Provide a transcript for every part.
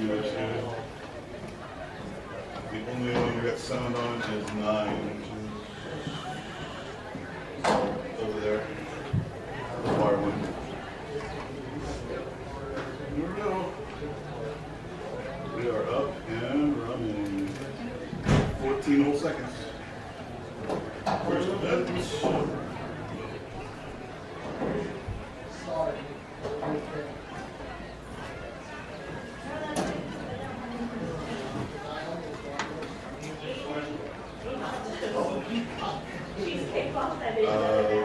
notice it. The only one we got sound on is 9 inches. Over there. The far one. Here we go. We are up and running. 14 whole seconds. Where's the beds?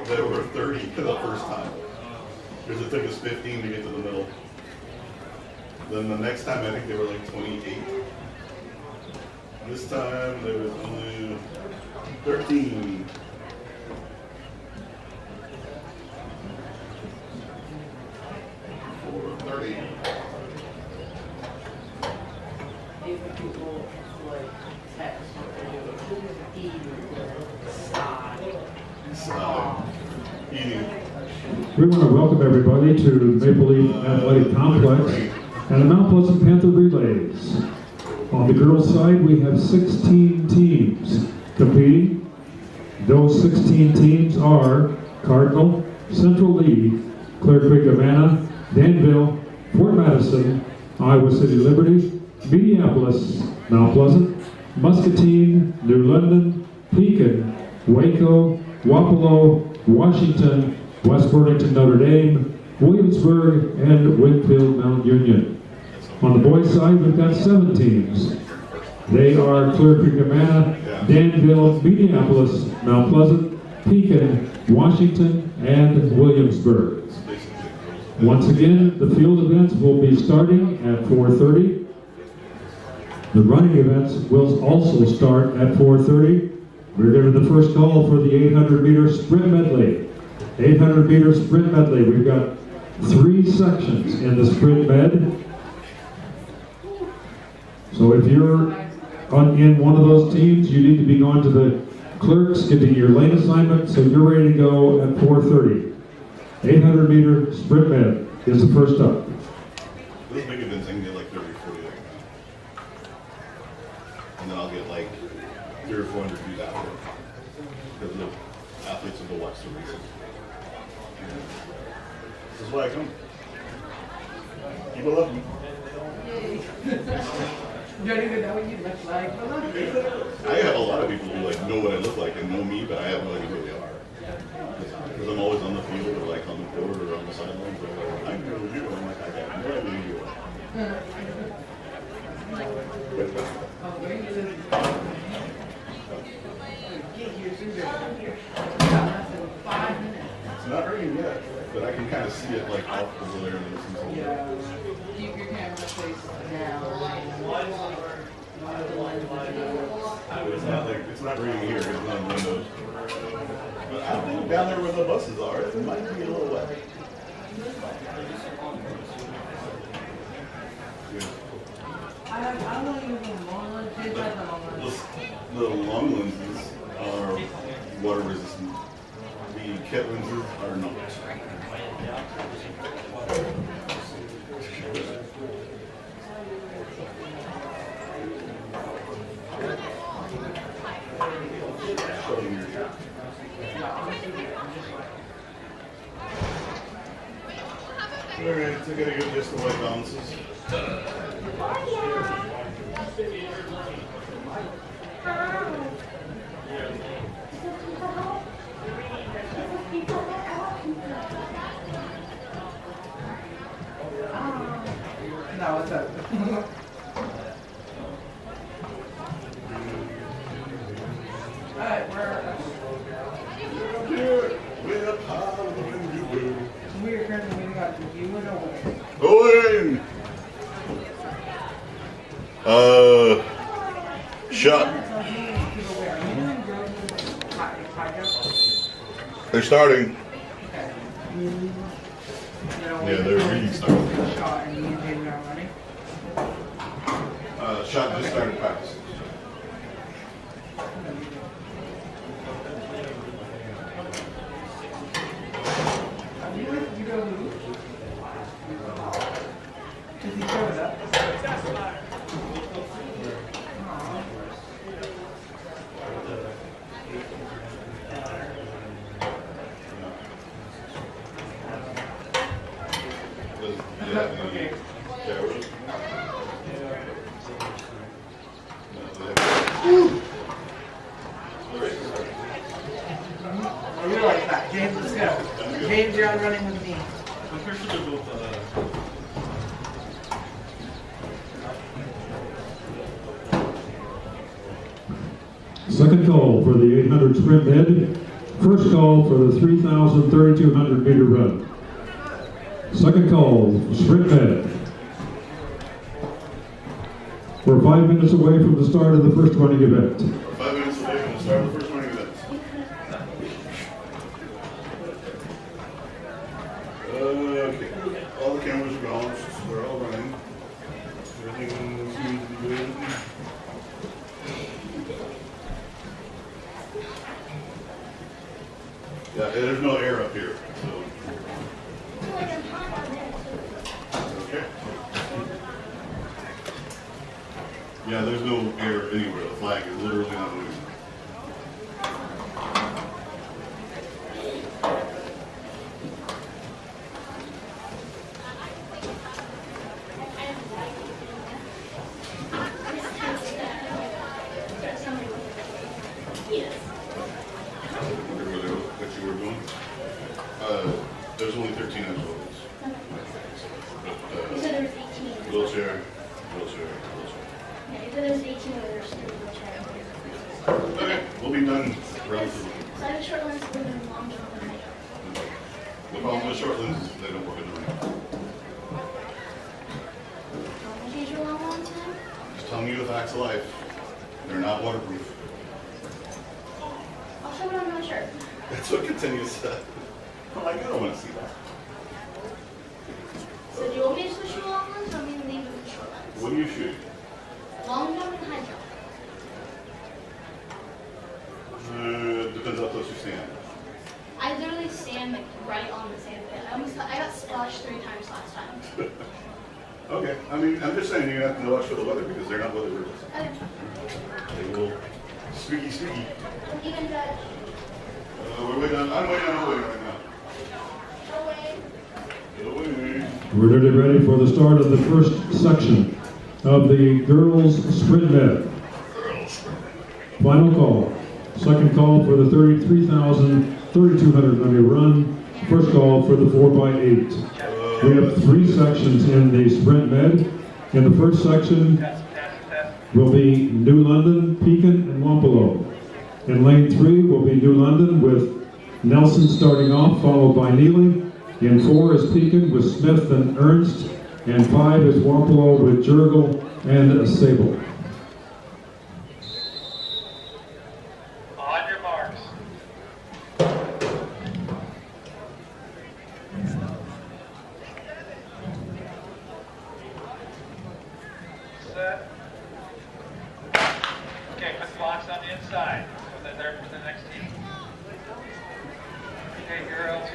There were 30 the first time. Because it took us 15 to get to the middle. Then the next time I think they were like 28. This time there was only 13. For 30. People like text Stop. Eating. We want to welcome everybody to Maple Leaf Athletic Complex and the Mount Pleasant Panther Relays. On the girls' side, we have 16 teams competing. Those 16 teams are Cardinal, Central Lee, Clear Creek, Amana, Danville, Fort Madison, Iowa City Liberty, Minneapolis, Mount Pleasant, Muscatine, New London, Pekin, Waco, Wapello, Washington, West Burlington, Notre Dame, Williamsburg, and Winfield, Mount Union. On the boys' side, we've got 7 teams. They are Clear Creek, Amana, Danville, Minneapolis, Mount Pleasant, Pekin, Washington, and Williamsburg. Once again, the field events will be starting at 4:30. The running events will also start at 4:30. We're giving the first call for the 800-meter sprint medley. 800-meter sprint medley. We've got 3 sections in the sprint med. So if you're in one of those teams, you need to be going to the clerks, getting your lane assignment, so you're ready to go at 4:30. 800-meter sprint med is the first up. Those big events, I can get like 30 or 40 like that. And then I'll get like 300 or 400 views after. Because the athletes will go watch the races. This is why I come. People love me. You don't even know what you look like. I have a lot of people who like know what I look like and know me, but I have no idea who they are. Because I'm always on the field or like on the court or on the sidelines. Or like, I know you. I'm like, I have no idea who you are. Oh, where you live? Get here sooner. Less than 5 minutes. It's not raining yet, but I can kind of see it like off over there in the distance. Yeah. Keep your camera face down. It's not raining here. It's not on windows. But I don't know, down there where the buses are, it might be a little wet. I don't want to use the long ones. They like the long ones. The long lenses are water resistant. The kit lenses are not. Showing your shot. Alright, so I gotta get just the white balances. No, what's up? Alright, we're currently waiting on you and Owen. Owen! Shot. They're starting. Yeah, they're really starting. Shot and you and David are running. Shot just started practicing. You go who? Does he throw it up? I really like that. James, let's go. James, you're on running with me. Second call for the 800 sprint mid. First call for the 3,000 3,200 meter run. Second call, sprint mid. We're 5 minutes away from the start of the first running event. 5 minutes away from the start of the first running event. Okay, all the cameras are gone. We're all running. Everything seems to be good. Yeah, there's no air up here, so. Okay. Yeah, there's no air anywhere. The flag is literally not moving. What you were doing? There's only 13 extra votes. You said there was 18. Wheelchair. Yeah, you said there was 18 when there was 3 wheelchair. Okay, we'll be done relatively. So I have a short lens with a long jump and high jump. The problem with short lenses is they don't work in the rain. Can you use your long ones now? Just telling you the facts of life. They're not waterproof. I'll show it on my shirt. That's what continues to. I'm like, I don't want to see that. So do you want me to switch to long lens or want me to leave it with short lens? What do you shoot? Long jump and high jump. Depends how close you stand. I literally stand like right on the sand pit. I got splashed 3 times last time. Okay, I mean, I'm just saying you have to watch for the weather because they're not weather riddles. Okay. They will squeaky. Even judge. I'm waiting on right now. No way. Get away. We're nearly ready for the start of the first section of the girls sprint med. Final call. Second call for the 33,000 3,200 meter run. First call for the 4x8. We have 3 sections in the sprint med. In the first section will be New London, Pekin, and Wampalo. In lane 3 will be New London with Nelson starting off, followed by Neely. In 4 is Pekin with Smith and Ernst. And 5 is Wampalo with Jurgel and Sable. On your marks. Set. Okay, put blocks on the inside. So that they're for the next team. Okay, girls.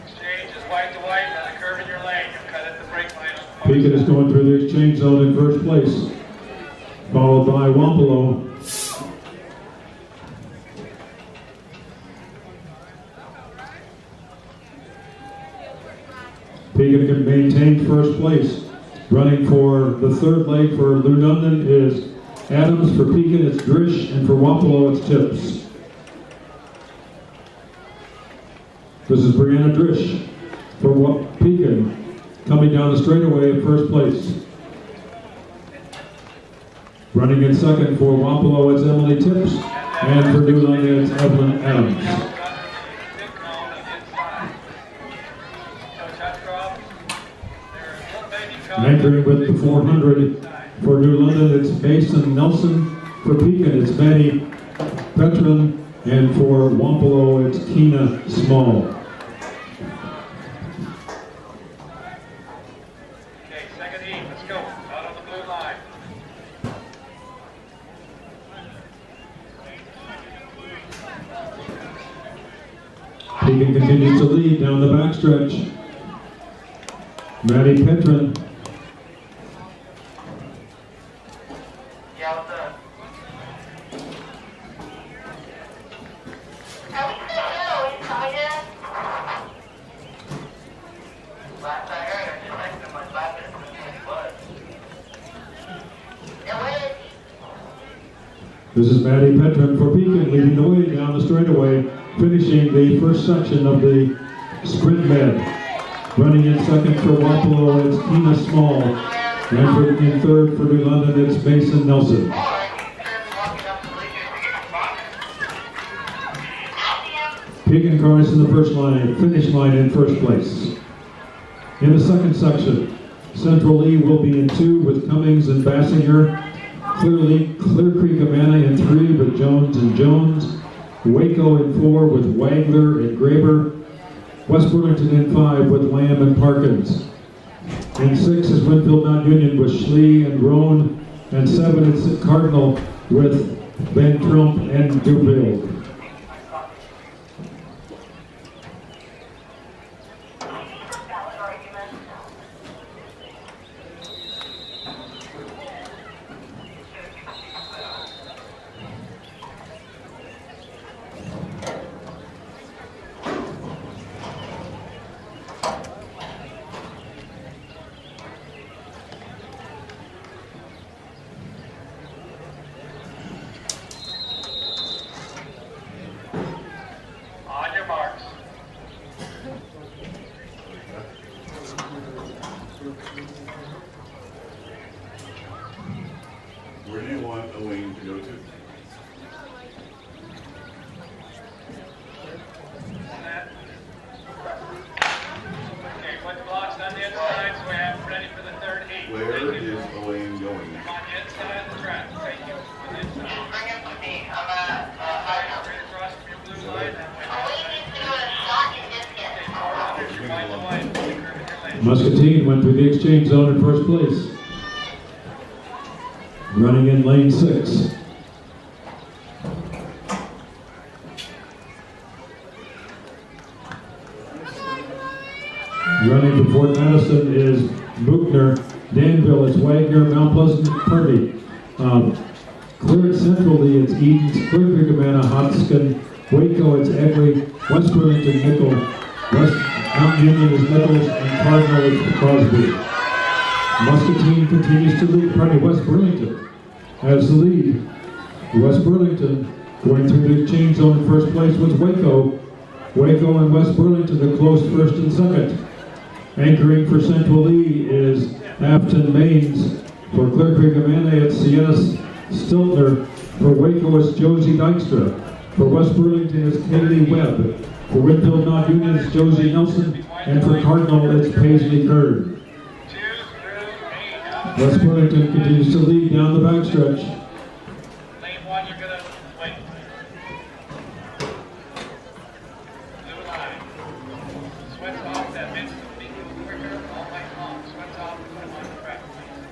Exchange is white to white. Let a curve in your lane. You'll cut at the brake line. Pekin is going through the exchange zone in first place, followed by Wampalo. Pekin can maintain first place. Running for the third leg for New London is Adams. For Pekin it's Drish, and for Wampalo it's Tips. This is Brianna Drish for Pekin, coming down the straightaway in first place. Running in second for Wampalo, it's Emily Tips, and for New London, it's Evelyn Adams. Entering with the 400 for New London, it's Mason Nelson. For Pekin, it's Manny Petron, and for Wampalo, it's Keena Small. Pekin continues to lead down the backstretch. Maddie Petron Last I heard, I just like them like 5 minutes before it was. This is Maddie Petrin for Pekin, leading the way down the straightaway, finishing the first section of the sprint med. Running in second for Wapello, it's Tina Small. And in third for New London, it's Mason Nelson. Pekin cars in the finish line in first place. In the second section, Central Lee will be in 2 with Cummings and Bassinger. Clear Creek Amana in 3 with Jones and Jones. Waco in 4 with Wagler and Graber. West Burlington in 5 with Lamb and Parkins. In 6 is Winfield Mount Union with Schlee and Roan. And 7 is Cardinal with Ben Trump and Duville. On your marks. Where do you want Elaine to go to? Okay, put the blocks on the inside so we have it ready for the third heat. Where Thank you. is Elaine going? On the inside of the track. Thank you. On the inside. Bring it to me. I'm Right across from your blue line. That way. Okay, 400, you're wide to wide. Curve in your lane. Muscatine went through the exchange zone in first place. Running in lane 6. Running to Fort Madison is Buchner. Danville is Wagner. Mount Pleasant, Purdy. Clear centrally, it's Edens. Clear Creek, Amana, Hotskin. Waco, it's Egley. West Burlington, Nickel. West Mount Union is Nichols. And Cardinal is Crosby. Muscatine continues to lead. West Burlington has the lead. West Burlington going through the exchange zone in first place was Waco. Waco and West Burlington are close first and second. Anchoring for Central Lee is Afton Maines. For Clear Creek Amana, it's Sienna Stiltner. For Waco, it's Josie Dykstra. For West Burlington, it's Kaylee Webb. For Winfield Mount Union, it's Josie Nelson. And for Cardinal, it's Paisley Kern. 2 through 8. West Burlington continues to lead down the backstretch. Lane 1, you're gonna wait. Blue line. Sweats off that mid, quicker, all night long. Sweats off, put them on the track, please.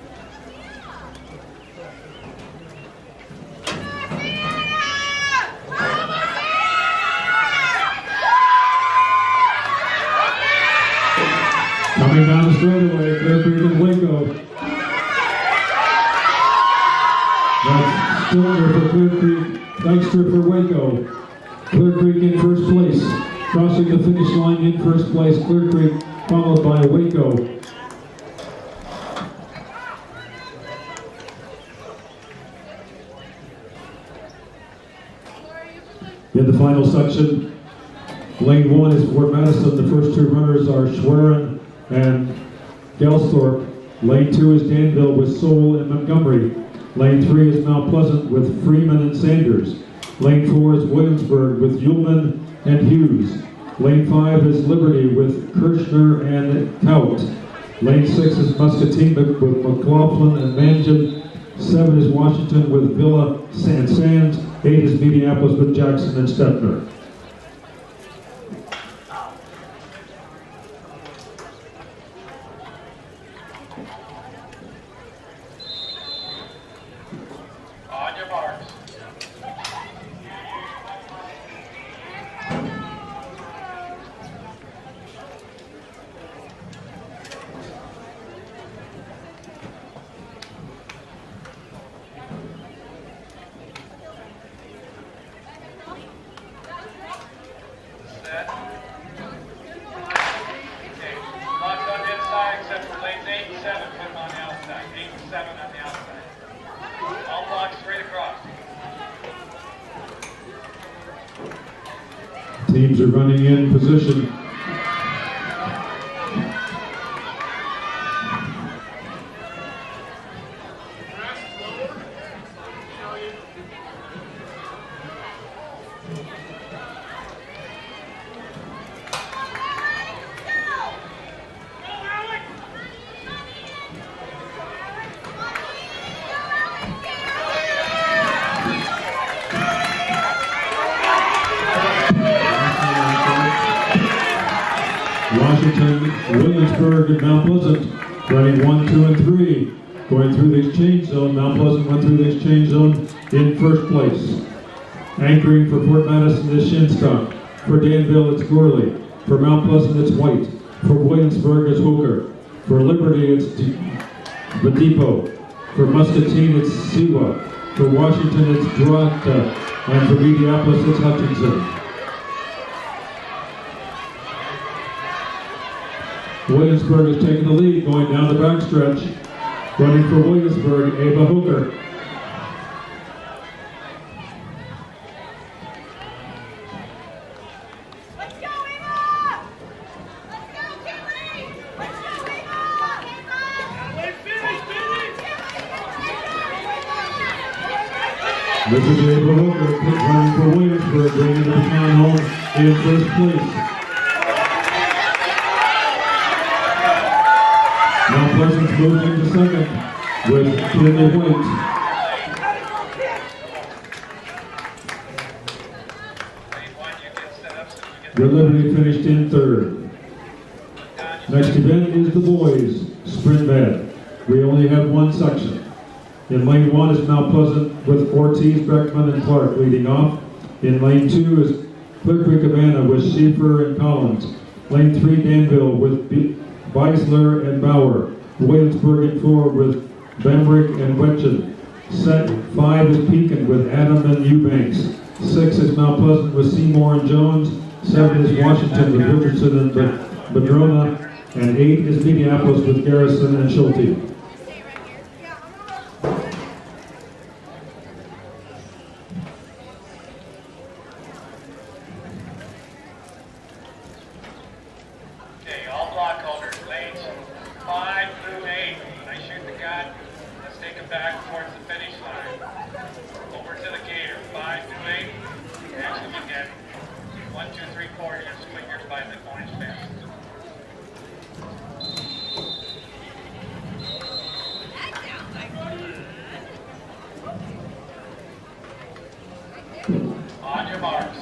Coming down the straightaway, Clear Creek and Waco. That's Stiltner for Clear Creek, Dykstra for Waco. Clear Creek in first place. Crossing the finish line in first place, Clear Creek, followed by Waco. In the final section, lane 1 is Fort Madison. The first 2 runners are Schwerin and Gelsthorpe. Lane 2 is Danville with Soule and Montgomery. Lane 3 is Mount Pleasant with Freeman and Sanders. Lane 4 is Williamsburg with Ullman and Hughes. Lane 5 is Liberty with Kirchner and Kaut. Lane 6 is Muscatine with McLaughlin and Mangan. 7 is Washington with Villa and Sands. 8 is Minneapolis with Jackson and Stepner. On your marks. except for lanes 8 and 7, put them on the outside. 8 and 7 on the outside. All blocks straight across. Teams are running in position. Washington, Williamsburg, and Mount Pleasant running 1, 2, and 3. Going through the exchange zone, Mount Pleasant went through the exchange zone in first place. Anchoring for Fort Madison is Shinstock. For Danville, it's Gorley. For Mount Pleasant, it's White. For Williamsburg, it's Hooker. For Liberty, it's Depot. For Muscatine, it's Siwa. For Washington, it's Drata. And for Mediapolis, it's Hutchinson. Williamsburg is taking the lead, going down the backstretch. Running for Williamsburg, Ava Hooker. Let's go, Ava! Let's go, Kimberly! Let's go, Ava! This is Ava Hooker, running for Williamsburg, bringing the baton home in first place. Mount Pleasant's moved into second with Kinley White. Red Liberty finished in third. Next event is the boys sprint bed. We only have one section. In lane 1 is Mount Pleasant with Ortiz, Beckman, and Clark leading off. In lane 2 is Clear Creek Havana with Schaefer and Collins. Lane 3 Danville with Beisler and Bauer. Williamsburg in 4 with Bemrick and Wetchen. Set 5 is Pekin with Adam and Eubanks. 6 is Mount Pleasant with Seymour and Jones. 7 is Washington with Richardson and Madrona. And 8 is Minneapolis with Garrison and Schulte. On your marks.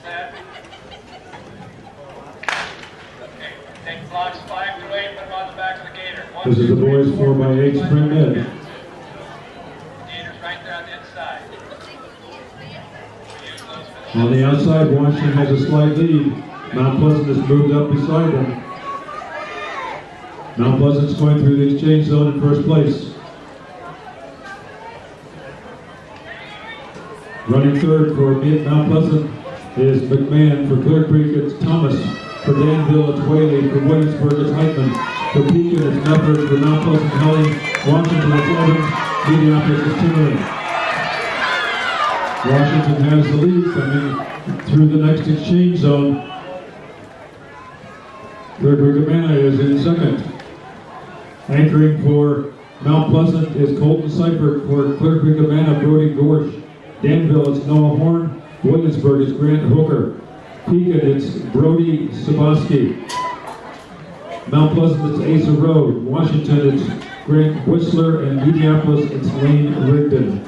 Set. Okay, take blocks 5 to 8, put them on the back of the gator. This is the boys 4x8 sprint med. Gator's right there on the inside. On the outside, Washington has a slight lead. Mount Pleasant has moved up beside them. Mount Pleasant's going through the exchange zone in first place. Running third for Mount Pleasant is McMahon. For Clear Creek, it's Thomas. For Danville, it's Whaley. For Williamsburg, it's Heitman. For Pekin, it's Mefford. For Mount Pleasant, Helling. Washington, it's Evans. Minneapolis, it's Timmerman. Washington has the lead coming through the next exchange zone. Clear Creek Havana is in second. Anchoring for Mount Pleasant is Colton Seifert. For Clear Creek Havana, Brody Gorsh. Danville, it's Noah Horn. Williamsburg, it's Grant Hooker. Pekin, it's Brody Saboski. Mount Pleasant, it's Asa Road. Washington, it's Grant Whistler. And Minneapolis, it's Lane Rigdon.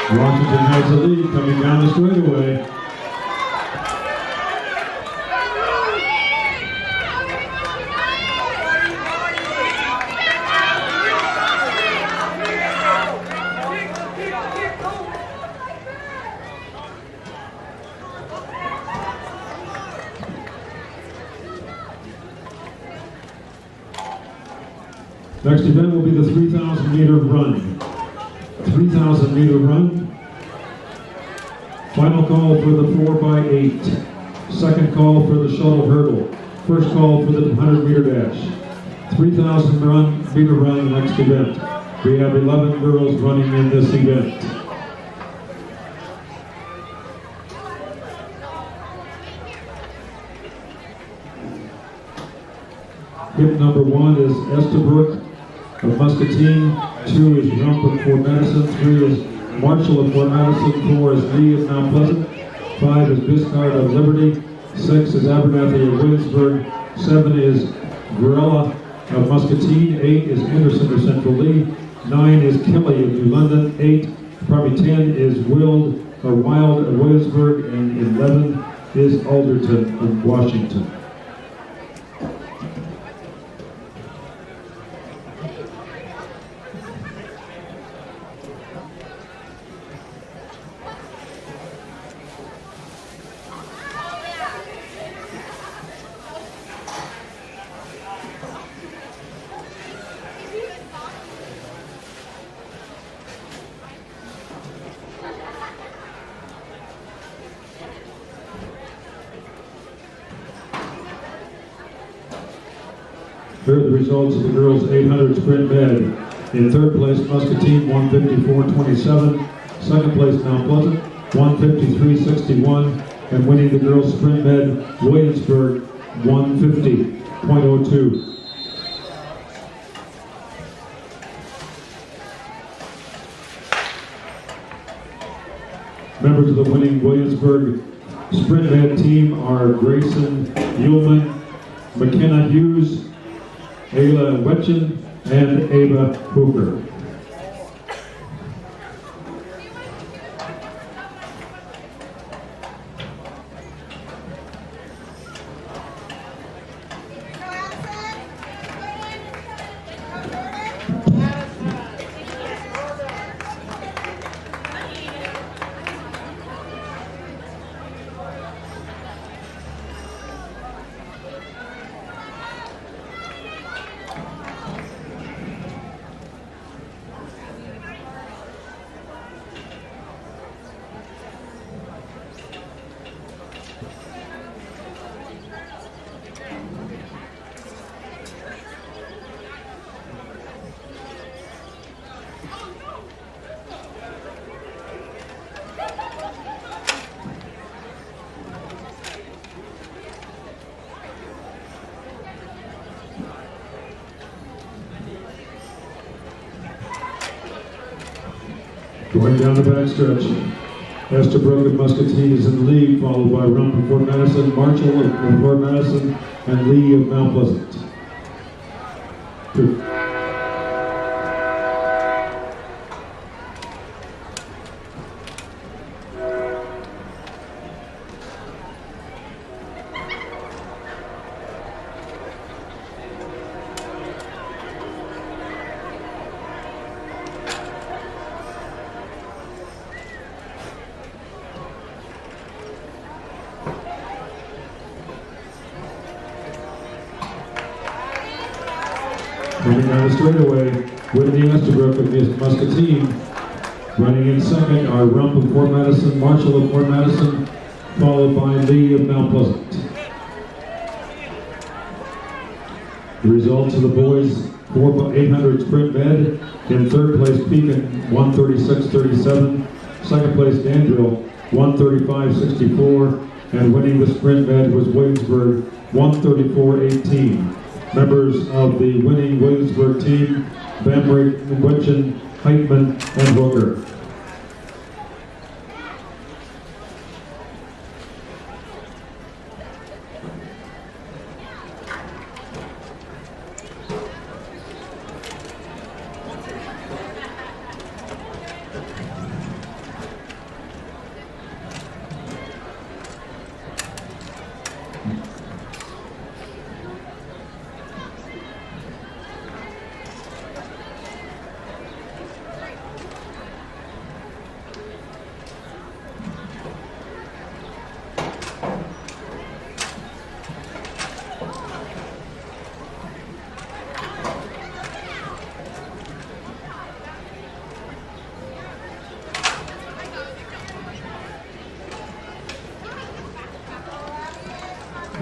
Washington has the lead coming down the straightaway. Next event will be the 3,000 meter run. 3,000 meter run. Final call for the 4x8. Second call for the shuttle hurdle. First call for the 100 meter dash. 3,000 meter run next event. We have 11 girls running in this event. Hip number 1 is Estabrook of Muscatine, 2 is Rump of Fort Madison, 3 is Marshall of Fort Madison, 4 is Lee of Mount Pleasant, 5 is Biscard of Liberty, 6 is Abernathy of Williamsburg, 7 is Varela of Muscatine, 8 is Anderson of Central Lee, 9 is Kelly of New London, 10 is Wild of Williamsburg, and 11 is Alderton of Washington. Here are the results of the girls' 800 sprint med. In third place, Muscatine, 154.27. Second place, Mount Pleasant, 153.61. And winning the girls' sprint med, Williamsburg, 150.02. Members of the winning Williamsburg sprint med team are Grayson Ullman, McKenna Hughes, Ayla Wetchen, and Ava Hooker. Going down the backstretch, Estabrook of Muscatine is in the lead, followed by Rump of Fort Madison, Marshall of Fort Madison, and Lee of Mount Pleasant. Two. Coming down the straightaway, Whitney Estabrook of Muscatine. Running in second are Rump of Fort Madison, Marshall of Fort Madison, followed by Lee of Mount Pleasant. The results of the boys' 800 sprint med. In third place, Pekin, 136.37. Second place, Danville, 135.64. And winning the sprint med was Williamsburg, 134.18. Members of the winning Williamsburg team, Bambrick, Wetchen, Heitman, and Hooker.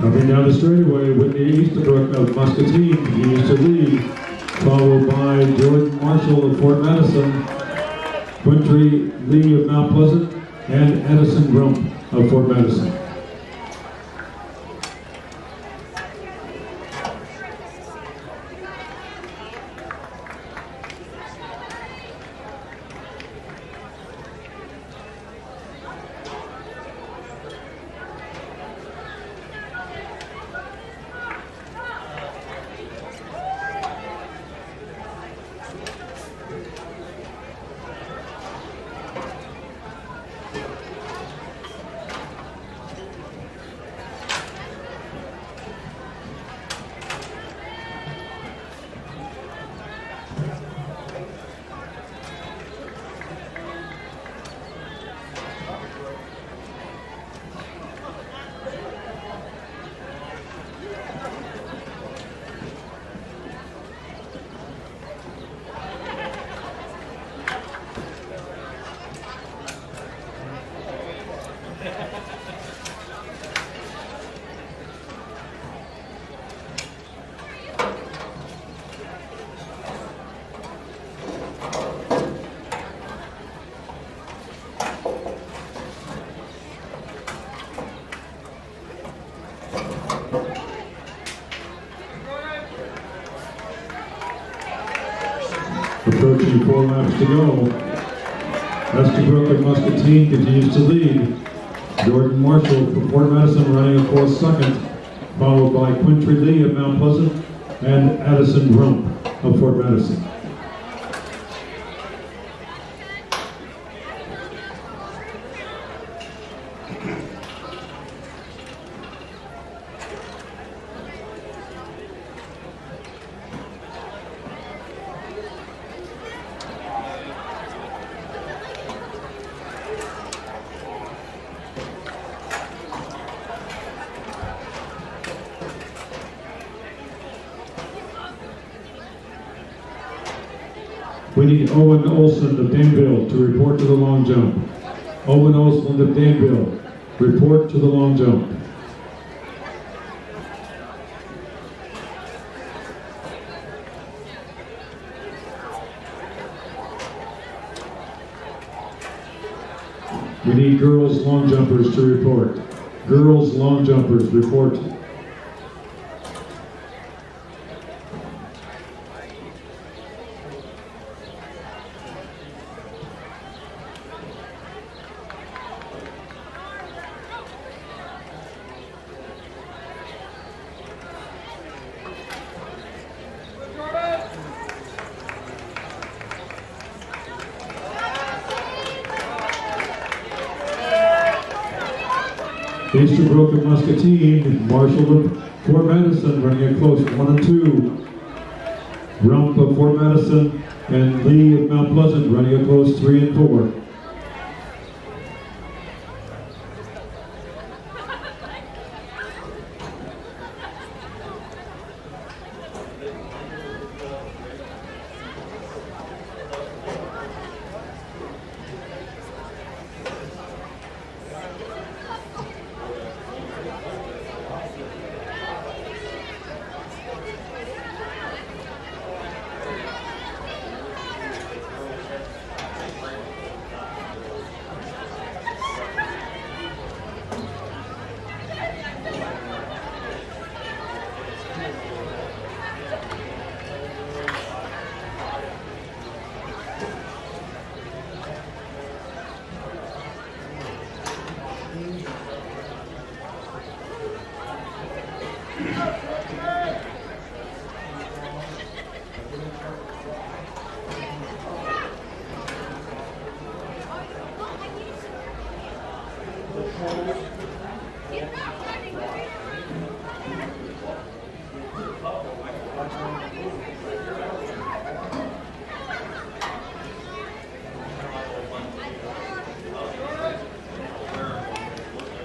Coming down the straightaway, Whitney Easterbrook of Muscatine continues to lead, followed by Jordan Marshall of Fort Madison, Quintry Lee of Mount Pleasant, and Edison Rump of Fort Madison. Approaching 4 laps to go. Estabrook of Muscatine continues to lead. Jordan Marshall from Fort Madison running a close second, followed by Quintry Lee of Mount Pleasant and Addison Rump of Fort Madison. We need Owen Olson of Danville to report to the long jump. Owen Olson of Danville, report to the long jump. We need girls long jumpers to report. Girls long jumpers, report. Easterbrook of Muscatine, Marshall of Fort Madison running a close 1 and 2. Rump of Fort Madison and Lee of Mount Pleasant running a close 3 and 4.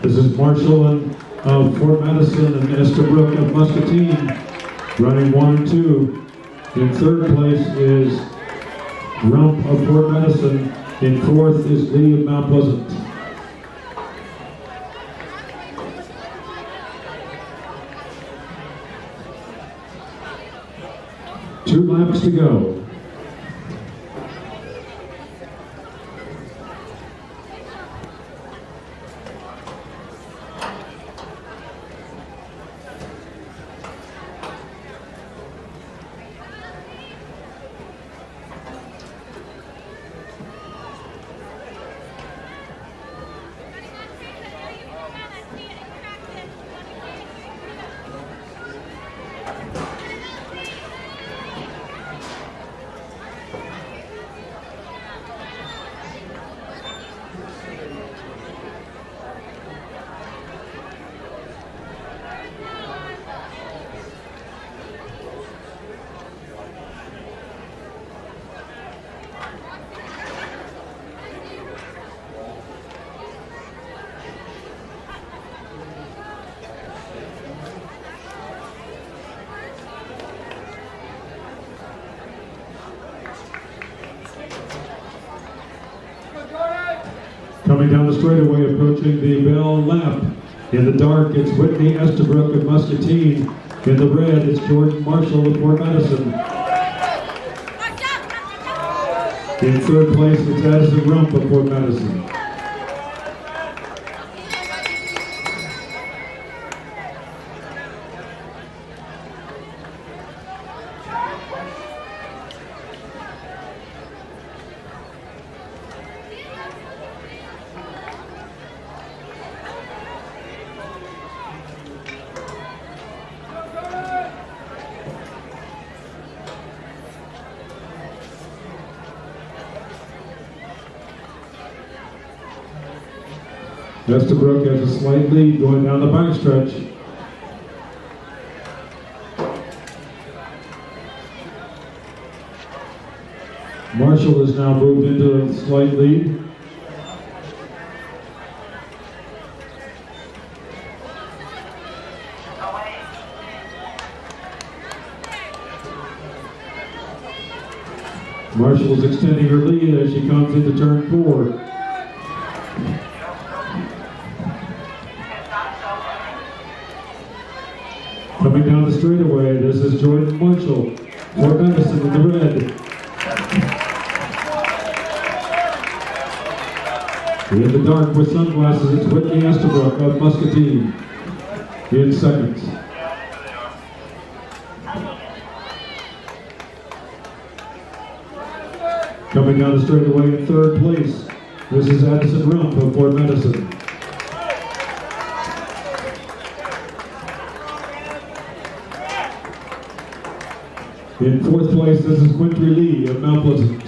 This is Marshall of Fort Madison and Estabrook of Muscatine running 1 and 2. In third place is Rump of Fort Madison. In fourth is Lee of Mount Pleasant. 2 laps to go. Coming down the straightaway, approaching the bell lap. In the dark, it's Whitney Estabrook of Muscatine. In the red, it's Jordan Marshall of Fort Madison. In third place, it's Addison Rump of Fort Madison. Estabrook has a slight lead going down the backstretch. Marshall has now moved into a slight lead. Marshall is extending her lead as she comes into turn 4. Coming down the straightaway, this is Jordan Marshall, Fort Madison in the red. In the dark with sunglasses, it's Whitney Estabrook of Muscatine in seconds. Coming down the straightaway in third place, this is Addison Rump of Fort Madison. In fourth place, this is Quintry Lee of Mount Pleasant.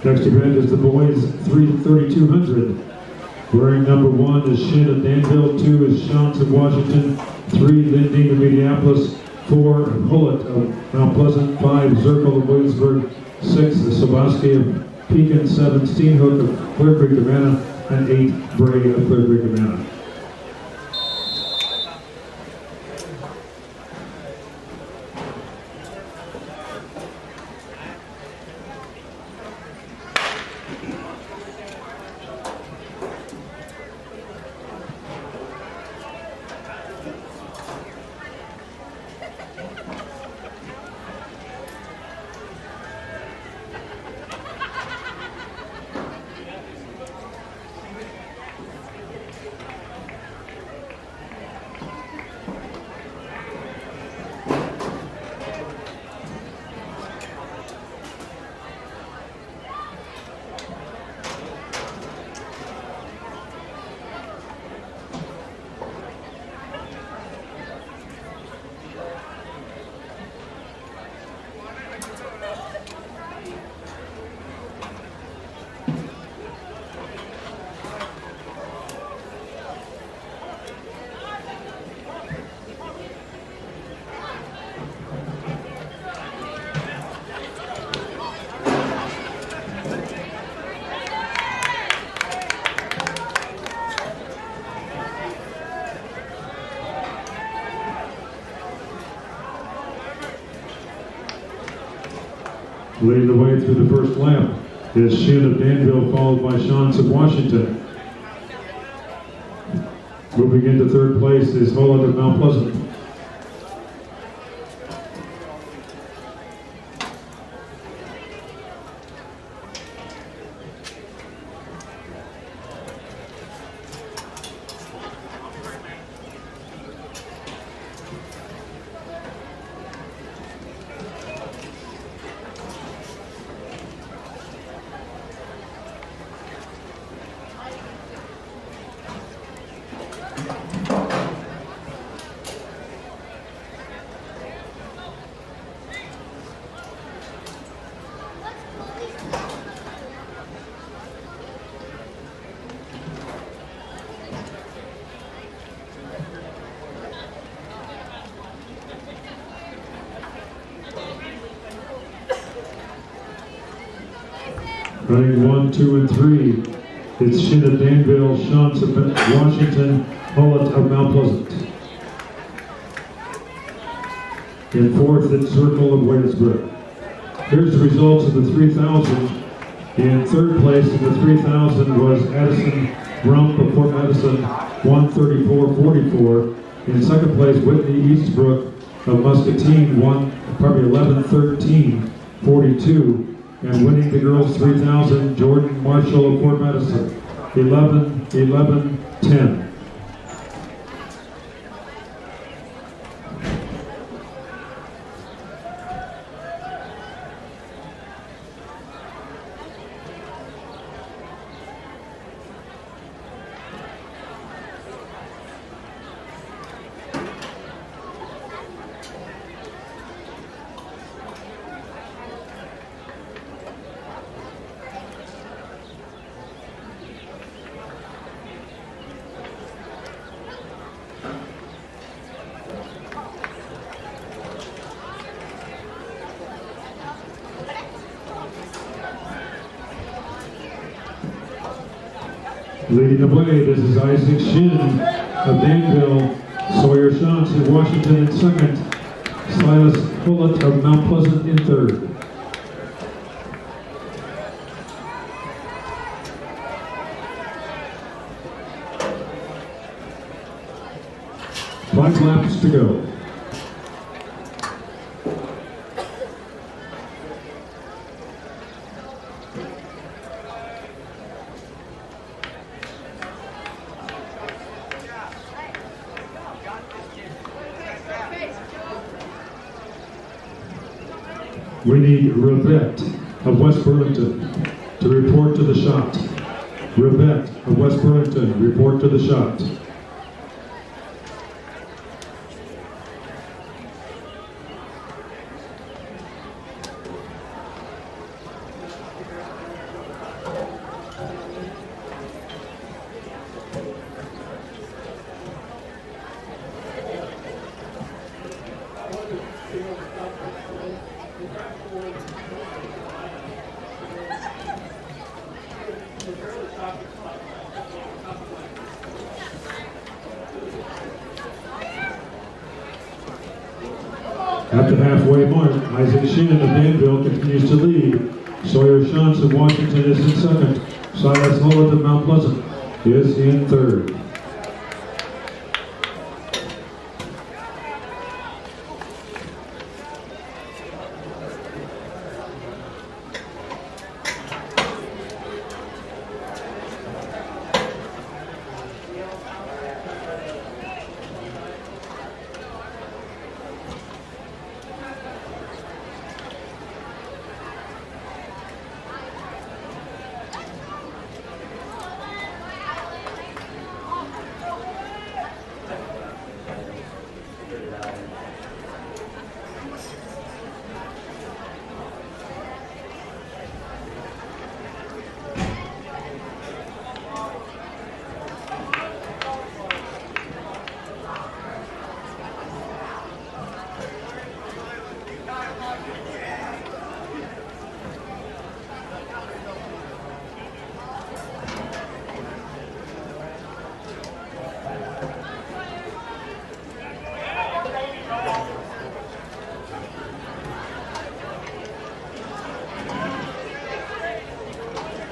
Next event is the boys 33200. Wearing number 1 is Shin of Danville, 2 is Shantz of Washington, 3 Lindeen of Minneapolis, 4 Hullet of Mount Pleasant, 5 Zirkle of Williamsburg, 6 Soboski of Pekin, 7 Steenhook of Clear Creek, Savannah, and 8 Bray of Clear Creek, Savannah. Leading the way through the first lap is Shin of Danville, followed by Shantz of Washington. Moving into third place is Hullet of Mount Pleasant. Running 1, 2, and 3, it's Shin of Danville, Shantz of Washington, Hullet of Mount Pleasant. In fourth, it's Zirkle of Williamsburg. Here's the results of the 3,000. In third place in the 3,000 was Addison Rump of Fort Madison, 134.44. In second place, Whitney Eastbrook of Muscatine, 11:13.42. And winning the girls 3,000, Jordan Marshall of Fort Madison, 11:11.10. Leading the way, this is Isaac Shin of Danville, Sawyer Shantz of Washington in second, Silas Hullet of Mount Pleasant in third. Five laps to go. We need Rivette of West Burlington to report to the shot. Rivette of West Burlington, report to the shot. At the halfway mark, Isaac Sheehan of Danville continues to lead. Sawyer Shantz of Washington is in second. Silas Hullet of Mount Pleasant is in third.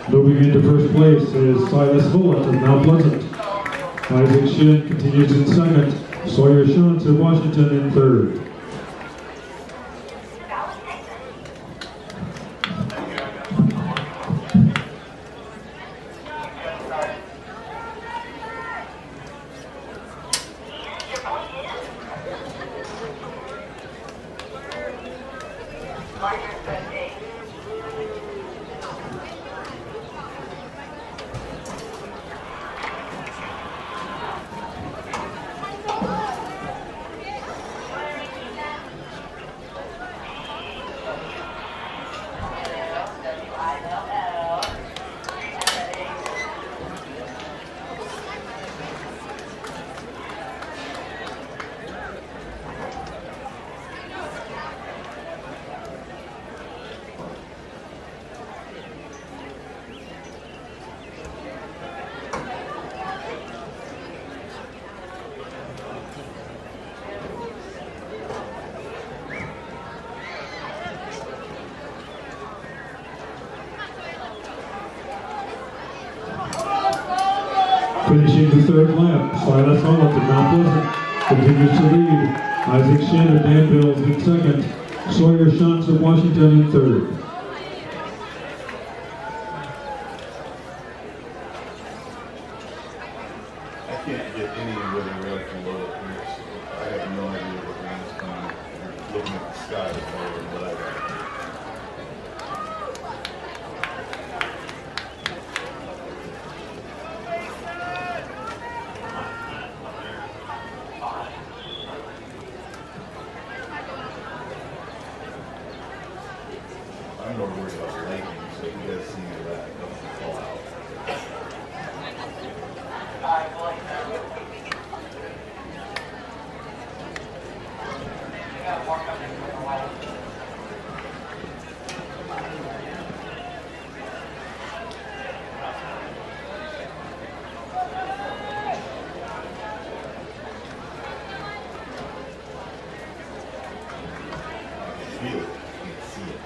Moving into first place is Silas Hullet of Mount Pleasant. Isaac Sheehan continues in second. Sawyer Shantz of Washington in third. Finishing the third lap, Silas Hullet of Mount Pleasant continues to lead. Isaac Sheehan of Danville is in second. Sawyer Shantz of Washington in third. I can't get anybody ready to load up here. So I have no idea what rain is coming. You're looking at the sky as far as what I got. I'm more worried about lightning, so if you guys see me that, it doesn't fall out. Feel it, can't see it.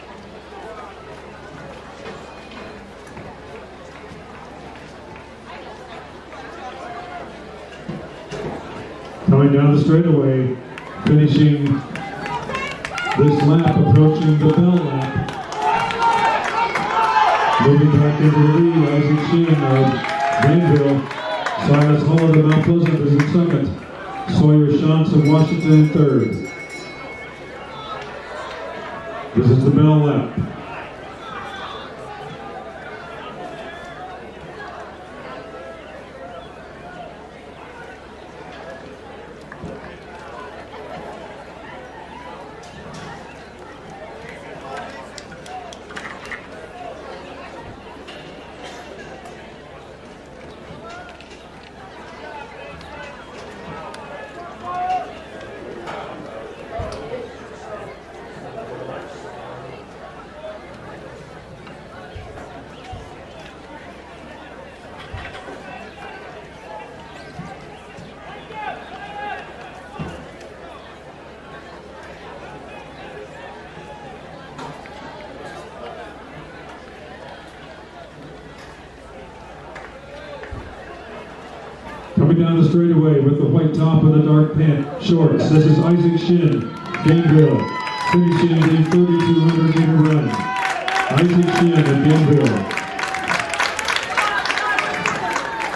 Coming down the straightaway, finishing this lap, approaching the bell lap. Moving back into the lead, Isaac Sheehan of Danville. Silas Hullet of Mount Pleasant is in second. Sawyer Shantz of Washington in third. This is the bell lap. Coming down the straightaway with the white top and the dark pant shorts. This is Isaac Shin, Danville, finishing the 3,200 meter run. Isaac Shin of Danville.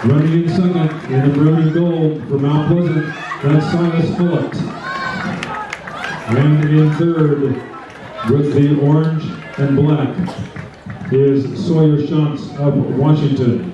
Running in second in the maroon and gold for Mount Pleasant, that's Silas Fullett. And in third with the orange and black is Sawyer Shantz of Washington.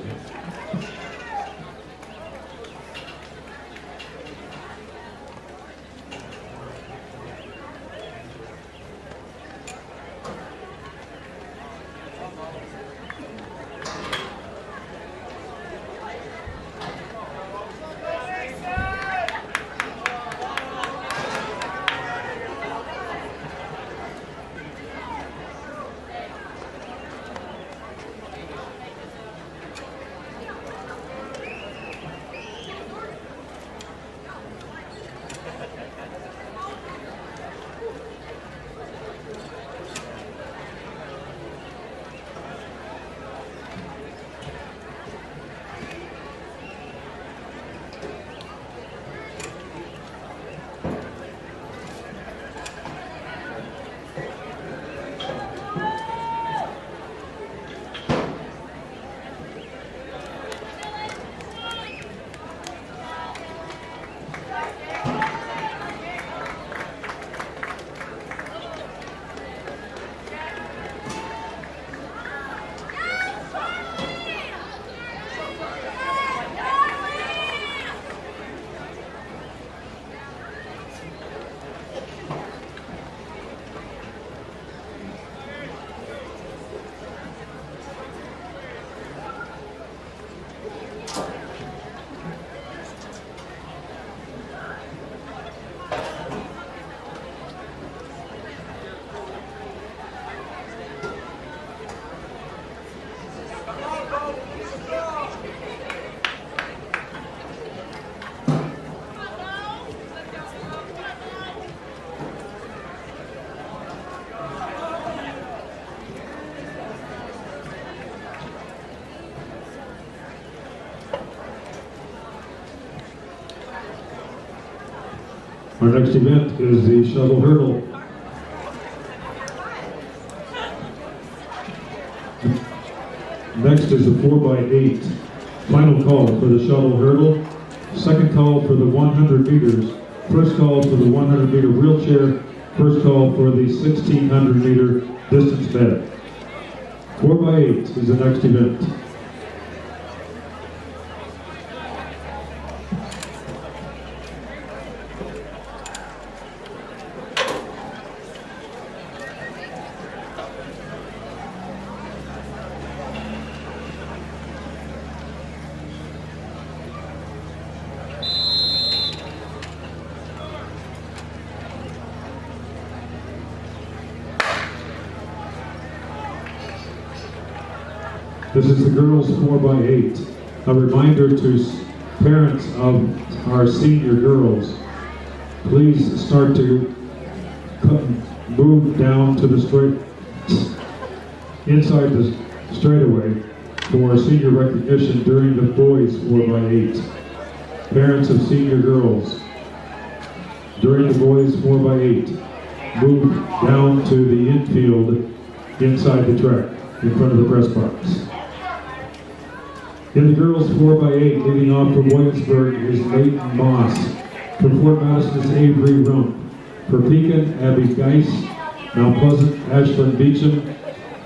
Our next event is the shuttle hurdle. Next is the 4x8. Final call for the shuttle hurdle. Second call for the 100 meters. First call for the 100 meter wheelchair. First call for the 1600 meter distance bed. 4x8 is the next event. This is the girls 4x8. A reminder to parents of our senior girls, please start to move down to the inside the straightaway for senior recognition during the boys 4x8. Parents of senior girls, during the boys 4x8, move down to the infield inside the track in front of the press box. In the girls 4x8, leading off from Williamsburg is Leighton Moss. For Fort Madison is Avery Rump. For Pekin, Abby Geis. Mount Pleasant, Ashlyn Beecham.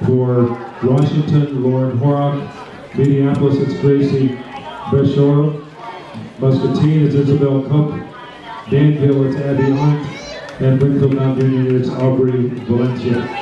For Washington, Lauren Horrock. Minneapolis, it's Gracie Beshoro. Muscatine, it's Isabel Cook. Danville, it's Abby Hunt. And Winfield Mount Union, it's Aubrey Valencia.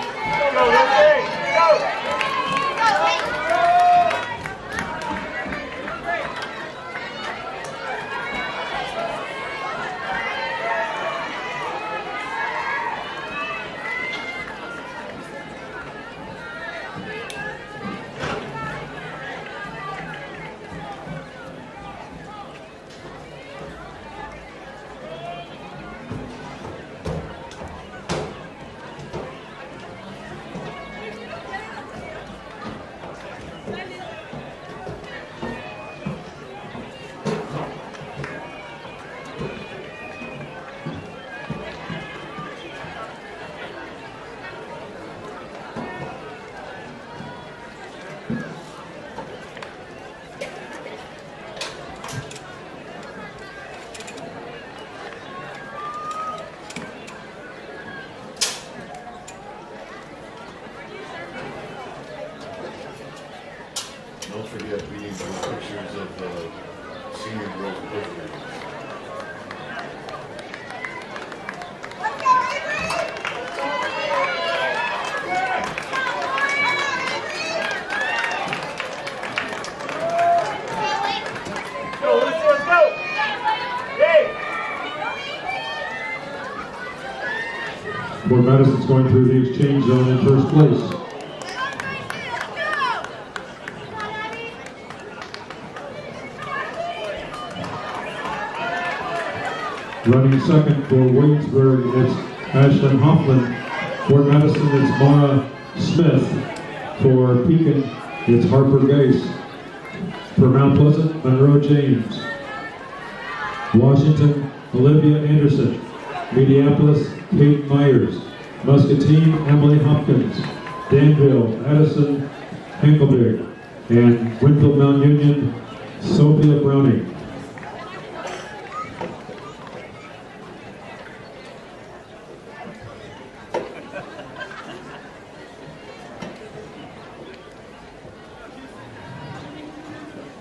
forget, we need some pictures of senior girls pictures. Let's go, Avery! Go, Lucy, let's go! Hey! Fort Madison's going through the exchange zone in first place. Running second for Williamsburg, it's Ashlyn Hoffman. For Madison, it's Mara Smith. For Pekin, it's Harper Geis. For Mount Pleasant, Monroe James. Washington, Olivia Anderson. Minneapolis, Kate Myers. Muscatine, Emily Hopkins. Danville, Addison Henkelberg. And Winfield Mount Union, Sophia Browning.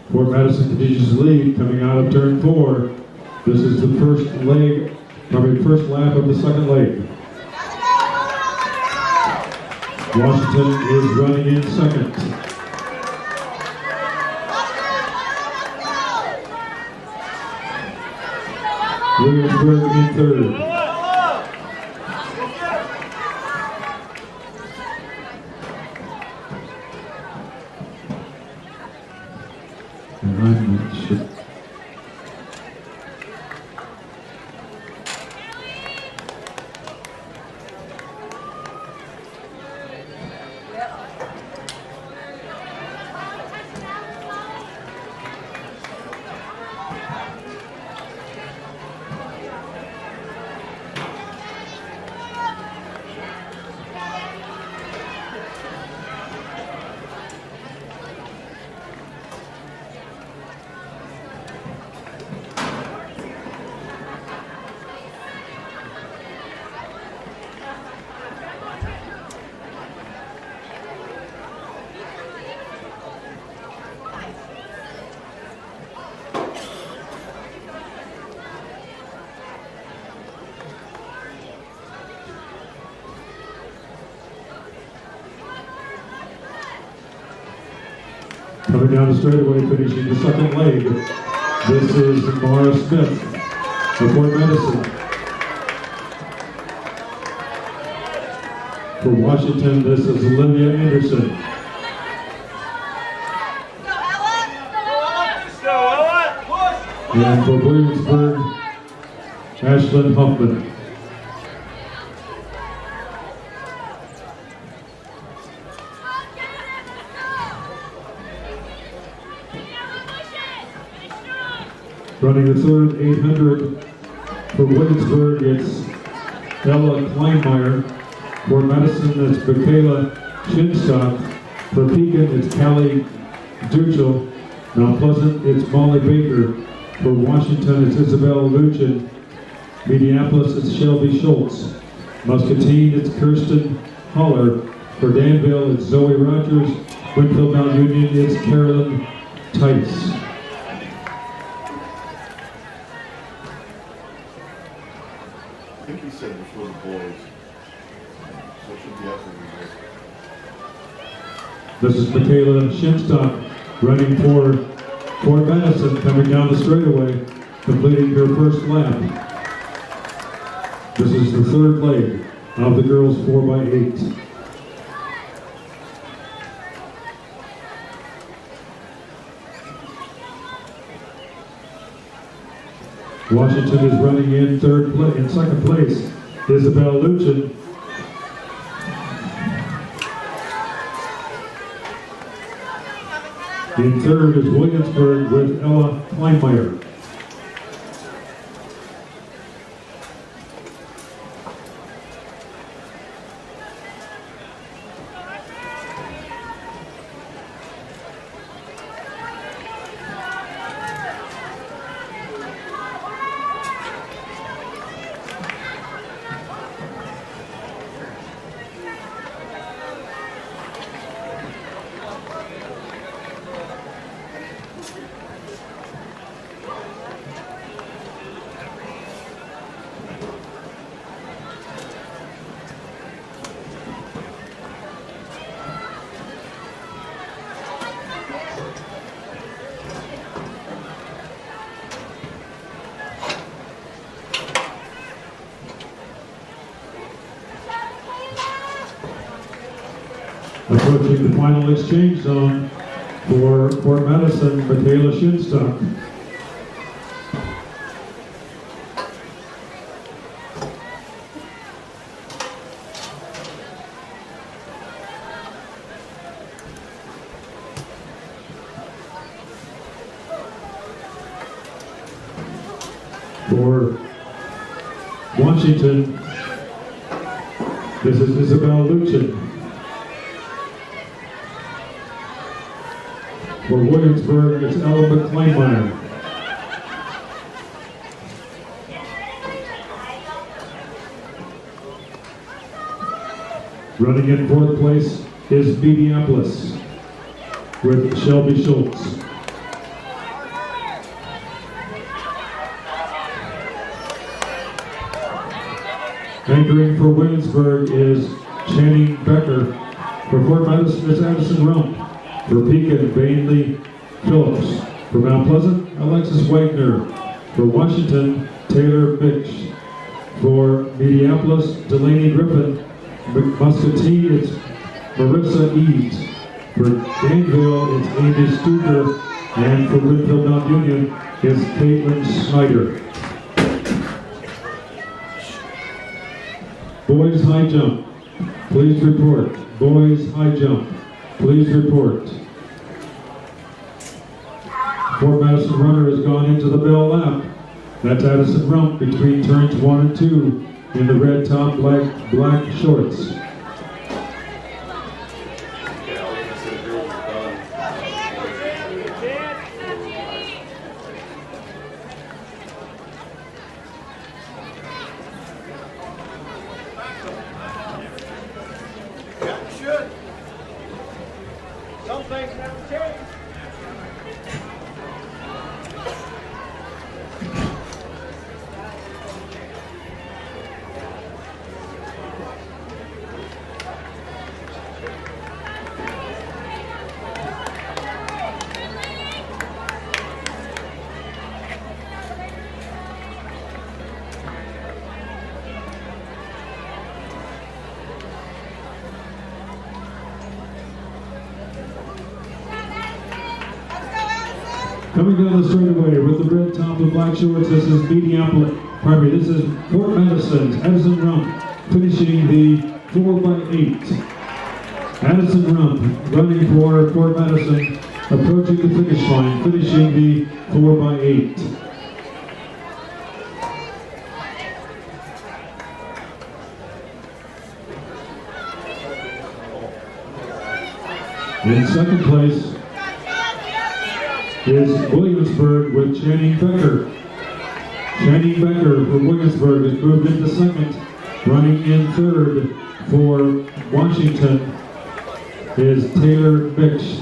Fort Madison continues to lead, coming out of turn 4. This is the first lap of the second leg. Washington is running in second. Williamsburg in third. And I'm not sure. Coming down the straightaway, finishing the second leg. This is Mara Smith of Fort Madison. For Washington, this is Olivia Anderson. And for Williamsburg, Ashlyn Hoffman. Running the third 800 for Williamsburg, it's Ella Kleinmeyer. For Madison, it's Michaela Shinstock. For Pekin, it's Callie Duchel. Mount Pleasant, it's Molly Baker. For Washington, it's Isabel Luchin. Minneapolis, it's Shelby Schultz. Muscatine, it's Kirsten Holler. For Danville, it's Zoe Rogers. Winfield Mount Union, it's Carolyn Tice. I think he said before the boys. So it should be after the boys. This is Michaela Shinstock running for Fort Madison, coming down the straightaway, completing her first lap. This is the third leg of the girls 4x8. Washington is running in second place. Isabel Luchin. In third is Williamsburg with Ella Kleinmeyer. Approaching the final exchange zone for Fort Madison, Michaela Shinstock. For Washington, this is Isabel Luchin. For Williamsburg, it's Ella McClainmeyer. Running in fourth place is Minneapolis with Shelby Schultz. Anchoring for Williamsburg is Channing Becker. For Fort Madison, it's Addison Rump. For Pekin, Bainley Phillips. For Mount Pleasant, Alexis Wagner. For Washington, Taylor Mitch. For Minneapolis, Delaney Griffin. Muscatine, it's Marissa Eads. For Danville, it's Amy Studer. And for Winfield Mount Union is Caitlin Snyder. Boys high jump, please report. Boys high jump, please report. Fort Madison runner has gone into the bell lap. That's Addison Rump between turns 1 and 2 in the red top, black shorts. Some things never change. Coming down the straightaway with the red top and black shorts, this is this is Fort Madison's Addison Rump finishing the 4x8. Addison Rump running for Fort Madison, approaching the finish line, finishing the 4x8. In second place is Williamsburg with Channing Becker. Channing Becker for Williamsburg has moved into second. Running in third for Washington is Taylor Mitch.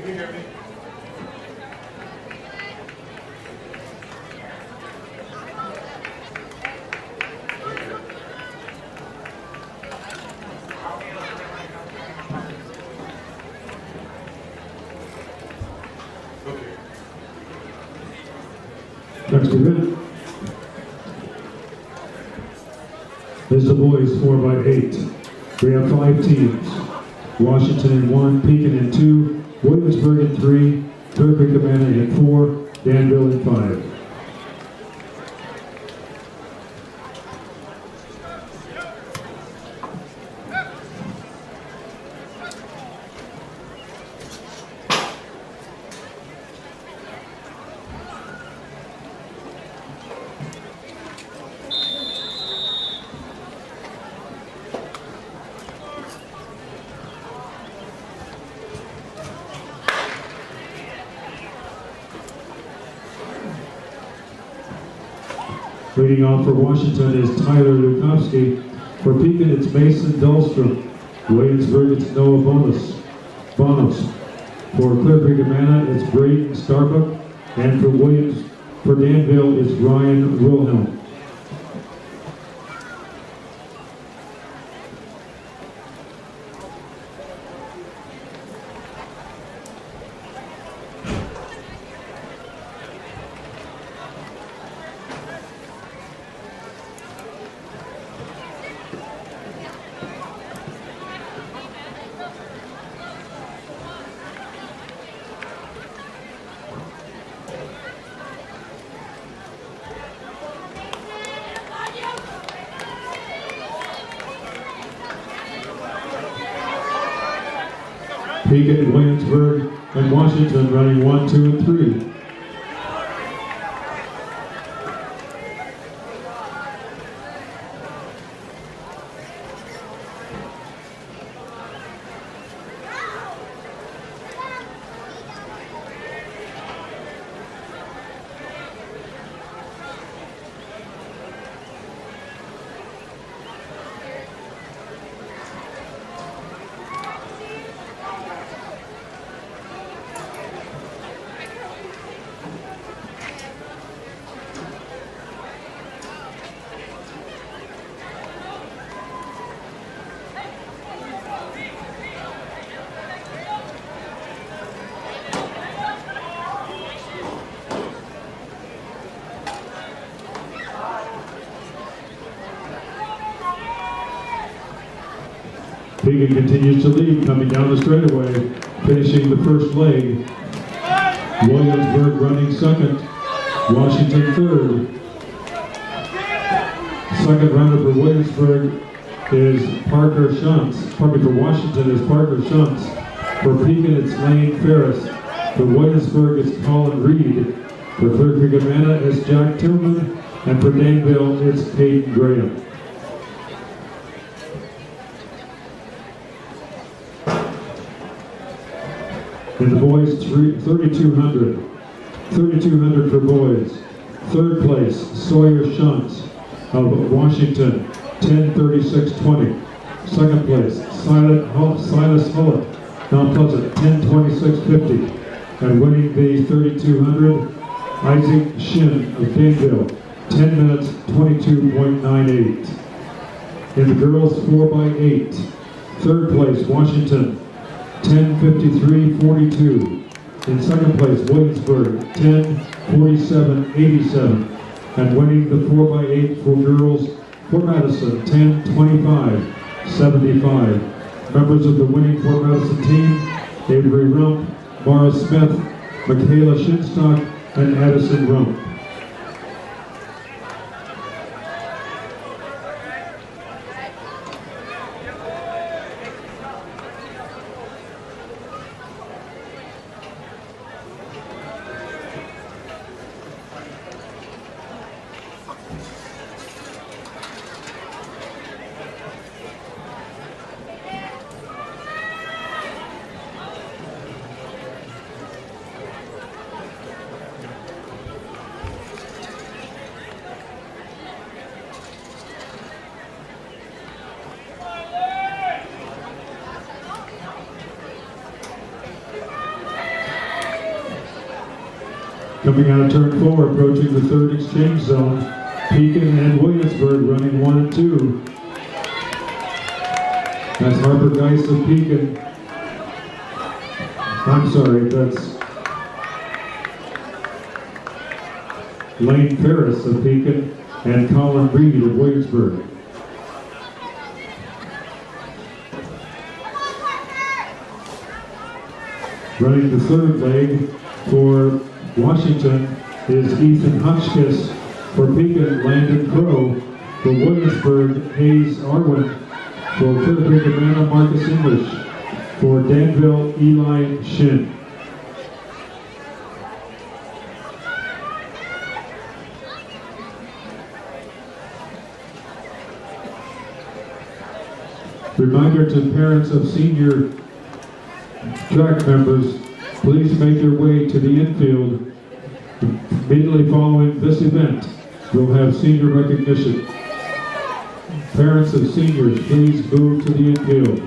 Can you hear me? Next event is the boys 4x8. We have 5 teams. Washington in 1, Pekin in 2, Williamsburg in 3, Clear Creek Amana in 4, Danville in 5. Leading off for Washington is Tyler Lukowski. For Pekin, it's Mason Dahlstrom. Williamsburg, it's Noah Bonos. For Clear Creek Amana, it's Braden Starbuck. And for Danville, it's Ryan Wilhelm. Pekin, Williamsburg, and Washington running 1, 2, and 3. Pekin continues to lead, coming down the straightaway, finishing the first leg. Williamsburg running second, Washington third. Second runner for Williamsburg is Parker Shuntz. For Washington is Parker Shuntz. For Pekin, it's Lane Ferris. For Williamsburg, it's Colin Reed. For Clear Creek Amana, it's Jack Tillman. And for Danville, it's Caden Graham. And the boys, 3,200. 3,200 for boys. Third place, Sawyer Shuntz of Washington, 10:36.20. Second place, Silas Hullett, Mount Pleasant, 10:26.50. And winning the 3,200, Isaac Shin of Danville, 10 minutes, 22.98. In the girls, 4x8. Third place, Washington, 10:53.42. In second place, Williamsburg, 10:47.87. And winning the 4x8 for girls for Madison, 10:25.75. Members of the winning Fort Madison team, Avery Rump, Mara Smith, Michaela Shinstock, and Addison Rump. Coming out of turn 4, approaching the third exchange zone, Pekin and Williamsburg running 1 and 2. That's Harper Geis of Pekin. I'm sorry, that's Lane Ferris of Pekin and Colin Reed of Williamsburg. Running the third leg for Washington is Ethan Hotchkiss. For Pekin, Landon Crow. For Williamsburg, Hayes Arwin. For Clear Creek, Amanda Marcus English. For Danville, Eli Shin. Reminder to parents of senior track members, please make your way to the infield. Immediately following this event, we'll have senior recognition. Parents of seniors, please move to the infield.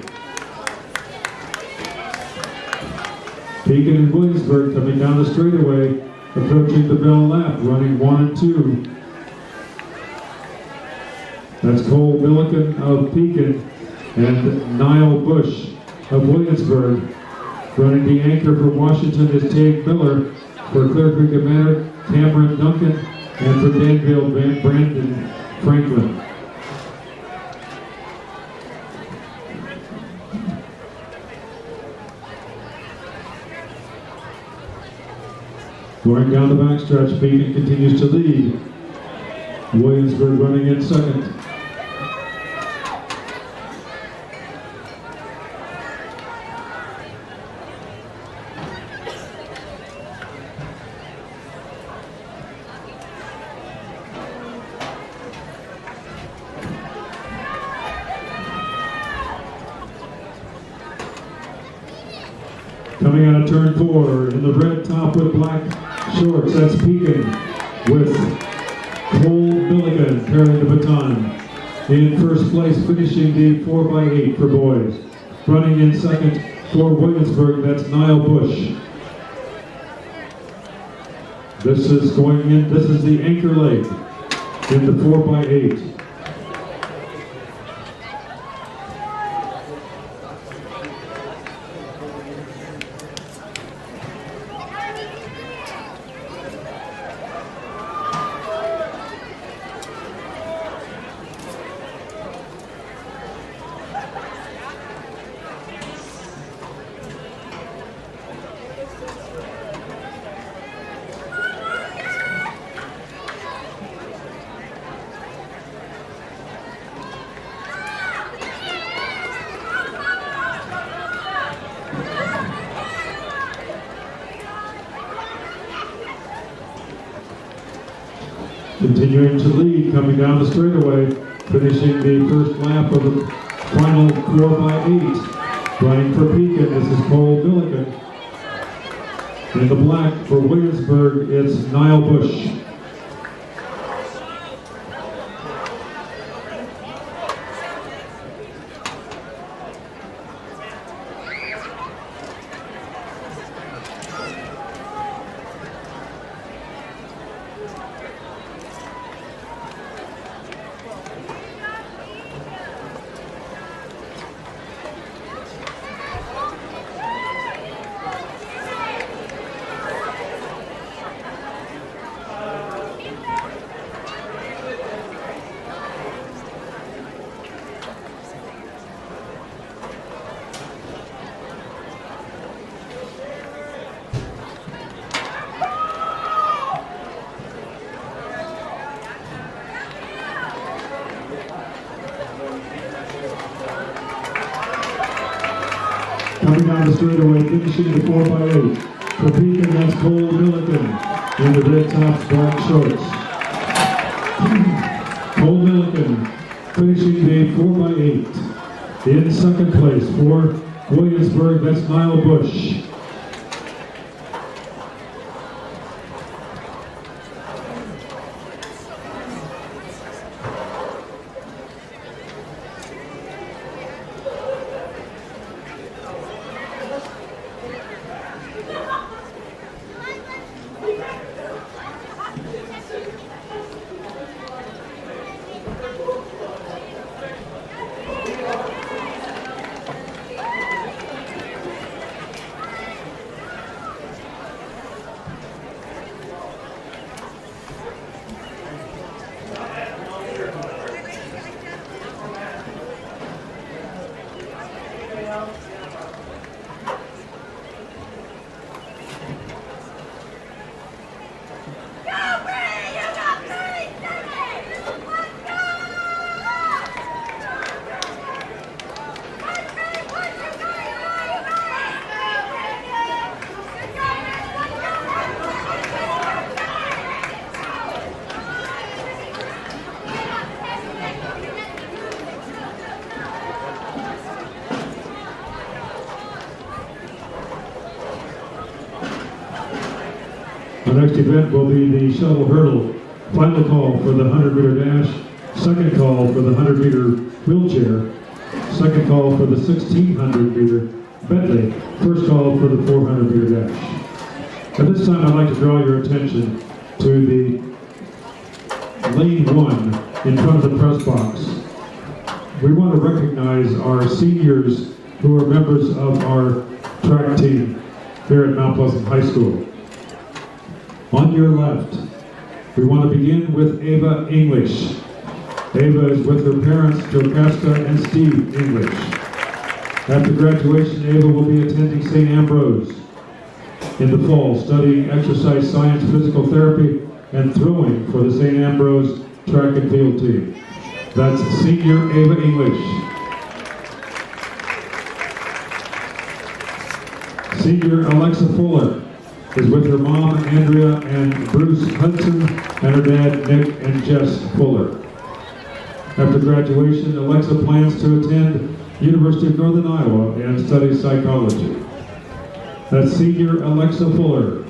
Pekin and Williamsburg coming down the straightaway, approaching the bell lap, running 1 and 2. That's Cole Milliken of Pekin and Niall Bush of Williamsburg. Running the anchor for Washington is Tate Miller. For Clear Creek and Manor, Cameron Duncan. And for Danville, Brandon Franklin. Going down the backstretch, Pekin continues to lead. Williamsburg running in second. Coming out of turn 4 in the red top with black shorts, that's Pekin with Cole Milligan carrying the baton. In first place, finishing the 4x8 for boys. Running in second for Williamsburg, that's Niall Bush. This is going in, this is the anchor leg in the 4x8. Continuing to lead, coming down the straightaway, finishing the first lap of the final 4x8. Running for Pekin, this is Cole Milligan. In the black for Williamsburg, it's Niall Bush. Coming down the straightaway, finishing the 4x8. For Pekin, that's Cole Milliken in the red tops, black shorts. Cole Milliken finishing the 4x8. In second place for Williamsburg, that's Niall Bush. The next event will be the shuttle hurdle. Final call for the 100-meter dash. Second call for the 100-meter wheelchair. Second call for the 1600-meter Bentley. First call for the 400-meter dash. At this time, I'd like to draw your attention to the lane 1 in front of the press box. We want to recognize our seniors who are members of our track team here at Mount Pleasant High School. On your left, we want to begin with Ava English. Ava is with her parents, Jocasta and Steve English. After graduation, Ava will be attending St. Ambrose in the fall, studying exercise science, physical therapy, and throwing for the St. Ambrose track and field team. That's senior Ava English. Senior Alexa Fuller is with her mom, Andrea, and Bruce Hudson, and her dad, Nick and Jess Fuller. After graduation, Alexa plans to attend University of Northern Iowa and study psychology. That's senior Alexa Fuller.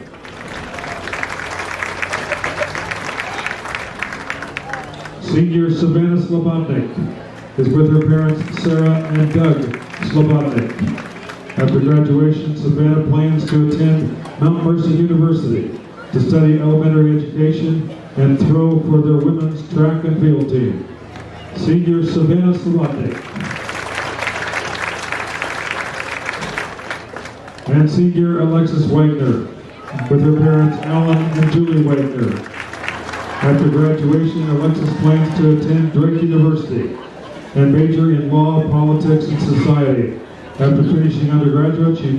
Senior Savannah Slobodnik is with her parents, Sarah and Doug Slobodnik. After graduation, Savannah plans to attend Mount Mercer University to study elementary education and throw for their women's track and field team. Senior Savannah Slobodnik. And senior Alexis Wagner with her parents, Alan and Julie Wagner. After graduation, Alexis plans to attend Drake University and major in law, politics, and society. After finishing undergraduate, she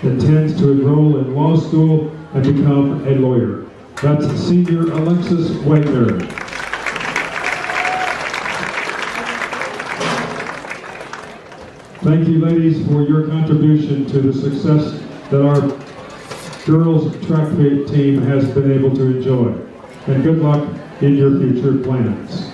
intends to enroll in law school and become a lawyer. That's senior Alexis Wagner. Thank you, ladies, for your contribution to the success that our girls track team has been able to enjoy. And good luck in your future plans.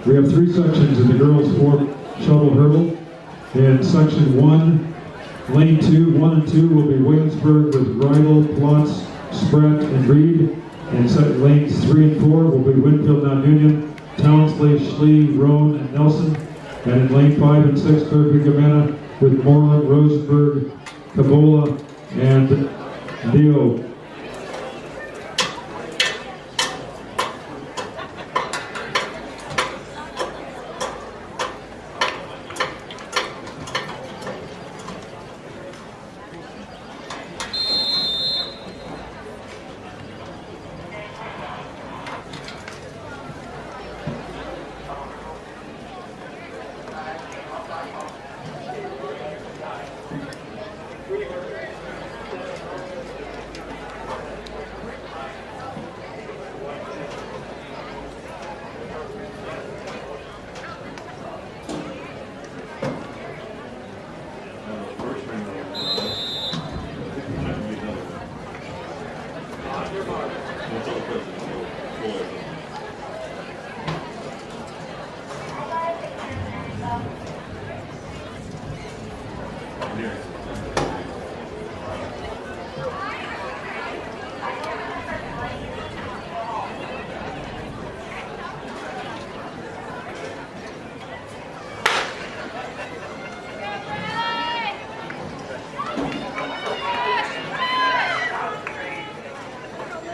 We have 3 sections in the girls' 4 shuttle hurdle. In section 1, lane 2, 1 and 2 will be Williamsburg with Rydell, Plotz, Spratt, and Reed. In lanes 3 and 4 will be Winfield, Mount Union, Townsley, Schlee, Roan, and Nelson. And in lane 5 and 6, Clear Creek, Amana with Moreland, Rosenberg, Cabola, and Leo.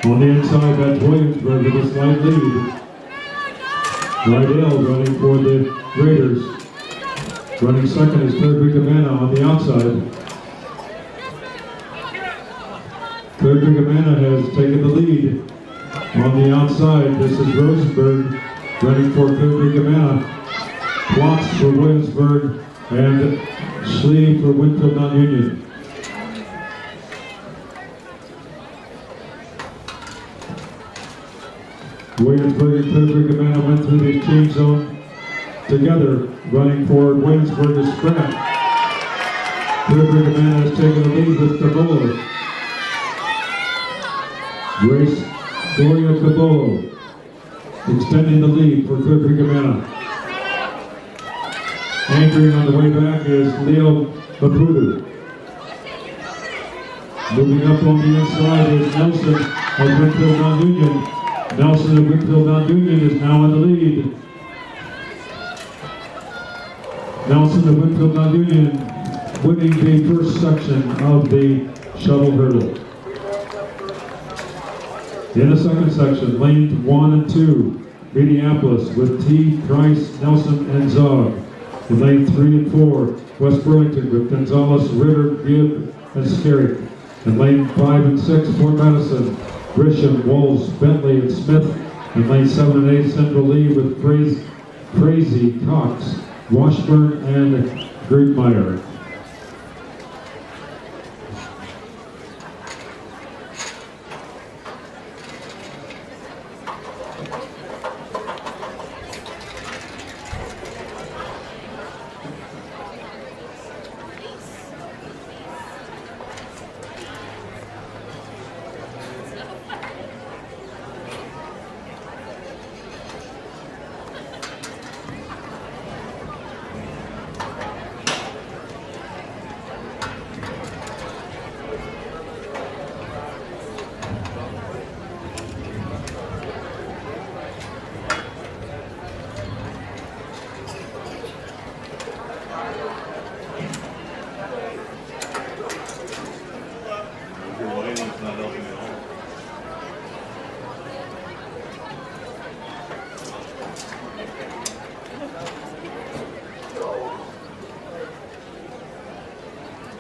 On the inside, that's Williamsburg with a slight lead. Rydell running for the Raiders. Running second is Clear Creek, Amana on the outside. Clear Creek, Amana has taken the lead. On the outside, this is Rosenberg running for Clear Creek, Amana. Plotz for Williamsburg and Schlee for Winfield, Mount Union. Williamsburg and Clear Creek, Amana went through the exchange zone together, running forward. Williamsburg is Spratt. Third Brighamana has taken the lead with Cabolo. Grace Gloria Cabolo extending the lead for Third Brighamana. Anchoring on the way back is Leo Maputo. Moving up on the inside is Nelson of Winfield Non-Union. Nelson of Winfield Non-Union is now in the lead. Nelson of Winfield Non-Union winning the first section of the shuttle hurdle. In the second section, lanes 1 and 2, Minneapolis with T, Price, Nelson, and Zog. In lane 3 and 4, West Burlington with Gonzalez, Ritter, Gibb, and Skerrick. In lane 5 and 6, Fort Madison, Grisham, Walls, Bentley, and Smith. In lane 7 and 8, Central Lee with Crazy, Cox, Washburn, and Griegmeyer.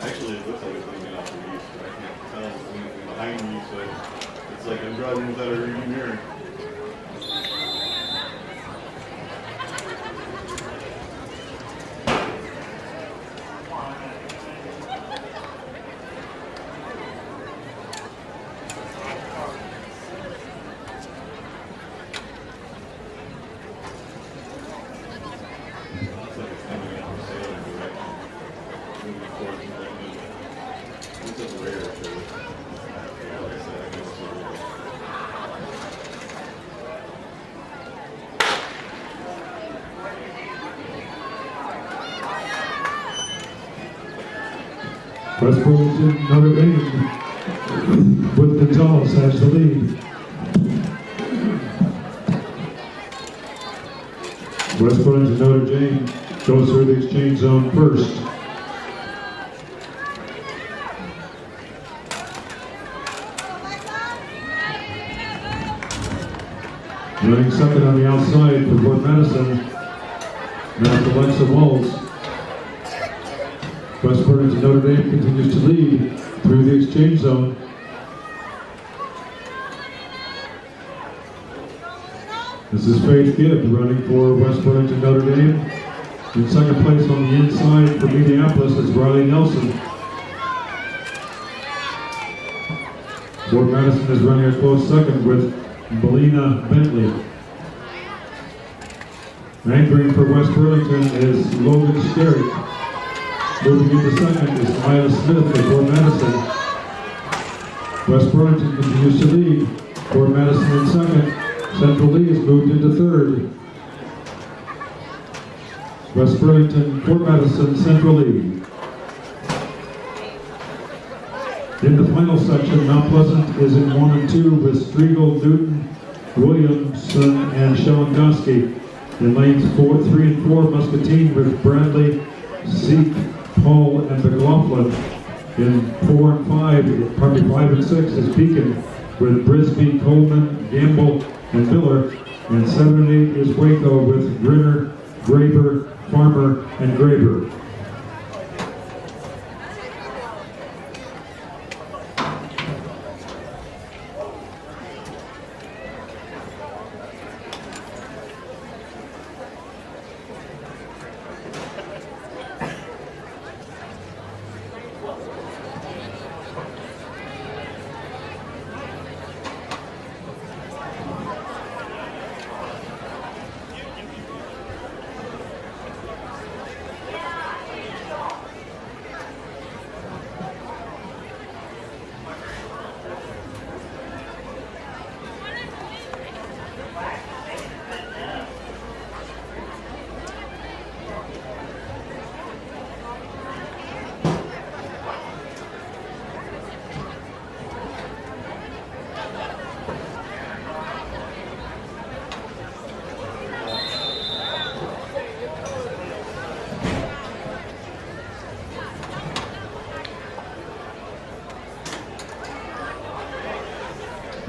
Actually, it looks like it's leaning off the east, but I can't tell anything behind me, so it's like I'm driving without a rearview mirror. Looks like it's coming in from sailing direction. Moving towards the limit. It's a rare too. Yeah, like I said, I guess it's a rare. West Burlington, Notre Dame with Gonzalez has the lead. West Burlington, Notre Dame goes through the exchange zone first. Running second on the outside for Fort Madison. Now for Alexa Walls. West Burlington, Notre Dame continues to lead through the exchange zone. This is Faith Gibb running for West Burlington, Notre Dame. In second place on the inside for Minneapolis is Riley Nelson. Fort Madison is running a close second with Melina Bentley. Anchoring for West Burlington is Logan Skerrick. Moving into second is Maya Smith of Fort Madison. West Burlington continues to lead. Fort Madison in second. Central Lee has moved into third. West Burlington, Fort Madison, Central Lee. In the final section, Mount Pleasant is in 1 and 2 with Striegel, Newton, Williamson, and Shellengoski. In lanes 3 and 4, Muscatine with Bradley, Zeke, Paul, and McLaughlin. In 4 and 5, probably 5 and 6 is Beacon with Brisby, Coleman, Gamble, and Miller. And 7 and 8 is Waco with Grinner, Graber, Farmer, and Graber.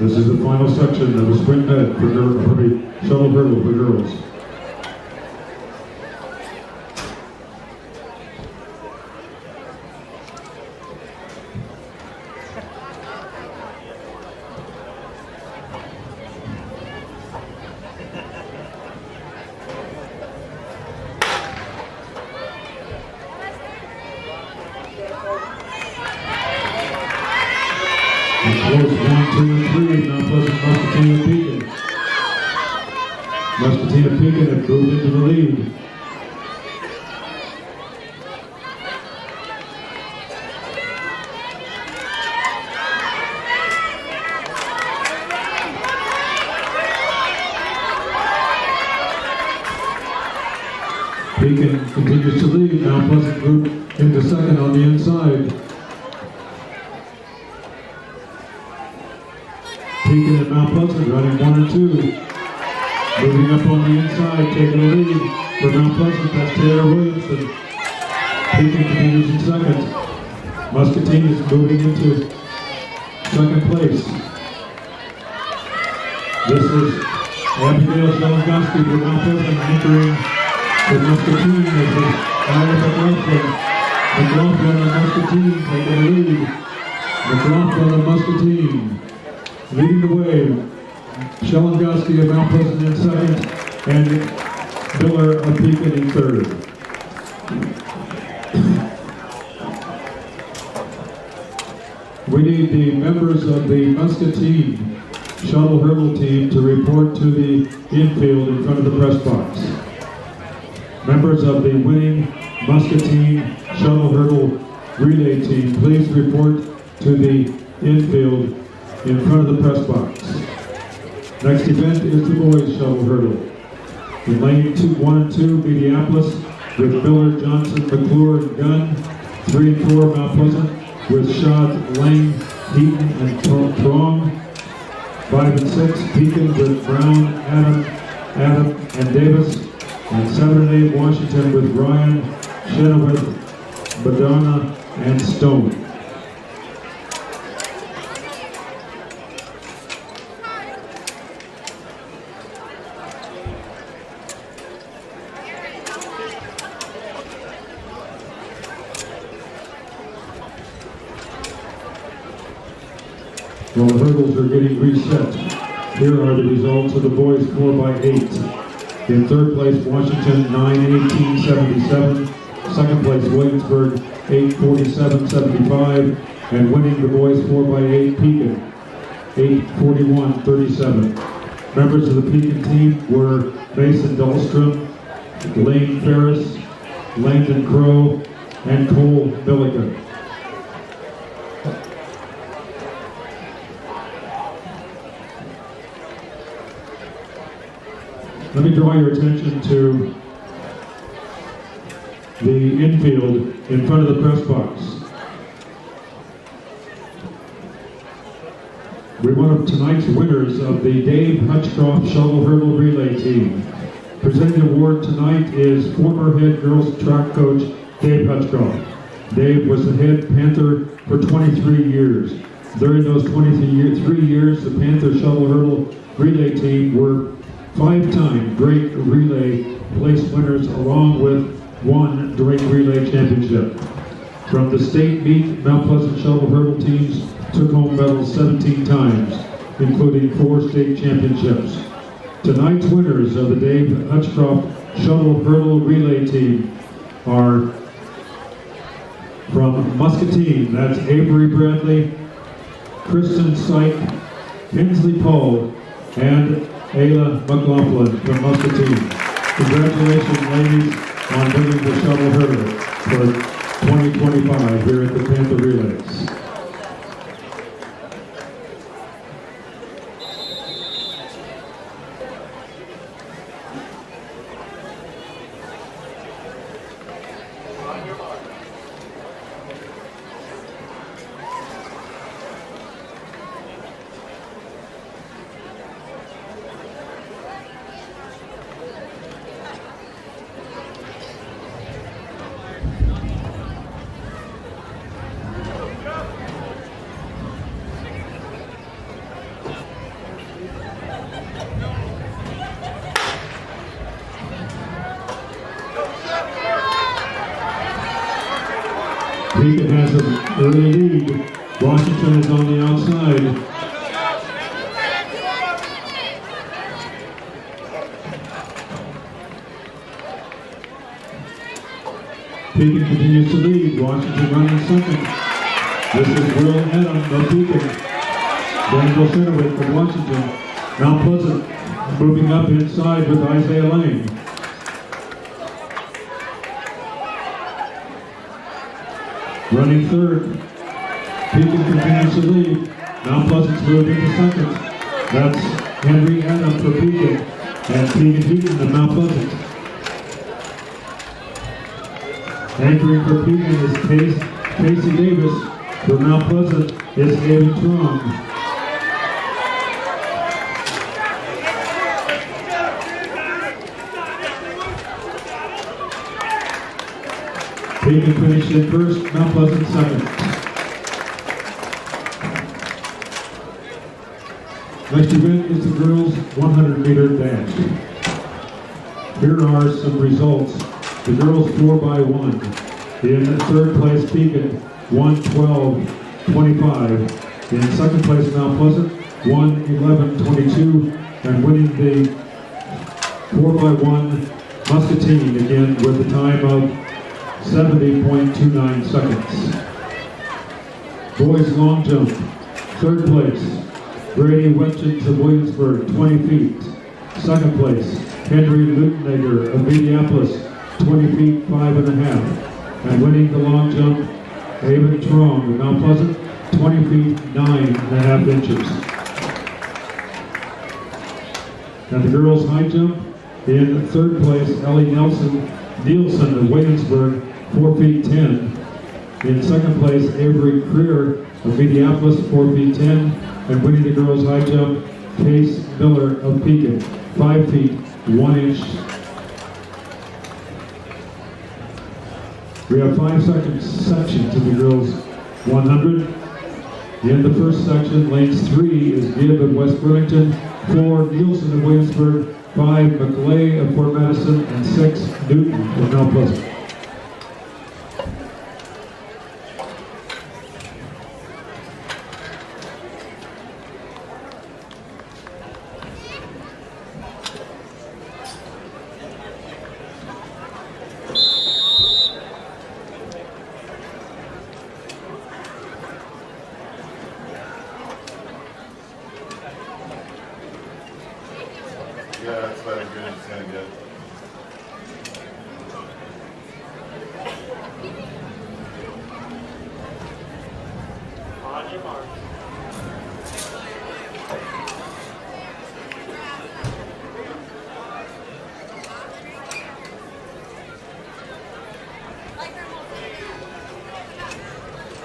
This is the final section of the sprint med for shuttle hurdle for girls. And close 1, 2, and 3, Mount Pleasant, Muscatine, and Pekin. Muscatine and Pekin have moved into the lead. Pekin continues to lead. Mount Pleasant moved into second on the inside. Pekin and Mount Pleasant running 1 and 2. Moving up on the inside, taking the lead for Mount Pleasant. That's Taylor Williamson. Pekin continues in second. Muscatine is moving into second place. This is Abigail Shelagowski for Mount Pleasant anchoring for Muscatine as the Irish McLaughlin. McLaughlin and Muscatine taking the lead. McLaughlin and Muscatine leading the way. Shelagowski of Mount Pleasant in second, and Miller of Pekin in third. We need the members of the Muscatine shuttle hurdle team to report to the infield in front of the press box. Members of the winning Muscatine shuttle hurdle relay team, please report to the infield in front of the press box. Next event is the boys shuttle hurdle. In lane 1 and 2, Minneapolis with Miller, Johnson, McClure, and Gunn. 3 and 4, Mount Pleasant with Schott, Lane, Heaton, and Trong. 5 and 6, Pekin with Brown, Adam, and Davis. And 7 and 8, Washington with Ryan, Chenoweth, Madonna, and Stone. Well, the hurdles are getting reset. Here are the results of the boys 4x8. In third place, Washington 9:18.77. Second place, Williamsburg 8:47.75. And winning the boys 4x8, Pekin 8:41.37. Members of the Pekin team were Mason Dahlstrom, Lane Ferris, Langdon Crow, and Cole Milligan. Let me draw your attention to the infield in front of the press box. We're one of tonight's winners of the Dave Hutchcroft Shuttle Hurdle Relay Team. Presenting the award tonight is former head girls track coach Dave Hutchcroft. Dave was the head Panther for 23 years. During those 23 years, the Panther Shuttle Hurdle Relay Team were 5-time great relay place winners, along with one during relay championship. From the state meet, Mount Pleasant shuttle hurdle teams took home medals 17 times, including 4 state championships. Tonight's winners of the Dave Hutchcroft Shuttle Hurdle Relay Team are from Muscatine. That's Avery Bradley, Kristen Syke, Hensley Paul, and Ayla McLaughlin from Muscatine. Congratulations, ladies, on winning the shuttle hurdle for 2025 here at the Panther Relays. Pekin has an early lead. Washington is on the outside. Pekin continues to lead. Washington running second. This is Will Adam of Pekin. Daniel Shinowitz of Washington. Mount Pleasant moving up inside with Isaiah Lane. Running third. Pekin continues to lead. Mount Pleasant's moved into second. That's Henry Adam for Pekin. And Pekin of Mount Pleasant. Anchoring for Pekin is Casey Davis. For Mount Pleasant is David Trong. Pekin finished in first, Mount Pleasant second. Next event is the girls' 100-meter dash. Here are some results. The girls 4x1. In third place, Pekin, 1:12.25. In second place, Mount Pleasant, 1:11.22. And winning the 4x1 Muscatine again with a time of 70.29 seconds. Boys long jump, third place, Brady Wetchins of Williamsburg, 20 feet. Second place, Henry Lutnager of Minneapolis, 20 feet, 5.5. And winning the long jump, David Trong of Mount Pleasant, 20 feet, 9.5 inches. And the girls high jump, in third place, Ellie Nielsen of Williamsburg, 4 feet 10. In second place, Avery Creer of Minneapolis, 4 feet 10. And winning the girls high jump, Case Miller of Pekin, 5 feet, 1 inch. We have 5 sections in the girls 100. In the first section, lanes 3 is Gibb of West Burlington, 4 Nielsen of Williamsburg, 5 McLay of Fort Madison, and 6 Newton of Mount Pleasant. Yeah, that's about as good as it's gonna get. On your mark.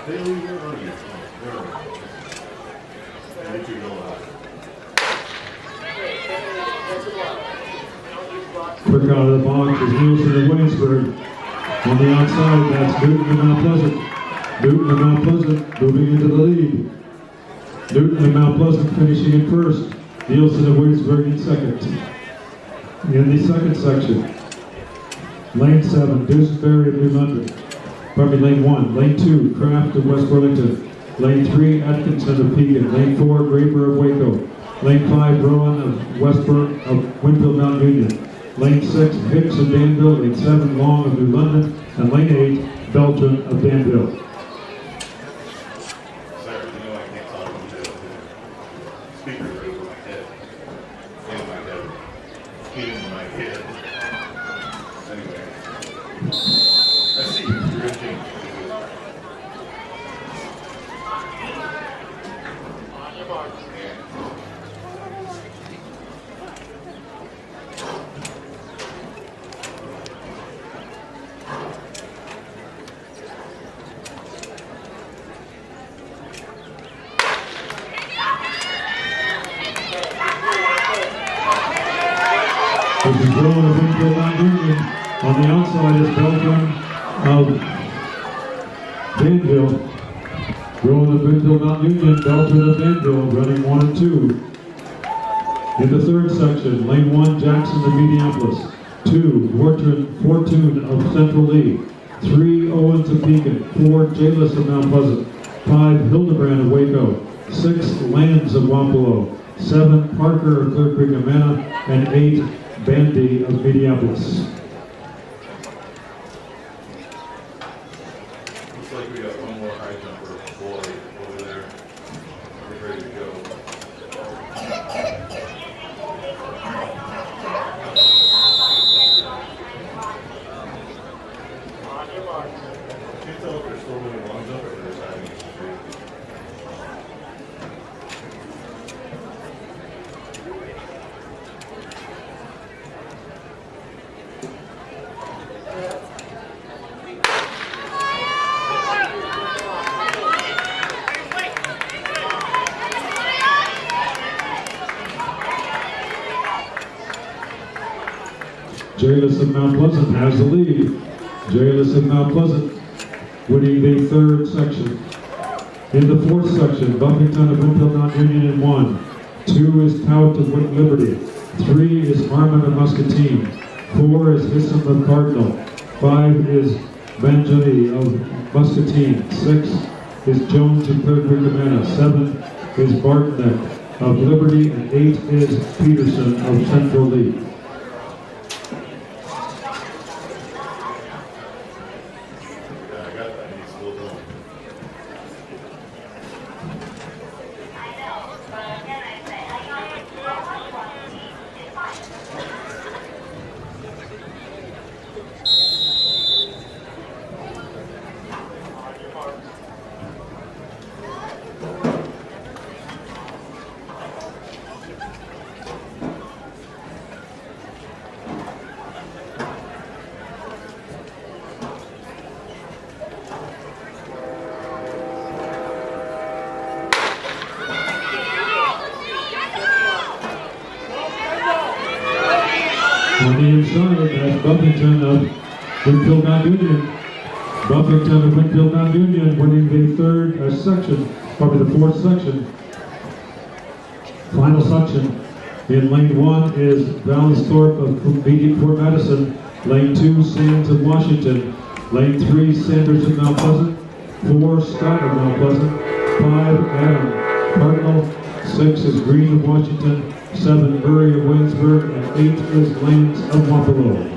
Haley, where are you? Where are you? I need you to go out. Quick out of the box is Nielsen of Williamsburg. On the outside, that's Newton of Mount Pleasant. Newton of Mount Pleasant moving into the lead. Newton of Mount Pleasant finishing in first. Nielsen of Williamsburg in second. In the second section, lane 7, Dewsbury of New London. Pardon me, lane 1. Lane 2, Kraft of West Burlington. Lane 3, Atkinson of Pekin. Lane 4, Graver of Waco. Lane 5, Rowan of Westburn of Winfield Mount Union. Lane 6, Hicks of Danville. Lane 7, Long of New London. And lane 8, Belgian of Danville. Sorry, you know I can't talk on the speaker over my head. In my head. In my head. Anyway. I see you. You're gonna change. On your mark. This is Rowan of Winfield Mount Union. On the outside is Belgium of Danville. Rowan of Winfield Mount Union, Belgium of Danville, running 1 and 2. In the third section, lane 1, Jackson of Minneapolis. 2, Fortune of Central Lee. 3 Owens of Pekin, 4 Jalis of Mount Pleasant, 5 Hildebrand of Waco, 6 Lands of Wapello, 7 Parker of Clear Creek and Amana, and 8 Bandy of Minneapolis. Looks like we got one more high jumper boy over there. We're ready to go. Can't tell if they're still moving lungs up or if they're just having a streak. Jalis of Mount Pleasant has the lead. Jalis of Mount Pleasant winning the 3rd section. In the 4th section, Buffington of Winfield Non-Union in 1. 2 is Tout of Liberty. 3 is Harmon of Muscatine. 4 is Hissam of Cardinal. 5 is Banjani of Muscatine. 6 is Jones of Clear Creek Amana. 7 is Bartneck of Liberty. And 8 is Peterson of Central League. On the inside, that's Buffington of Winfield Non-Union. Buffington of Winfield Non-Union winning the 3rd section, probably the 4th section. Final section. In lane 1 is Valleythorpe of Fort Madison. Lane 2, Sands of Washington. Lane 3, Sanders of Mount Pleasant. 4, Scott of Mount Pleasant. 5, Adam Cardinal. 6 is Green of Washington. 7, Murray of Williamsburg, and 8 is Lanes of Wapello.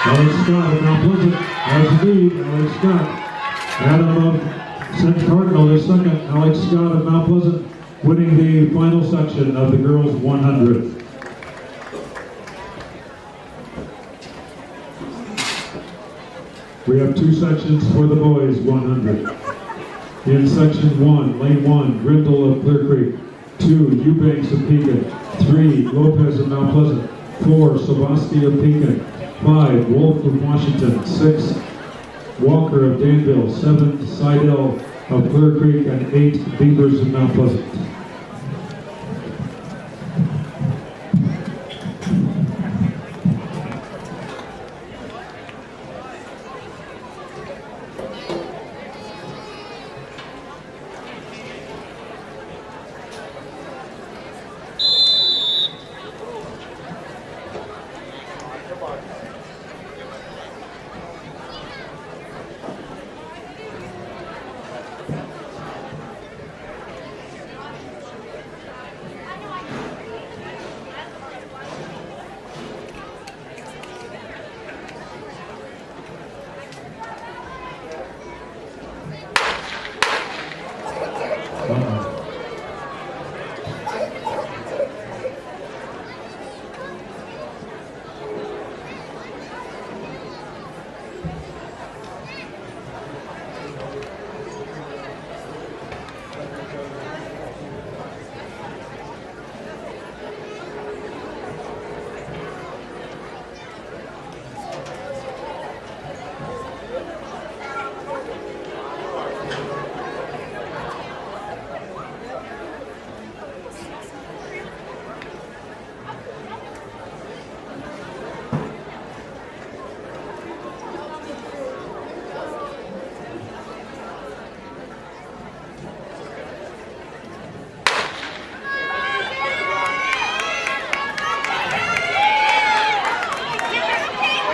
Alex Scott of Mount Pleasant has the lead. Alex Scott. Adam of St. Cardinal is second. Alex Scott of Mount Pleasant winning the final section of the girls 100. We have 2 sections for the boys 100. In section 1, lane 1, Grindle of Clear Creek. 2, Eubanks of Pekin. 3, Lopez of Mount Pleasant. 4, Soboski of Pekin. 5, Wolf of Washington. 6, Walker of Danville. 7, Seidel of Clear Creek. And 8, Beavers of Mount Pleasant.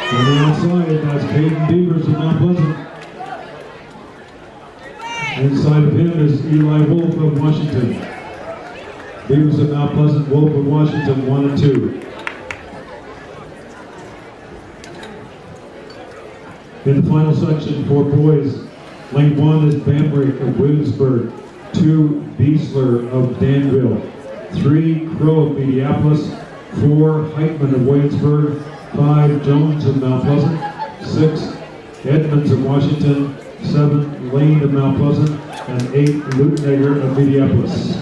On the outside, that's Peyton Beavers of Mount Pleasant. Inside of him is Eli Wolf of Washington. Beavers of Mount Pleasant, Wolf of Washington, 1 and 2. In the final section for boys, lane 1 is Bambrick of Williamsburg, 2 Beasler of Danville, 3 Crow of Minneapolis, 4 Heitman of Williamsburg, 5 Jones of Mount Pleasant, 6 Edmonds of Washington, 7 Lane of Mount Pleasant, and 8 Luttenegger of Minneapolis.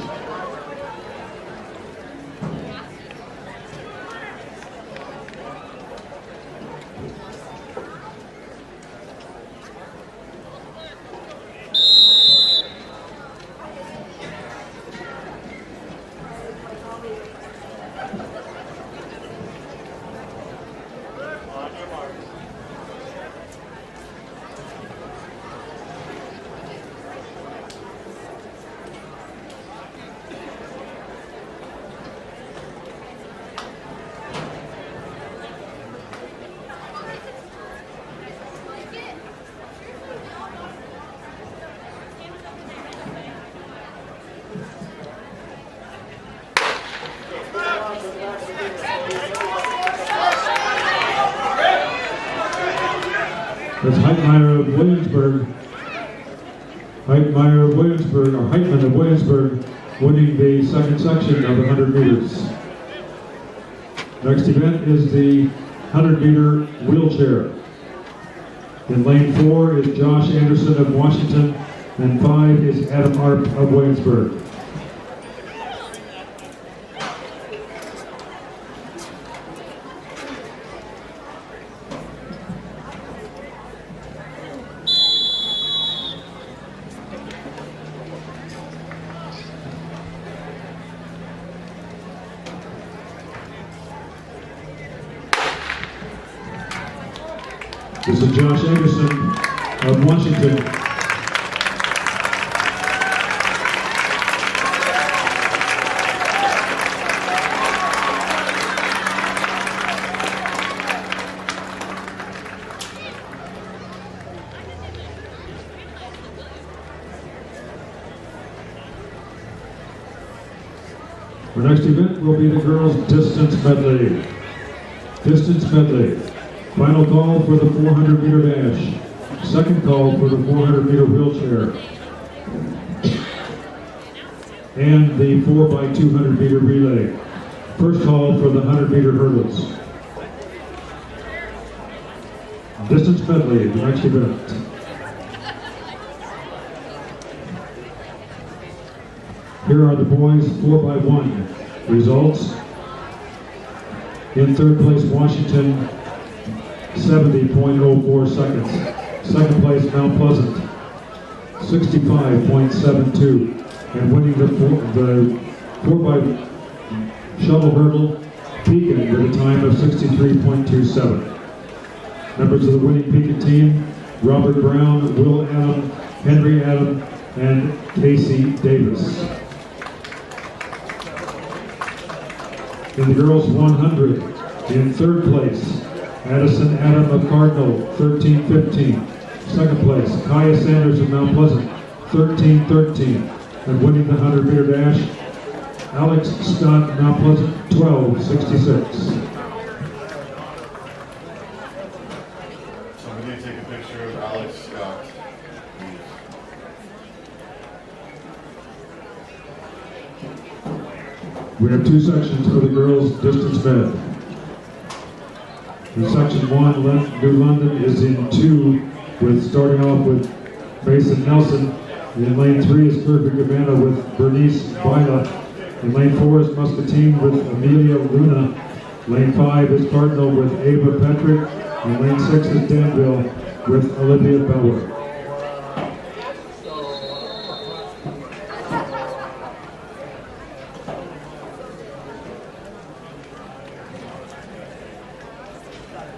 That's Heitmeyer of Williamsburg. Heitmeyer of Williamsburg, or Heitman of Williamsburg, winning the second section of the 100 meters. Next event is the 100 meter wheelchair. In lane 4 is Josh Anderson of Washington, and 5 is Adam Arp of Williamsburg. This is Josh Anderson of Washington. Our next event will be the girls' distance medley. Distance medley. Final call for the 400 meter dash. Second call for the 400 meter wheelchair. And the 4x200 meter relay. First call for the 100 meter hurdles. Distance medley, the next event. Here are the boys 4x1 results. In third place, Washington, 70.04 seconds. Second place, Mount Pleasant, 65.72. And winning the 4x shuttle hurdle, Pekin with a time of 63.27. Members of the winning Pekin team, Robert Brown, Will Adam, Henry Adam, and Casey Davis. In the girls 100, in third place, Addison Adam of Cardinal, 13:15. Second place, Kaya Sanders of Mount Pleasant, 13:13. And winning the 100 meter dash, Alex Scott, Mount Pleasant, 12:66. Somebody take a picture of Alex Scott, please. We have two sections for the girls' distance med. In section 1, New London is in 2, with starting off with Mason Nelson. In lane 3 is Clearview Cabana with Bernice Bila. In lane 4 is Muscatine with Amelia Luna. Lane 5 is Cardinal with Ava Patrick. And lane 6 is Danville with Olivia Bauer.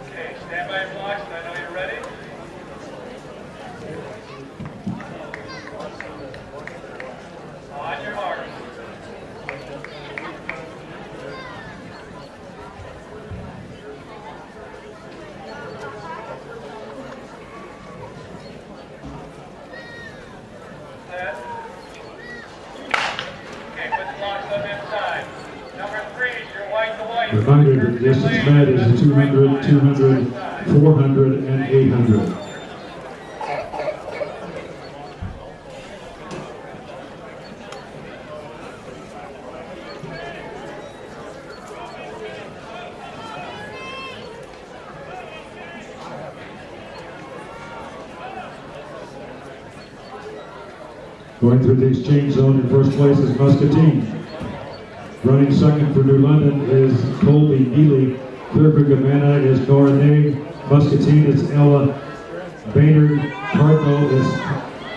Okay, stand by your blocks, and I know you're ready. On your marks. Set. Okay, put the blocks up inside. Number 3 is your white to white. Reminder that the distance med is 200, 200, 400, and 800. Going through the exchange zone in first place is Muscatine. Running second for New London is Colby Neely. Clearview Cabana is Nora Ney. Muscatine is Ella Baynard. Cardinal is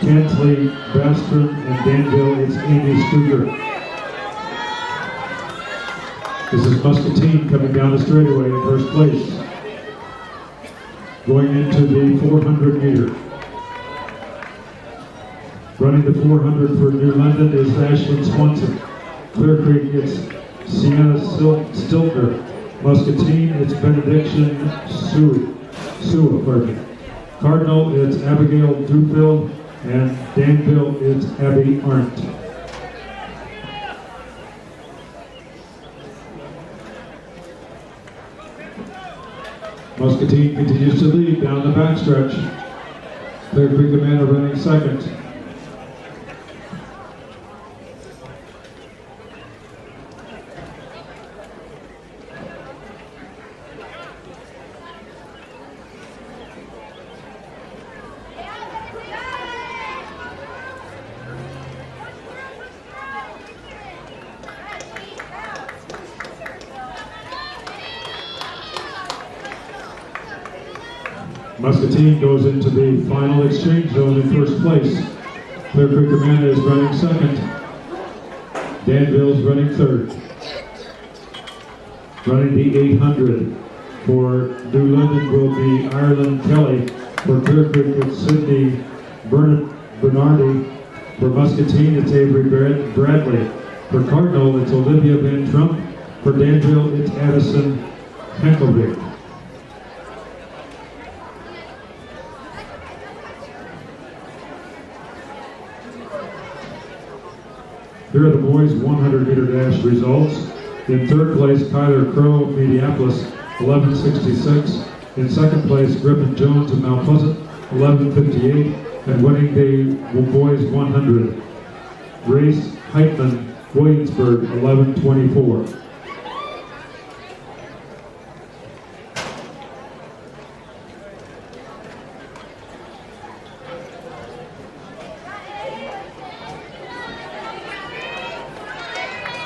Kensley Bastron. And Danville is Amy Stuger. This is Muscatine coming down the straightaway in first place. Going into the 400 meter. Running the 400 for New London is Ashlyn Swanson. Clear Creek, it's Sienna Stiltner. Muscatine, it's Benediction Sua, pardon. Cardinal, it's Abigail Dufield. And Danville, it's Abby Arndt. Muscatine continues to lead down the backstretch. Clear Creek Cabana running second. Muscatine goes into the final exchange zone in first place. Clear Creek Cabana is running second. Danville's running third. Running the 800 for New London will be Ireland Kelly. For Clear Creek, it's Sydney Bernardi. For Muscatine, it's Avery Bradley. For Cardinal, it's Olivia Van Trump. For Danville, it's Addison Henkelbeck. Here are the boys' 100-meter dash results. In third place, Kyler Crow of Minneapolis, 11:66. In second place, Griffin Jones of Mount Pleasant, 11:58. And winning the boys' 100, Grace Heitman, Williamsburg, 11:24.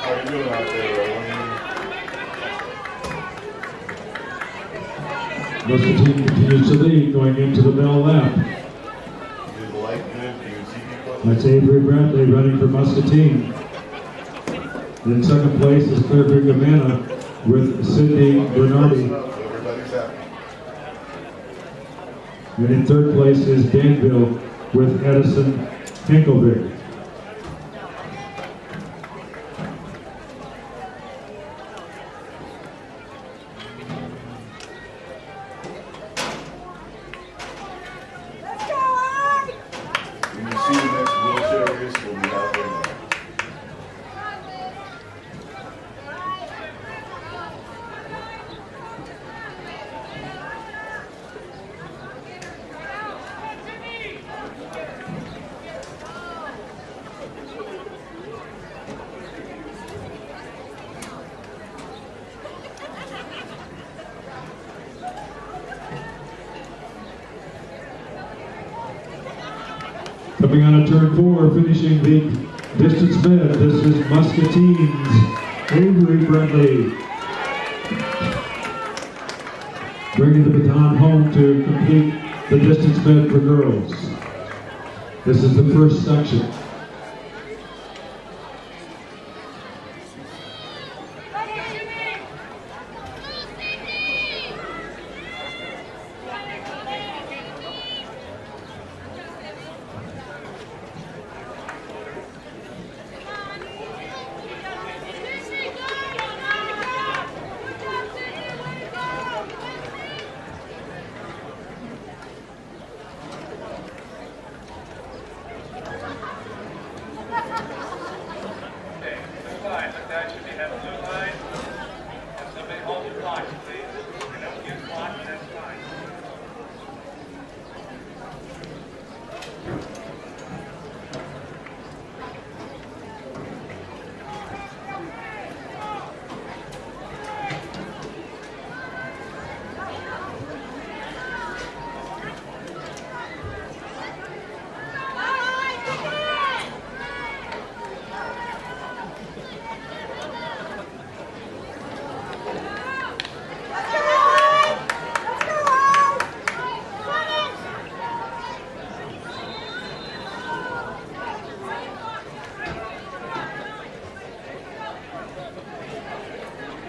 How are you doing out there, Muscatine continues to lead going into the middle lap. Is the light good? Can you see people? That's Avery Bradley running for Muscatine. In second place is Clearview Cabana with Sydney Bernardi. Everybody's happy. And in third place is Danville with Addison Henkelbeck. Let's go, on! When you see the next wheelchair race, we'll be out there. Coming on to turn 4, finishing the distance med, this is Muscatines, Avery Brentley. Bringing the baton home to complete the distance med for girls. This is the first section. Okay, blue line, look that should be that blue line. If somebody holds your blocks, please. If you don't use blocks, that's fine.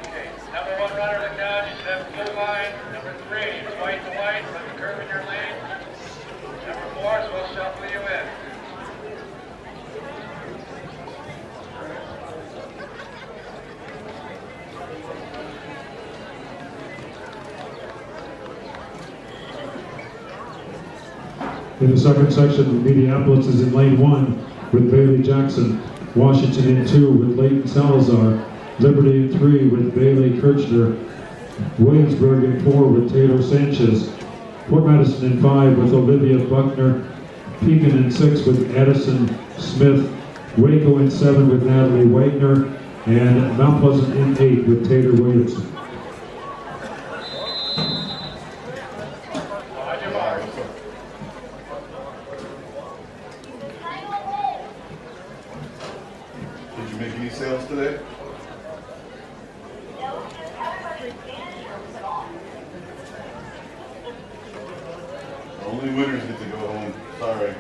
Okay, number 1 runner to catch, that's blue line. Number 3, it's white to white, put the curve in your lane. Number 4, so we'll shuffle you in. In the second section, Minneapolis is in lane 1 with Bailey Jackson, Washington in 2 with Leighton Salazar, Liberty in 3 with Bailey Kirchner, Williamsburg in 4 with Taylor Sanchez, Fort Madison in 5 with Olivia Buckner, Pekin in 6 with Addison Smith, Waco in 7 with Natalie Wagner, and Mount Pleasant in 8 with Taylor Williamson. Did you make any sales today? Only winners get to go home. Sorry.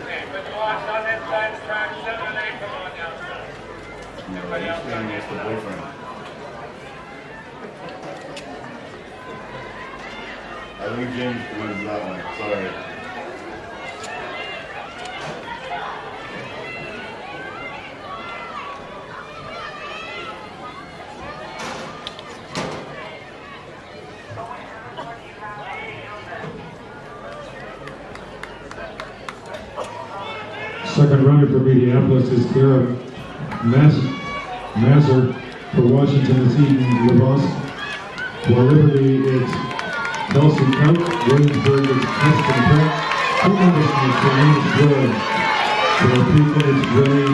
Okay, put your blocks on that side of the track, 7 and 8, come on down. No, you're standing with the boyfriend. I think James wins that one. Sorry. Second runner for Minneapolis is Kara Mazur. For Washington, it's Eden Lebos. For Liberty, it's Kelsey Couch. Williamsburg, it's Preston Pratt. For Madison, it's Denise Wood. For Pekin, it's Gray.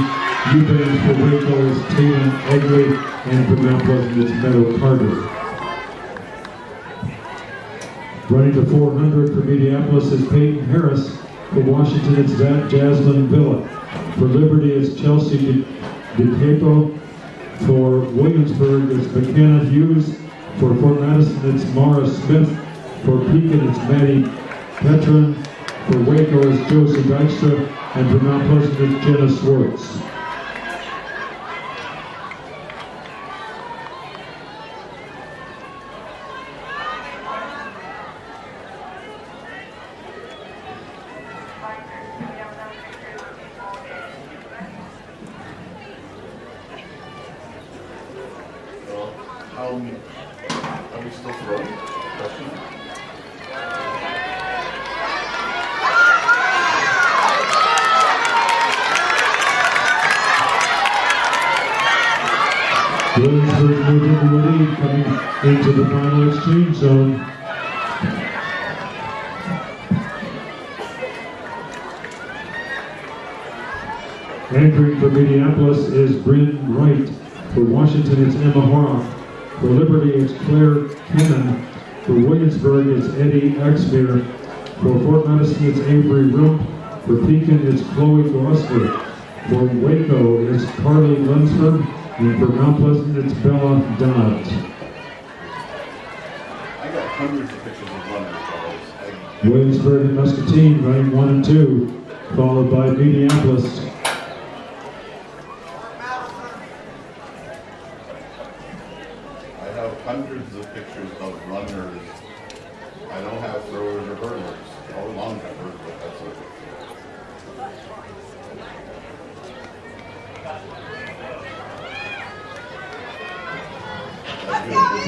Eubanks for Waco is Tatum Egley. And for Mount Pleasant, it's Meadow Carter. Running to 400 for Minneapolis is Peyton Harris. For Washington, it's Jaslyn Villa. For Liberty, it's Chelsea DeCapo. For Williamsburg, it's McKenna Hughes. For Fort Madison, it's Mara Smith. For Pekin, it's Maddie Petron. For Waco, it's Josie Dykstra. And for Mount Pleasant, it's Jenna Swartz. How are we still throwing? Question? Williamsburg moved into the lead, coming into the final exchange zone. Anchoring for Minneapolis is Bryn Wright. For Washington, it's Emma Horak. For Liberty, it's Claire Cannon. For Williamsburg, it's Eddie Exmere. For Fort Madison, it's Avery Rump. For Pekin, it's Chloe Gloucester. For Waco, it's Carly Lunsford. And for Mount Pleasant, it's Bella Dodd. I got hundreds of pictures of runners, Charles. Williamsburg and Muscatine running 1 and 2, followed by Minneapolis. I have hundreds of pictures of runners. I don't have throwers or hurdlers. All long jumpers, but that's okay.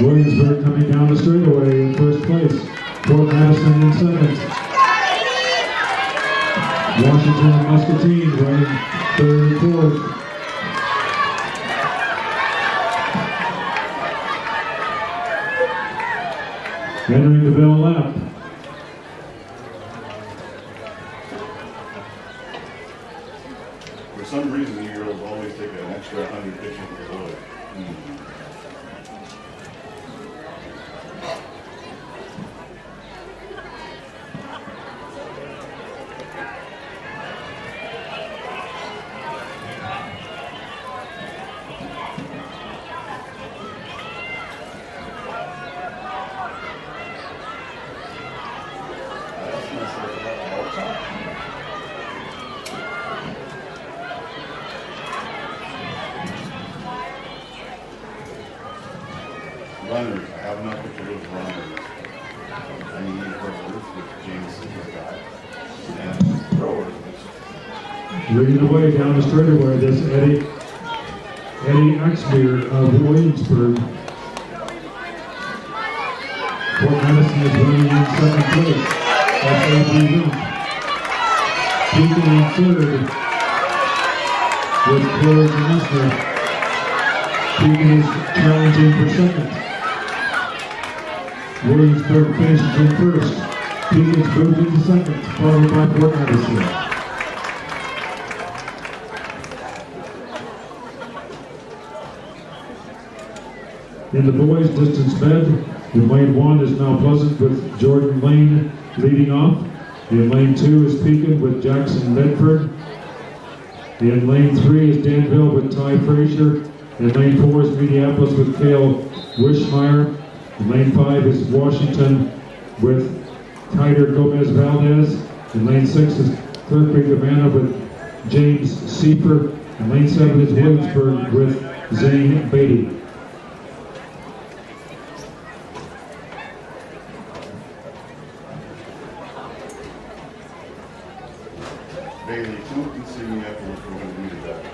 Williamsburg coming down the straightaway in first place. Fort Madison in second. Washington and Muscatine running third and fourth. Entering the bell lap. For some reason, you girls always take an extra 100 pictures of the boys. Runners, I have not pictures of runners. I need hurdlers, which James has got, and throwers, which Leading the way down the straightaway, this Eddie Exmere of Williamsburg. Fort Madison is running in second place. That's Avery Rump. Pekin in third with Chloe Gloucester. Pekin is challenging for second. Williamsburg finishes in first. Pekin's moved into second, followed by Fort Madison. In the boys' distance med, in lane 1 is Mount Pleasant with Jordan Lane leading off. In lane 2 is Pekin with Jackson Medford. In lane 3 is Danville with Ty Frazier. In lane 4 is Minneapolis with Cale Wishmeyer. In lane 5 is Washington with Kyder Gomez Valdez. In lane 6 is Clear Creek Amana with James Seifer. In lane 7 is Williamsburg with Zane Beatty. Bailey, come and see me afterwards. We're going to meet that.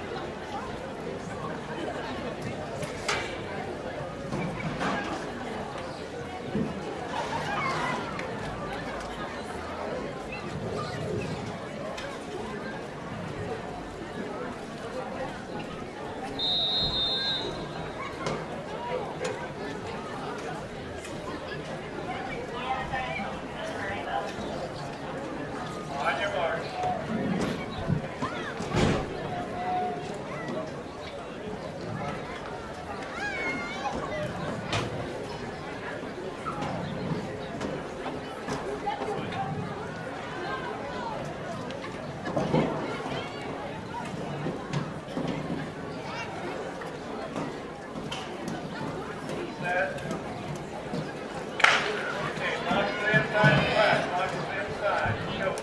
On your marks. Set. Okay, box to the inside and flat. Box to the inside. Show.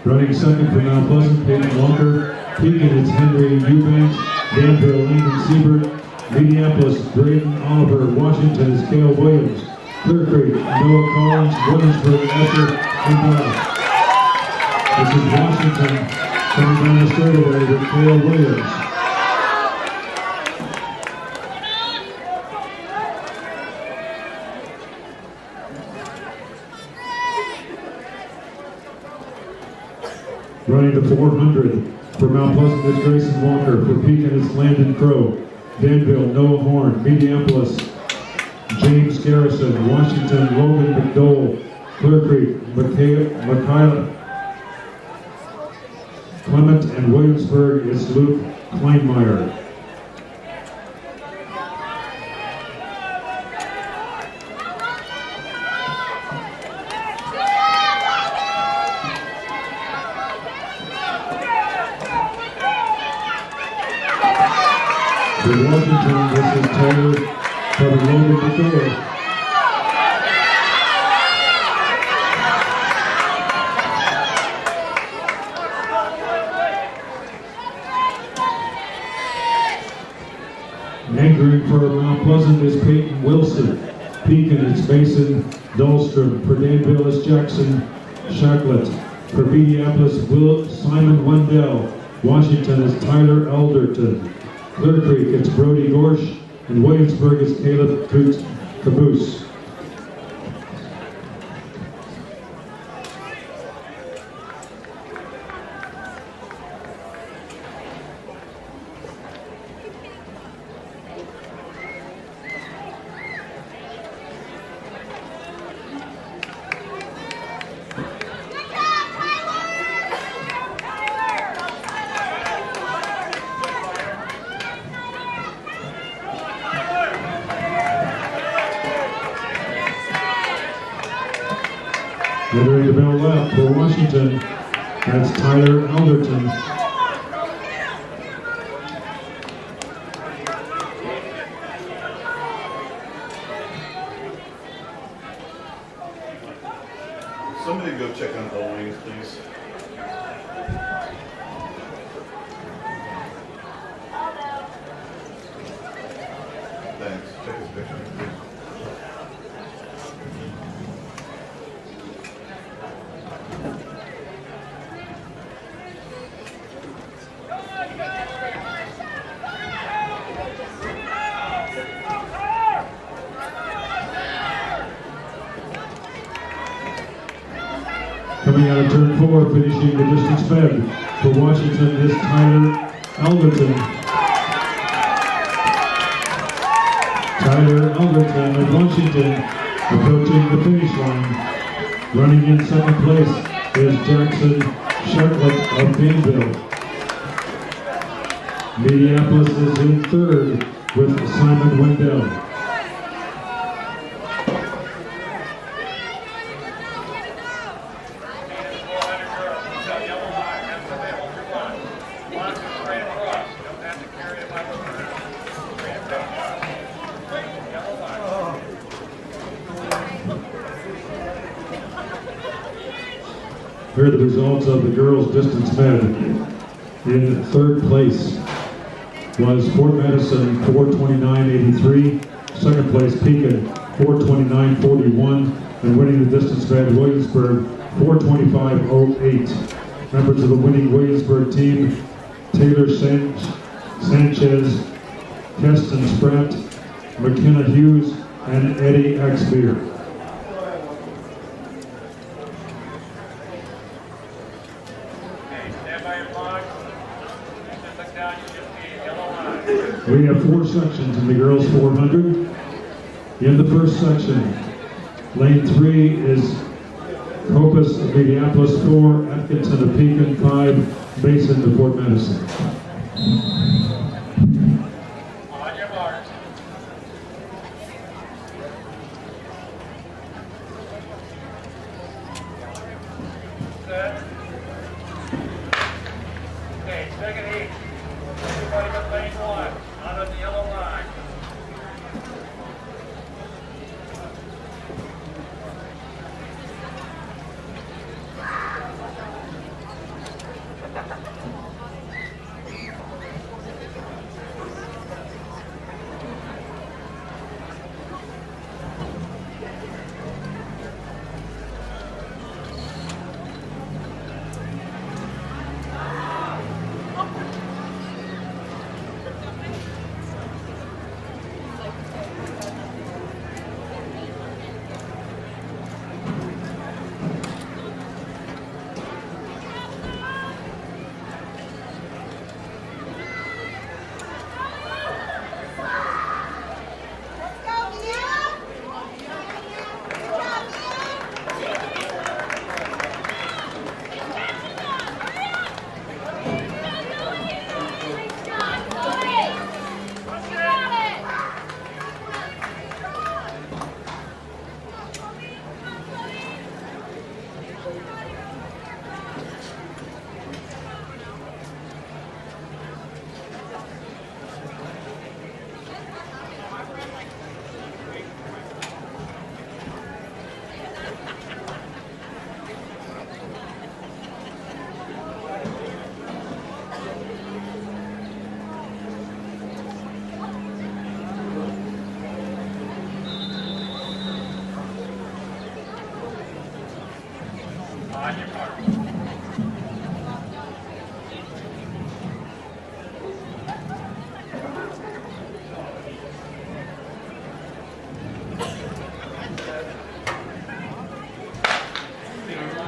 Running second for Mount Pleasant, Peyton Walker. Pekin, it's Henry Eubanks. Danville, Lincoln Siebert. Minneapolis, Braden Oliver. Washington is Cale Williams. Clear Creek, Noah Collins. Williamsburg, Esser, and Black. This is Washington coming down the straightaway with Cale Williams. Running to 400 for Mount Pleasant is Grayson Walker. For Pekin it's Landon Crow. Danville, Noah Horn. Minneapolis, James Garrison, Washington, Logan McDowell, Clear Creek, Micaiah Clement, and Williamsburg is Luke Kleinmeyer. For Washington, this is Taylor from Logan McDowell. Anchoring for Mount Pleasant is Peyton Wilson. Pekin is Mason Dahlstrom. For Danville is Jackson Shacklet. For Minneapolis, Simon Wendell. Washington is Tyler Alderton. Clear Creek, it's Brody Gorsh. And Williamsburg is Caleb Caboose. Entering the bell left for Washington, that's Tyler Alderton. Somebody go check on the wings, please. Thanks. Check his picture. Coming out of turn 4, finishing the distance fed for Washington is Tyler Alderton. Tyler Alderton of Washington approaching the finish line. Running in second place is Jackson Shacklet of Danville. Minneapolis is in third with Simon Wendell. Here are the results of the girls' distance med. In third place was Fort Madison, 4:29.83. Second place, Pekin, 4:29.41. And winning the distance med, Williamsburg, 4:25.08. Members of the winning Williamsburg team, Taylor Sanchez, Keston Spratt, McKenna Hughes, and Eddie Axbeer. We have 4 sections in the girls 400. In the first section, lane 3 is Copus of Minneapolis, 4, Atkinson of Pekin, 5, Mason of Fort Madison. On your marks. Set. Okay, second heat. Everybody but lane 1, out of the yellow line.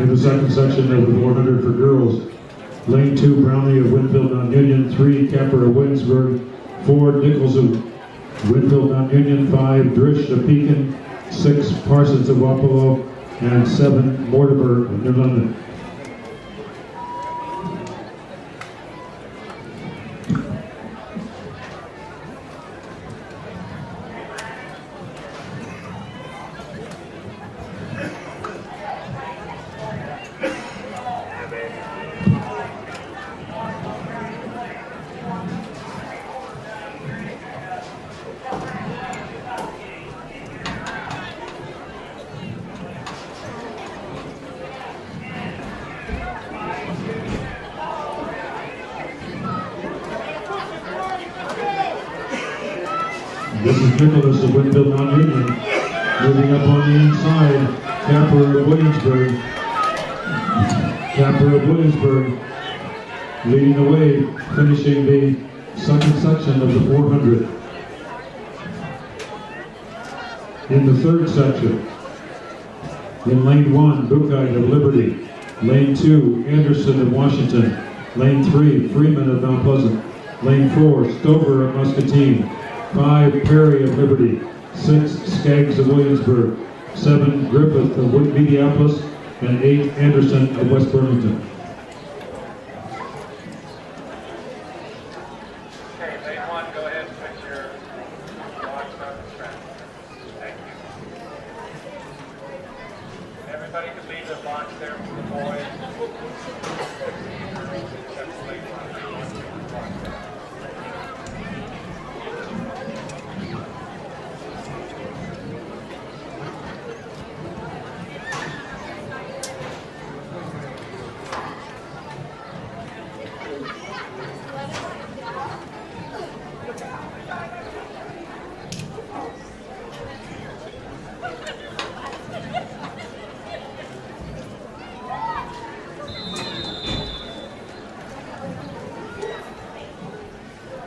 In the second section of the 400 for girls, lane 2, Brownlee of Winfield Mount Union, 3, Capper of Williamsburg, 4, Nichols of Winfield Mount Union, 5, Drish of Pekin, 6, Parsons of Wapello, and 7, Mortimer of New London. This is Nicholas of Winfield Mount Union, moving up on the inside, Capper of Williamsburg. Capper of Williamsburg leading the way, finishing the second section of the 400. In the third section, in lane 1, Buchheit of Liberty, lane 2, Anderson of Washington, lane 3, Freeman of Mount Pleasant, lane 4, Stover of Muscatine, 5, Perry of Liberty, 6, Skaggs of Williamsburg, 7, Griffith of Minneapolis, and 8, Anderson of West Burlington. Okay, lane 1, go ahead and put your blocks on the track. Thank you. Everybody can leave their blocks there for the boys. Except for lane 1.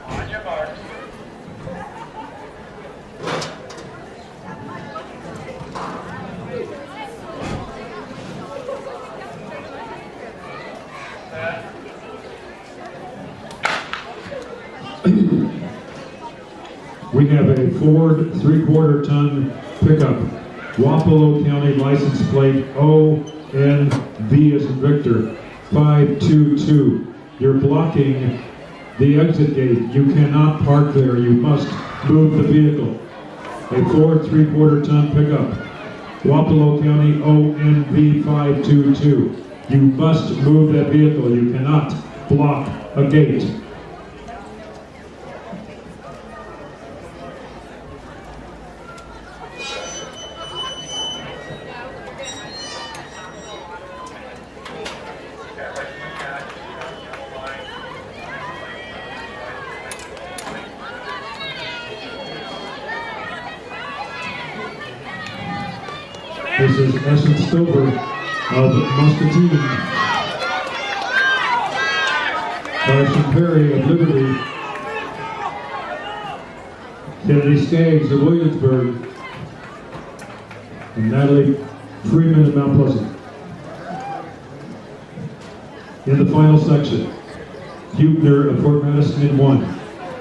On your marks. Set. We have a Ford 3/4 ton pickup, Wapello County license plate ONV as in Victor 522. You're blocking the exit gate. You cannot park there. You must move the vehicle. A Ford 3/4 ton pickup, Wapello County ONV 522. You must move that vehicle. You cannot block a gate. This is Essence Stover of Muscatine. Carson Perry of Liberty. Kennedy Skaggs of Williamsburg. And Natalie Freeman of Mount Pleasant. In the final section, Hubner of Fort Madison in 1.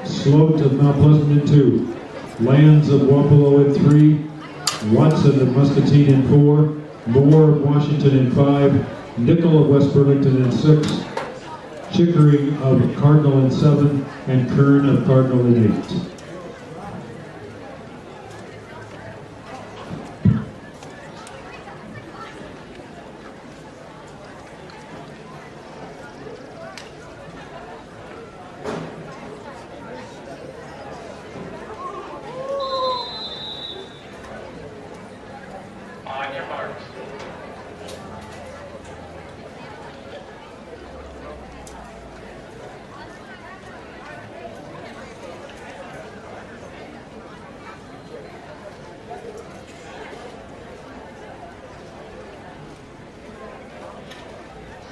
Sloat of Mount Pleasant in 2. Lands of Wapello in 3. Watson of Muscatine in 4, Moore of Washington in 5, Nickel of West Burlington in 6, Chickering of Cardinal in 7, and Kern of Cardinal in 8. On your marks.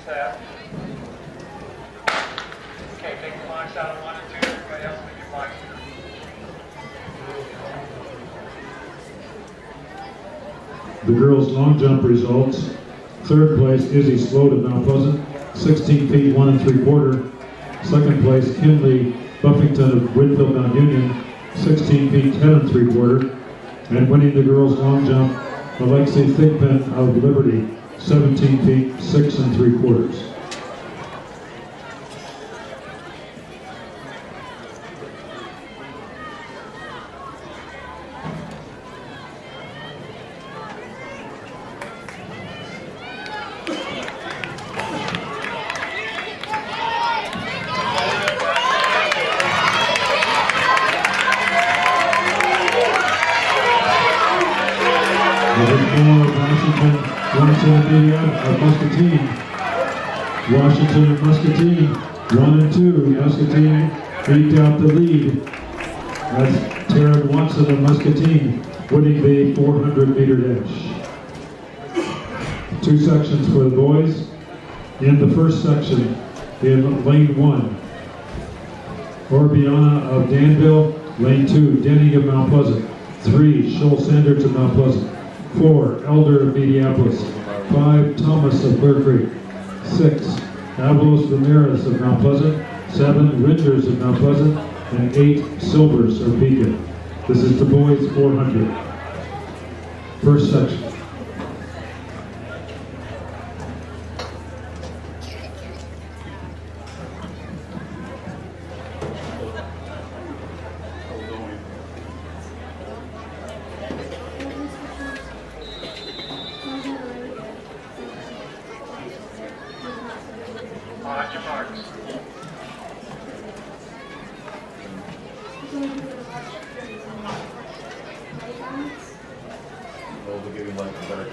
Set. Okay, take the blocks out of 1 and 2. Everybody else leave your blocks here. The girls' long jump results. Third place, Izzy Sloat of Mount Pleasant, 16 feet 1 3/4. Second place, Kinley Buffington of Winfield Mount Union, 16 feet 10 3/4. And winning the girls' long jump, Alexei Thigpen of Liberty, 17 feet 6 3/4. Washington and Muscatine, 1 and 2. Muscatine eked out the lead. That's Taryn Watson of Muscatine winning the 400-meter dash. Two sections for the boys. In the first section, in lane 1, Orbiana of Danville. Lane 2, Denny of Mount Pleasant. 3, Shoal Sanders of Mount Pleasant. 4, Elder of Mediapolis. 5, Thomas of Clear Creek. 6, Avalos Ramirez of Mount Pleasant. 7, Rinders of Mount Pleasant. And 8, Silvers of Beacon. This is the boys 400. First section. On your marks. Oh, we're getting like better.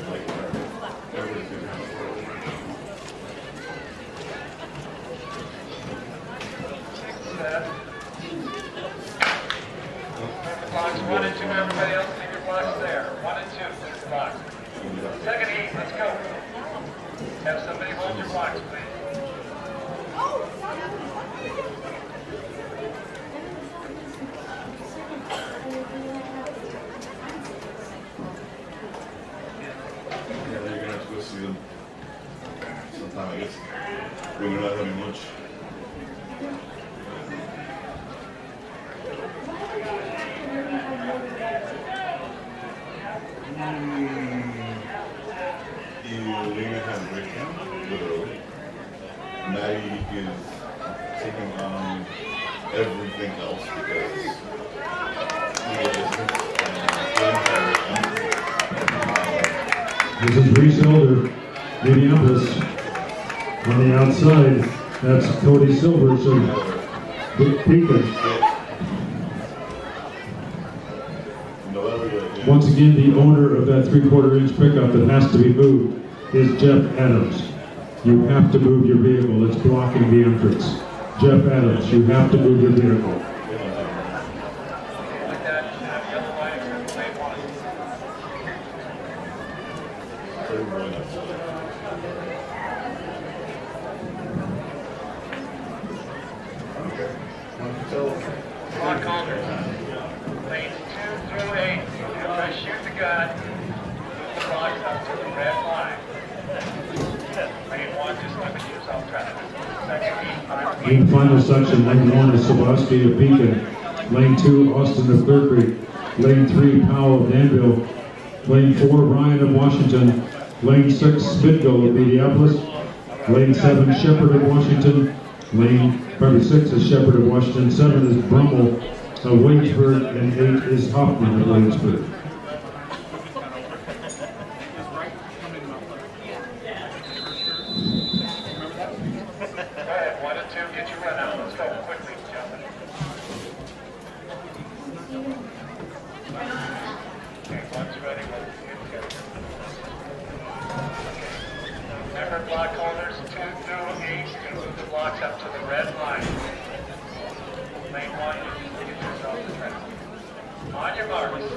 Everybody's getting Blocks 1 and 2, everybody else, leave your blocks there. 1 and 2, leave your blocks. Second heat, let's go. Have somebody hold your blocks, please. Yeah, then you're gonna have to go see them sometime, I guess, when they're not having lunch. Elena had a great camp, literally. Maddie is taking on everything else because he is This is Reese Elder, Minneapolis. On the outside, that's Cody Silvers of Beacon. Once again, the owner of that 3/4-inch pickup that has to be moved is Jeff Adams. You have to move your vehicle. It's blocking the entrance. Jeff Adams, you have to move your vehicle. Like that, you should have the other line except lane 1. Block holders. Lanes 2 through 8. Everybody shoot the gun. Move the blocks up to the red line. Lane 1, just limit yourself traffic. Second heat, In the final section, lane 1 is Sabaski of Beacon. Lane 2, Austin of Clear Creek. Lane 3, Powell of Danville. Lane 4, Ryan of Washington. Lane 6, Smithville of Mediapolis. Lane 7, Shepherd of Washington. Lane 6 is Shepherd of Washington. 7 is Brummel of Waynesburg. And 8 is Hoffman of Waynesburg. Go ahead, 1 and 2, get your run out. Let's go quickly, gentlemen. Okay, 1's ready. Remember, block holders 2 through 8, you can move the blocks up to the red line. Lane 1, you can get yourself to traffic. On your marks.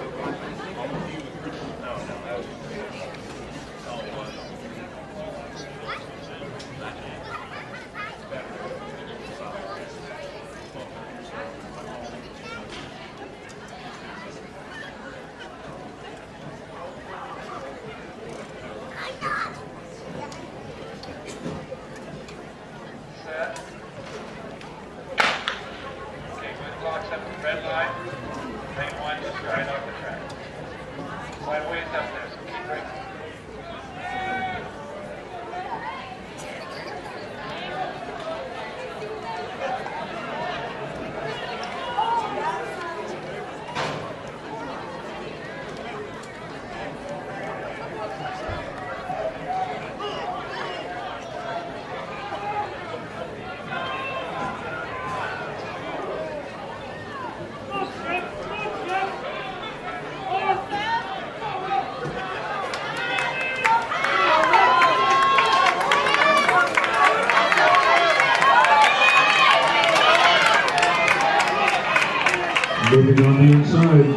red line. Lane 1 just right off the track. Quite a ways up there, so keep racing. Moving on the inside.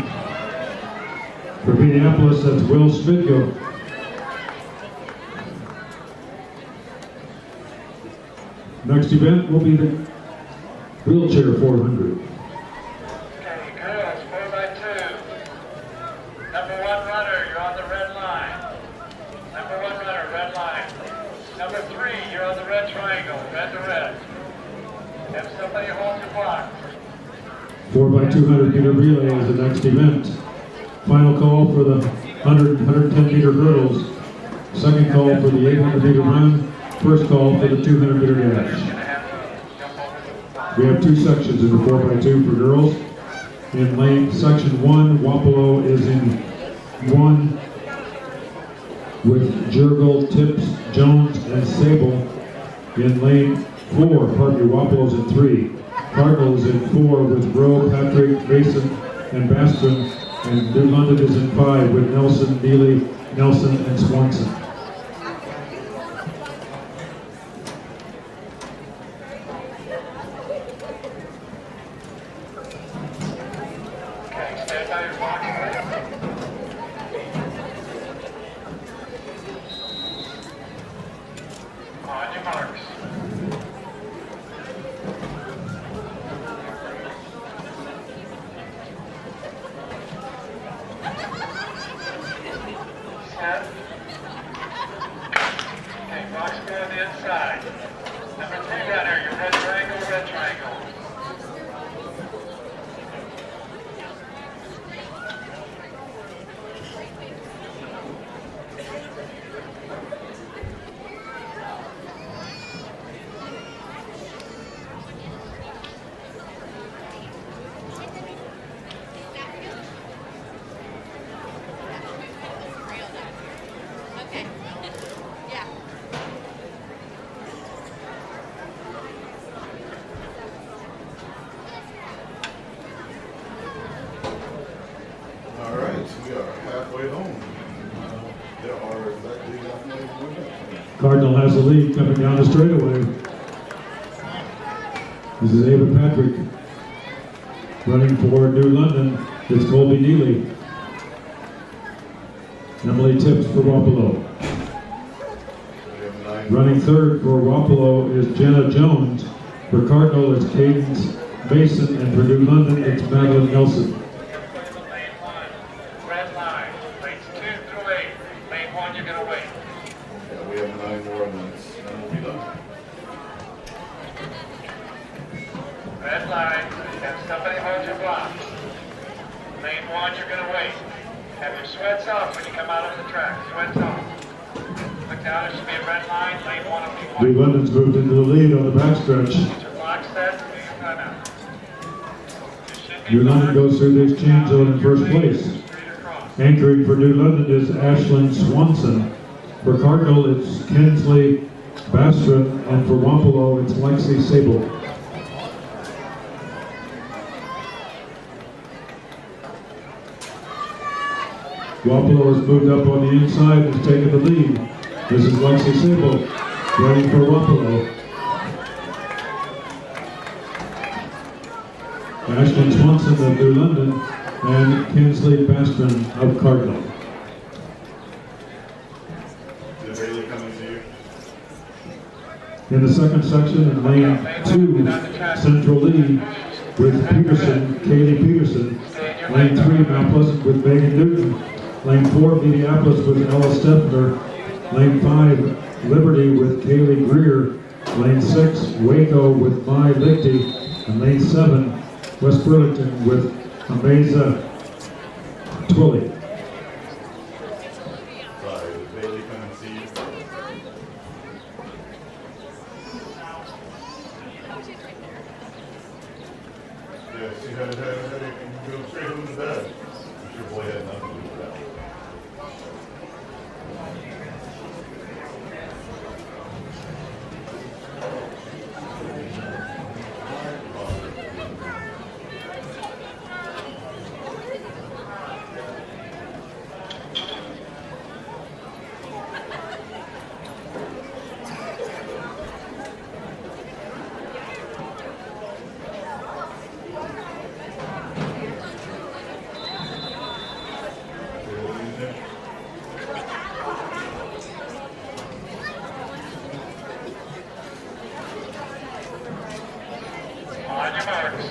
For Minneapolis, that's Will Smidgo. Next event will be the wheelchair 400. Okay, girls, 4x2. Number 1 runner, you're on the red line. Number 1 runner, red line. Number 3, you're on the red triangle, red to red. Have somebody hold your block. 4x200 meter relay is the next event. Final call for the 100 and 110 meter hurdles. Second call for the 800 meter run. First call for the 200 meter dash. We have 2 sections in the 4x2 for girls. In lane section 1, Wapello is in 1 with Jurgel, Tips, Jones, and Sable. In lane 4, Wapello's in 3. Cardinals in 4 with Rowe, Patrick, Mason, and Bastron, and New London is in 5 with Nelson, Neely, Nelson, and Swanson. Okay, stand by your block, please. On your marks. Set. Okay, box go on the inside. Number 3 runner, your red triangle, red triangle. Okay. Yeah. All right, we are halfway home. There are exactly halfway home. Cardinal has the lead coming down the straightaway. This is Ava Patrick. Running for New London, it's Colby Neely. Emily Tips for Wapello. We have 9. Running third for Wapello is Jenna Jones. For Cardinal, it's Cadence Mason, and for New London, it's Madeline Nelson. Lane 1, red line. Lanes 2 through 8. Lane 1, you're gonna wait. Yeah, we have 9 more minutes, and we'll be done. Red line. Have somebody hold your block. Lane 1, you're gonna wait. Have your sweats off when you come out of the track. Sweats off. Look down, there should be a red line. Lane 1 will be white. New London's moved into the lead on the backstretch. Get your block set. Do your timeout. New London goes through this change zone in first place. Straight across. Anchoring for New London is Ashlyn Swanson. For Cardinal, it's Kensley Bastron, and for Wapello, it's Lexi Sable. Wapello has moved up on the inside and has taken the lead. This is Lexi Sable running for Wapello. Ashlyn Swanson of New London and Kensley Bastron of Cardinal. Is Bailey coming to you? In the second section, in lane 2, Central Lead with Peterson, Kaylee Peterson. Lane 3, Mount Pleasant with Megan Newton. Lane 4, Minneapolis with Ella Steffner. Lane 5, Liberty with Kaylee Greer. Lane 6, Waco with Mai Lichty. And lane 7, West Burlington with Ameza Twilly. Sorry, did Bailey come and see you? Yeah, she had a headache and go straight home to bed. I'm sure boy had nothing to do with that. On your marks.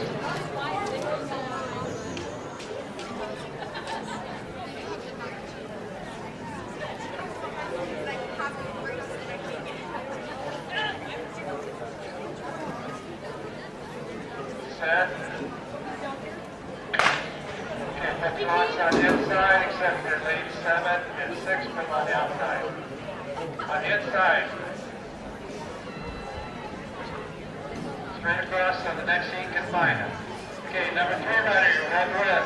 Set. Okay, put the blocks on the inside, except for lane 7 and 6, put them on the outside. On the inside. Straight across so the next scene can find it. Okay, number 3 rider, you have the red.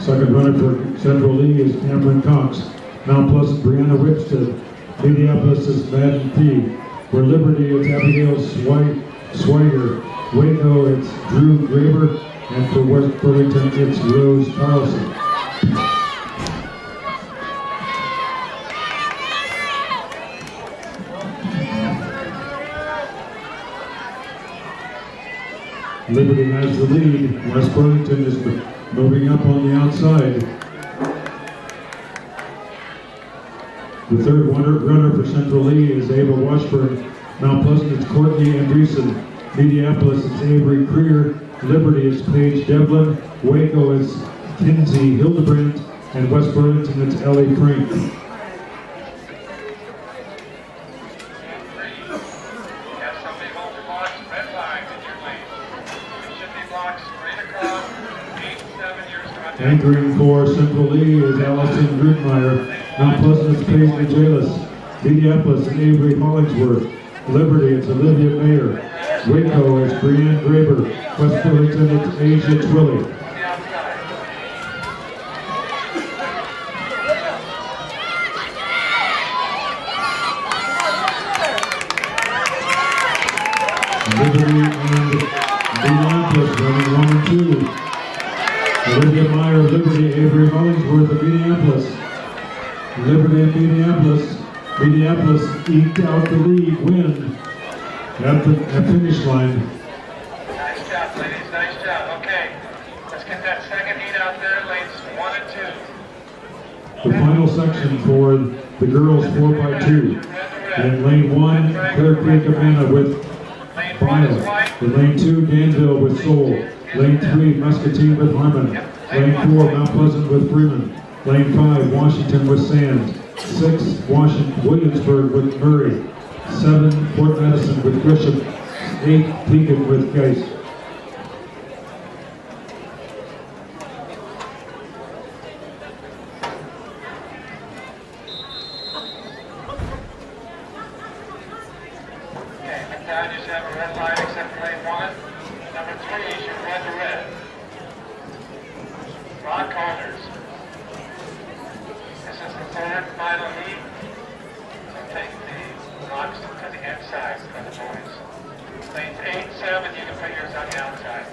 Second runner for Central League is Cameron Cox. Mount Pleasant, Brianna Whipstead. Minneapolis is Madden P. For Liberty, it's Abigail Swiger. Waco, it's Drew Graber. And for West Burlington, it's Rose Carlson. Liberty has the lead. West Burlington is moving up on the outside. The third runner for Central Lee is Ava Washburn. Mount Pleasant is Courtney Andreessen. Minneapolis is Avery Creer. Liberty is Paige Devlin. Waco is Kinsey Hildebrandt. And West Burlington is Ellie Frank. Anchoring for Central Lee is Allison Gridmeyer. Mount Pleasant is Paisley Jalis. Minneapolis is Avery Hollingsworth. Liberty it's Olivia Mayer. Waco is Brianne Graber. West Burlington it's Asia Twilly. Liberty and Minneapolis running 1 and 2. Olivia Meyer, Liberty, Avery Hollingsworth of Minneapolis. Liberty and Minneapolis. Minneapolis eked out the lead win at the finish line. Nice job, ladies. Nice job. Okay, let's get that second heat out there, lanes 1 and 2. The final section for the girls 4x2. In lane 1, Clear Creek Amana with Violet. In lane 2, Danville with Soul. Lane 3, Muscatine with Harmon. Lane 4, Mount Pleasant with Freeman. Lane 5, Washington with Sand. 6, Williamsburg with Murray. 7, Fort Madison with Grisham. 8, Pekin with Geist. Okay, the crowd just have a red line except for lane 1. Number 3 is your red to red. Ron Connors. This is the third final heat. So take the blocks to the inside for the boys. Lanes 8 and 7, you can put yours on the outside.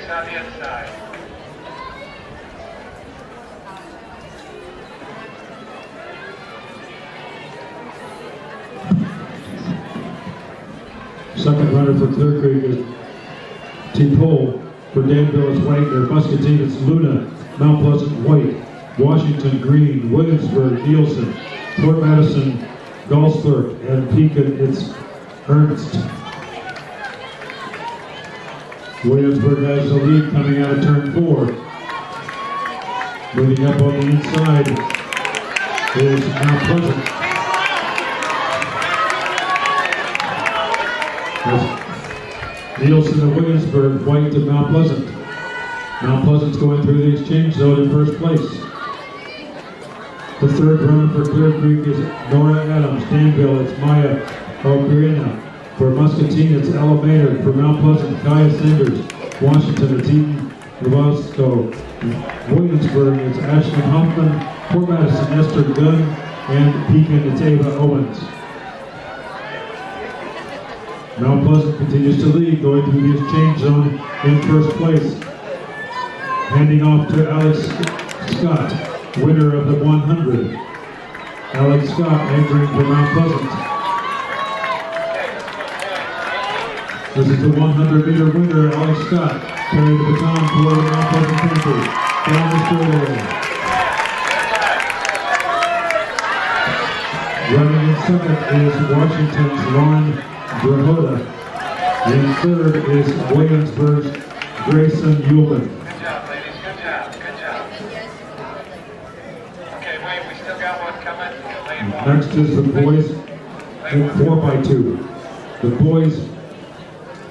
race on the inside. Second runner for Clear Creek is T-Pole. For Danville is Wagner. Muscatine it's Luna. Mount Pleasant White. Washington Green. Williamsburg Nielsen. Port Madison Gulfsthorpe. And Pekin it's Ernst. Williamsburg has the lead coming out of turn 4. Moving up on the inside is Mount Pleasant. Nielsen of Williamsburg, White to Mount Pleasant. Mount Pleasant's going through the exchange zone in first place. The third runner for Clear Creek is Nora Adams. Danville, it's Maya Ocarina. For Muscatine, it's Ella Maynard. For Mount Pleasant, Kaya Sanders. Washington, it's Eden Lubowsko. Williamsburg, it's Ashley Hoffman. Port Madison, Esther Gunn. And Pekin, it's Ava Owens. Mount Pleasant continues to lead, going through the exchange zone in first place. Handing off to Alex Scott, winner of the 100. Alex Scott anchoring for Mount Pleasant. This is the 100-meter winner, Alex Scott, carrying the baton for the Mount Pleasant Panthers down the straightaway. Running in second is Washington's Lauren Drahoda. In third is Williamsburg's Grayson Ullman. Good job, ladies. Good job. Good job. Okay, wait, we still got one coming. Lane one. Next is the boys in 4x2. The boys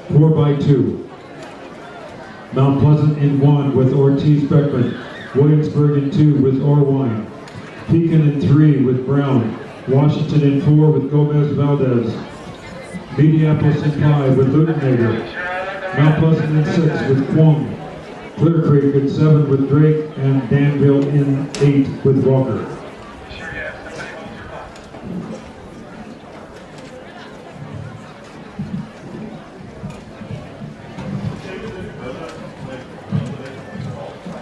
4x2. Mount Pleasant in 1 with Ortiz Beckman. Williamsburg in 2 with Orwine. Pekin in 3 with Brown. Washington in 4 with Gomez Valdez. Minneapolis in 5 with Ludenegger. Mount Pleasant in 6 with Kwong. Clear Creek in 7 with Drake. And Danville in 8 with Walker. Sure, yeah. Somebody hold your ball.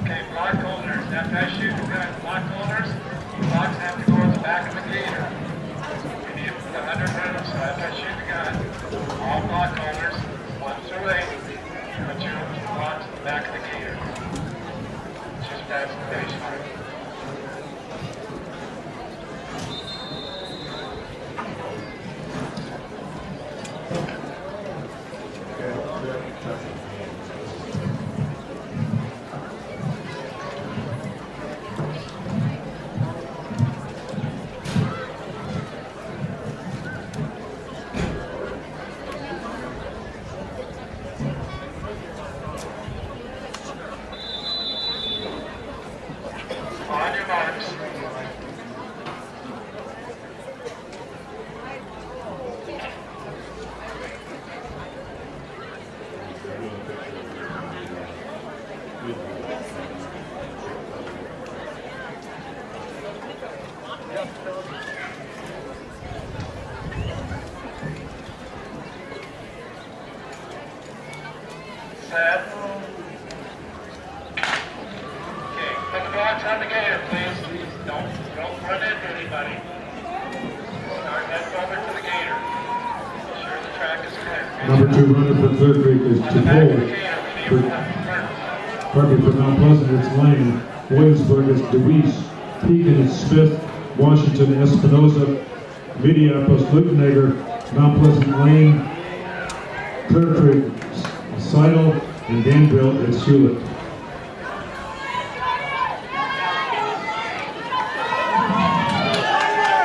Okay, block holders. After I shoot the gun, block holders, blocks have to go in the back of the gator. We need 100 minutes, so after I shoot the gun, all block holders, 1 through 8, put your blocks in the back of the gator. It's just past the finish line. On your marks. Set. Okay, put the blocks on the gator, please. Don't run into anybody. Start heading over to the gator. Make sure the track is clear. Number 2 runner for Clear Creek is On the back of the Chipole. gator, we need 100. Pardon me, for Mount Pleasant it's Lane. Williamsburg is DeWeese. Pekin is Smith. Washington Espinoza. Minneapolis Ludenegger. Mount Pleasant Lane. Clear Creek Seidel. And Danville is Hewlett.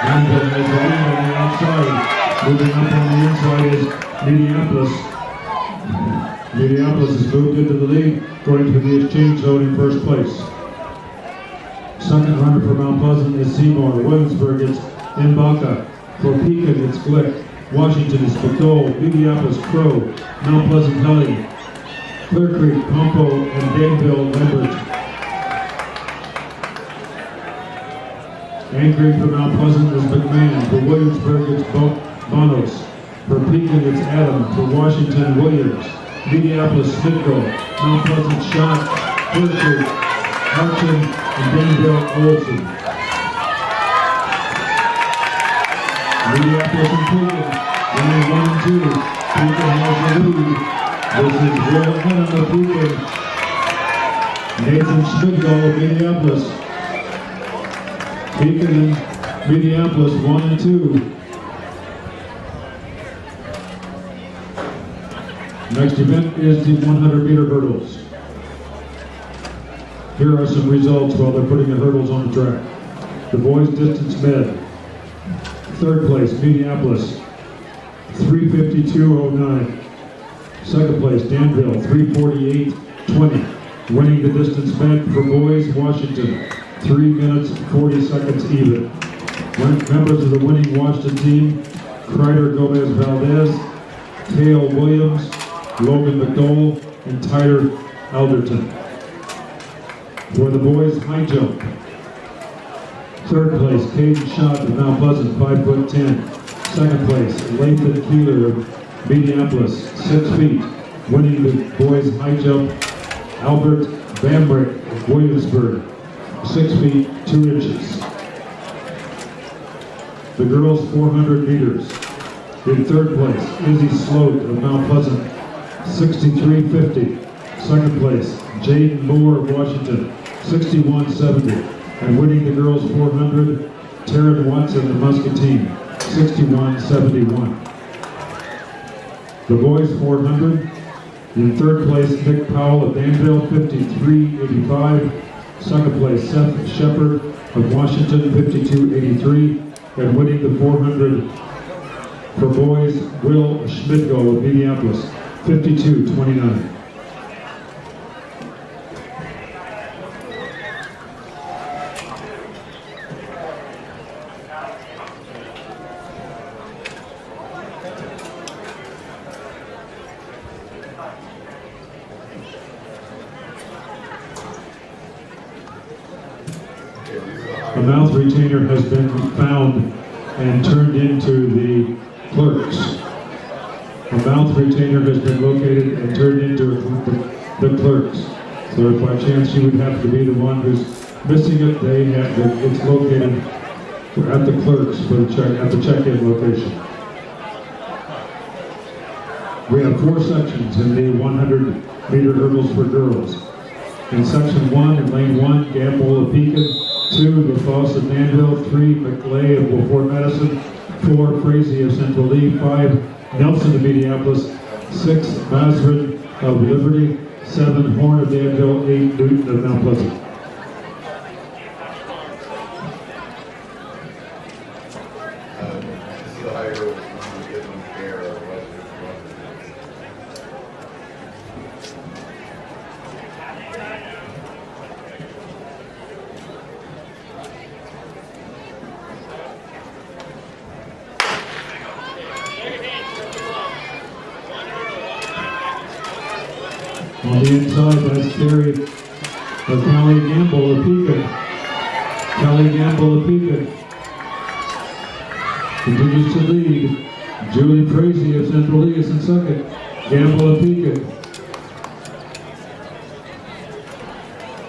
Danville has the lead on the outside. Moving up on the inside is Minneapolis. Minneapolis has moved into the lead, going to the exchange zone in first place. Second runner for Mount Pleasant is Seymour. Williamsburg is Mbaka. For Pekin it's Glick. Washington is Bacol. Minneapolis Crow. Mount Pleasant Helly. Clear Creek Pompo and Danville Lambert. Anchoring for Mount Pleasant is McMahon. For Williamsburg it's Bonos. For Pekin it's Adam. For Washington Williams. Minneapolis-Midville, Mount Pleasant Shot, Berkeley, Archon, and Danville-Olson. Minneapolis and Pekin, running 1 and 2. Pekin has the lead. This is Will Hannah of Pekin. Nathan Schmidtgall of Minneapolis. Pekin and Minneapolis 1 and 2. Next event is the 100-meter hurdles. Here are some results while they're putting the hurdles on the track. The boys distance med. Third place, Minneapolis, 3:52.09. Second place, Danville, 3:48.20. Winning the distance med for boys, Washington, 3 minutes 40 seconds even. Members of the winning Washington team, Kreider Gomez Valdez, Cale Williams, Logan McDowell, and Tyler Alderton. For the boys, high jump. Third place, Caden Schott of Mount Pleasant, 5'10". Second place, Lathan Keeler of Minneapolis, 6 feet. Winning the boys high jump, Albert Bambrick of Williamsburg, 6 feet 2 inches. The girls 400 meters. In third place, Izzy Sloat of Mount Pleasant, 63.50. Second place, Jaden Moore of Washington, 61.70. And winning the girls 400, Taryn Watson of Muscatine, 61.71. The boys 400, in third place, Nick Powell of Danville, 53.85. Second place, Seth Shepard of Washington, 52.83. And winning the 400 for boys, Will Schmidtgall of Minneapolis, 52.29. A mouth retainer has been found and turned into the clerks. A mouth retainer has been located and turned into the clerks. So if by chance you would have to be the one who's missing it, it's located at the clerks at the check-in location. We have 4 sections in the 100-meter hurdles for girls. In section 1, in lane 1, Gamble of Pekin, 2, LaFosse of Danville, 3, McLeay of Fort Madison, 4, Frazee of Central Lee, 5, Nelson of Minneapolis, 6, Masrin of Liberty, 7, Horn of Danville, 8, Newton of Mount Pleasant. On the inside, that's Terry of Callie Gamble of Pekin. Callie Gamble of Pekin continues to lead. Julie Frazee of Central Lee is in second. Gamble of Pekin.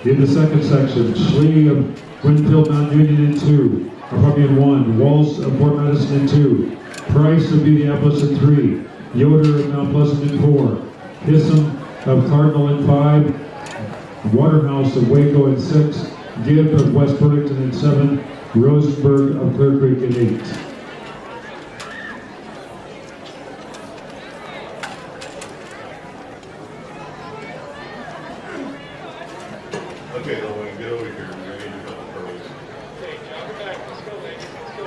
In the second section, Schlee of Winfield Mount Union in 2. in 1. Walsh of Fort Madison in 2. Price of Minneapolis in 3. Yoder of Mount Pleasant in 4. Hissam of Cardinal in 5. Waterhouse of Waco in 6. Gibb of West Burlington in 7. Rosenberg of Clear Creek in 8. Okay, then when we get over here, we're going to need a couple curls. Hey, John, come back. Let's go, baby. Let's go.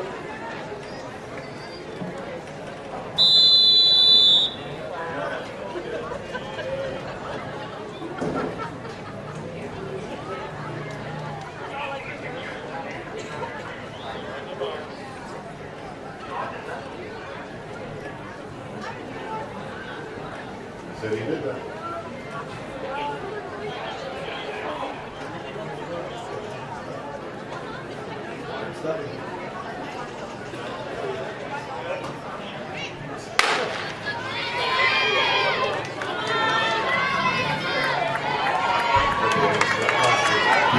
So he did that.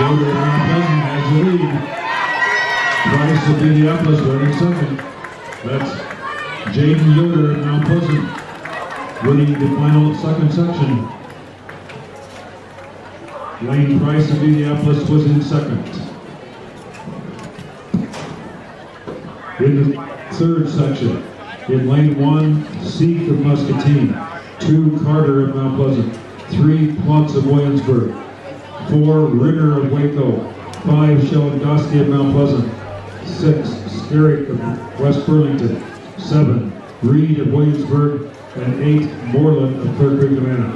Yoder of Mount Pleasant has the lead. Price of Minneapolis running second. That's Jaden Yoder of Mount Pleasant winning the final second section. Lane Price of Minneapolis was in second. In the third section, in lane 1, Seek of Muscatine, 2, Carter of Mount Pleasant, 3, Plotz of Williamsburg, 4, Ritter of Waco, 5, Sheldon-Goski of Mount Pleasant, 6, Skerrick of West Burlington, 7, Reed of Williamsburg, and 8, Moreland of Clear Creek, Nevada.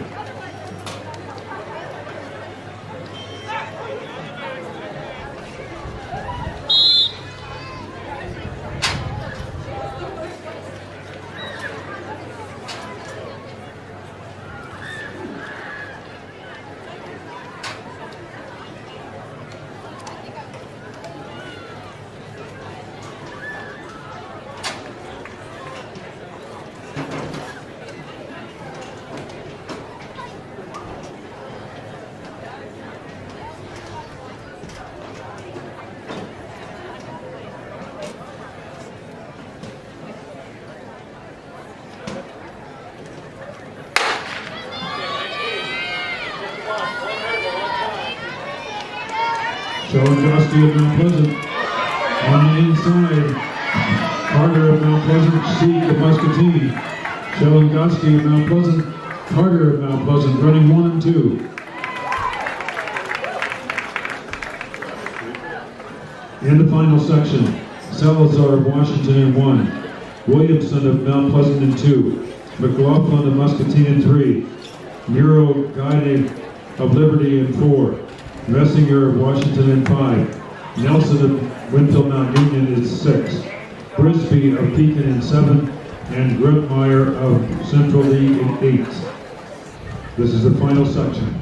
Sheldon-Goski of Mount Pleasant. On the inside, Carter of Mount Pleasant, Seek of Muscatine. Sheldon-Goski of Mount Pleasant, Carter of Mount Pleasant, running 1 and 2. In the final section, Salazar of Washington in 1, Williamson of Mount Pleasant in 2, McLaughlin of Muscatine in 3, Nero Guide of Liberty in 4, Messinger of Washington in 5, Nelson of Winfield Mount Union in 6, Brisby of Pekin in 7, and Grubmeyer of Central League in 8. This is the final section.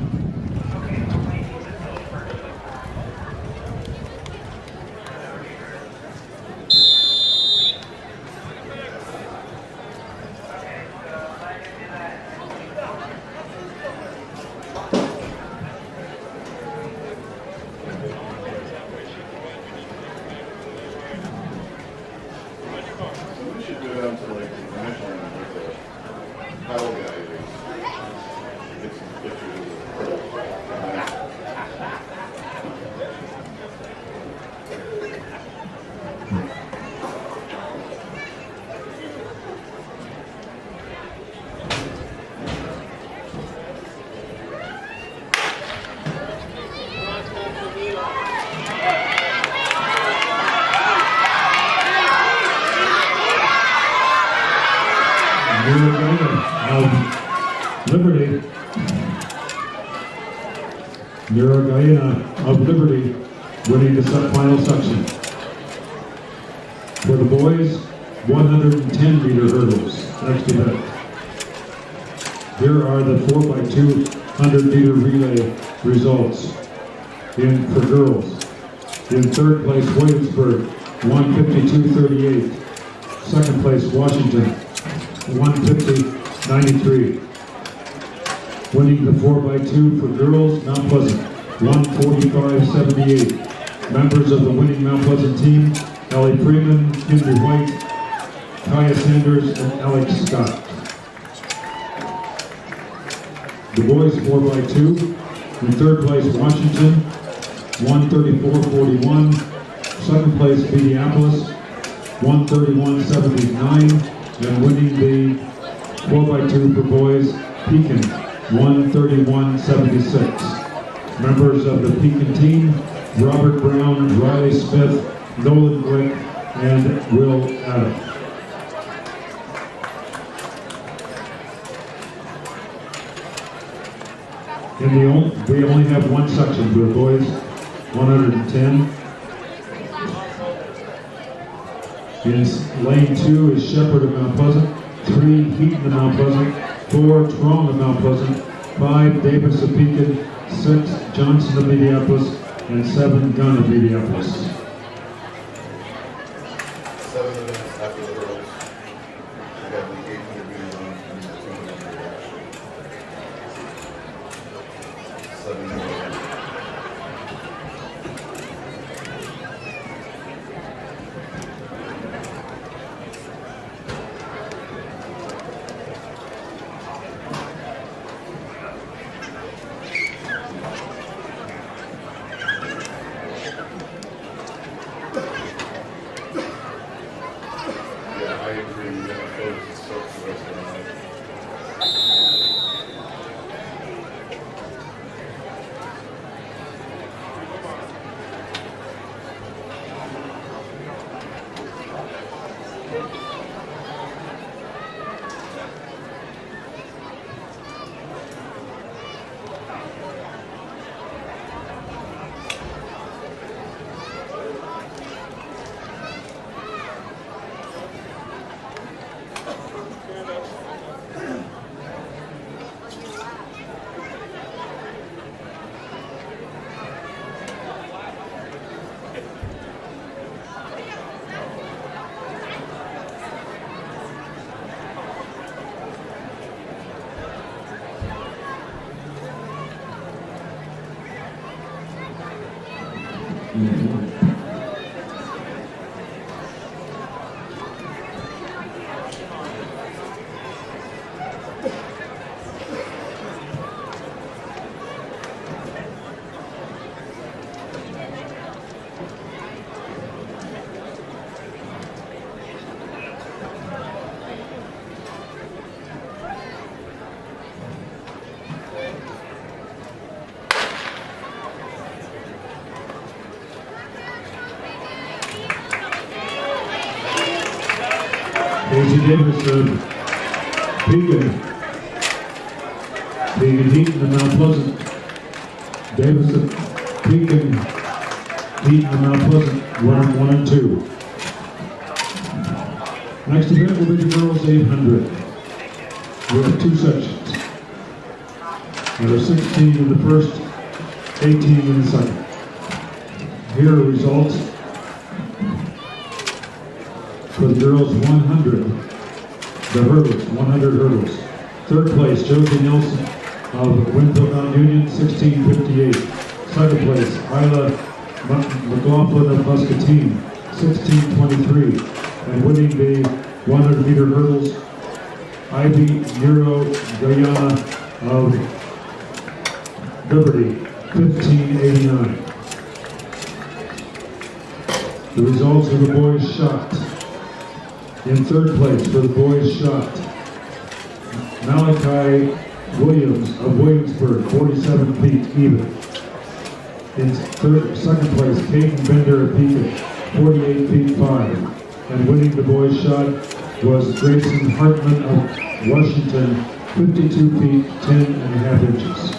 We should go down to like the Michelin with the paddle guy. Get some pictures of the pearl. Nero Guyana of Liberty winning the final section. For the boys, 110-meter hurdles. Next event. Here are the 4x2 100-meter relay results. For girls, in third place, Williamsburg, 152.38. Second place, Washington, 150.93. Winning the 4x2 for girls, Mount Pleasant, 145.78. Members of the winning Mount Pleasant team, Ellie Freeman, Henry White, Kaya Sanders, and Alex Scott. The boys 4x2. In third place, Washington, 134.41. Second place, Minneapolis, 131.79. And winning the 4x2 for boys, Pekin, 131.76. Members of the Pekin team, Robert Brown, Riley Smith, Nolan Glick, and Will Adam. We only have one section for the boys, 110. In lane 2 is Shepherd of Mount Pleasant, 3 Heaton of Mount Pleasant, 4 Trong of Mount Pleasant, 5 Davis of Pekin, 6 Johnson of Minneapolis, and 7 Gunn of Minneapolis. 7 minutes after the girls. We got the 800-meter run and the 200-meter actually. 7 minutes. Davis of Pekin. Pekin Heaton of Mount Pleasant. Davis of Pekin, Heaton of Mount Pleasant, 1 and 2. Next event will be the girls 800. We have 2 sections. There are 16 in the first, 18 in the second. Here are results for the girls 100, the hurdles, 100 hurdles. Third place, Josie Nelson of Winfield Mount Union, 16:58. Second place, Isla McLaughlin of Muscatine, 16:23. And winning the 100-meter hurdles, Ivy Euro Guyana of Liberty, 15:89. The results of the boys shot. In third place for the boys shot, Malachi Williams of Williamsburg, 47 feet even. In second place, Caden Bender of Pekin, 48 feet 5. And winning the boys shot was Grayson Hartman of Washington, 52 feet 10.5 inches.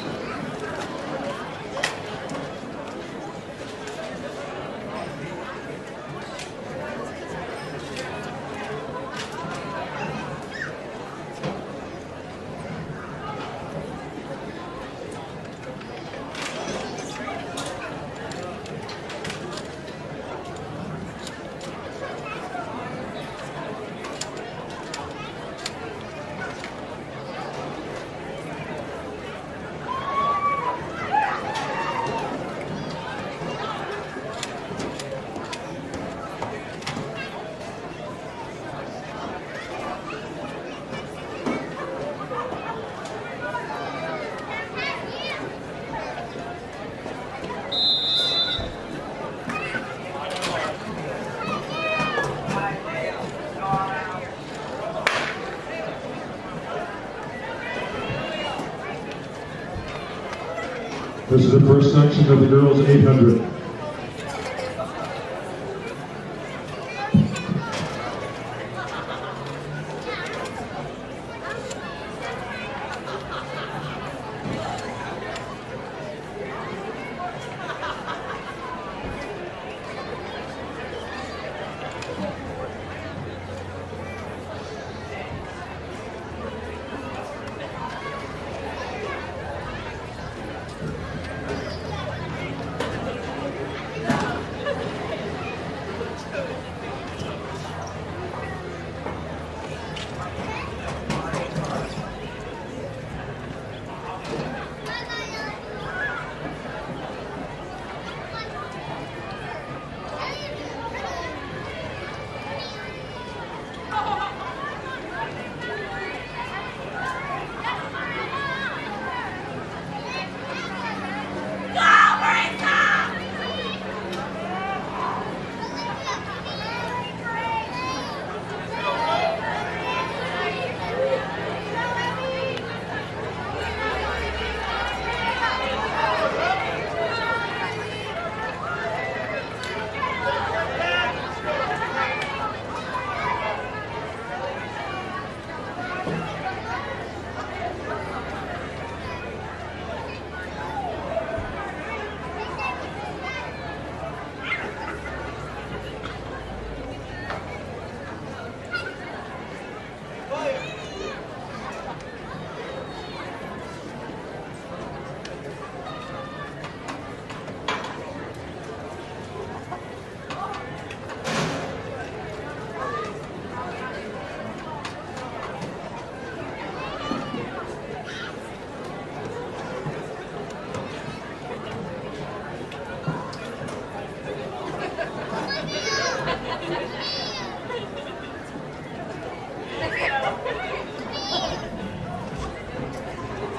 This is the first section of the girls 800.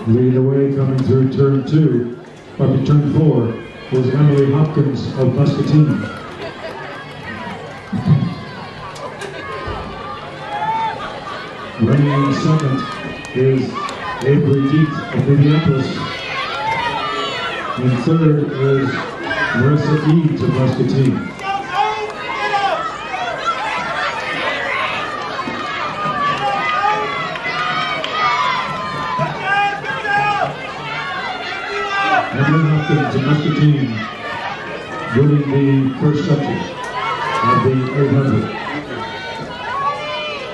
Leading the way coming through turn 4 was Emily Hopkins of Muscatine. Running in second is Avery Deet of Minneapolis. And third is Marissa Eads of Muscatine. Hopkins and Mr. Team winning the first section of the 800.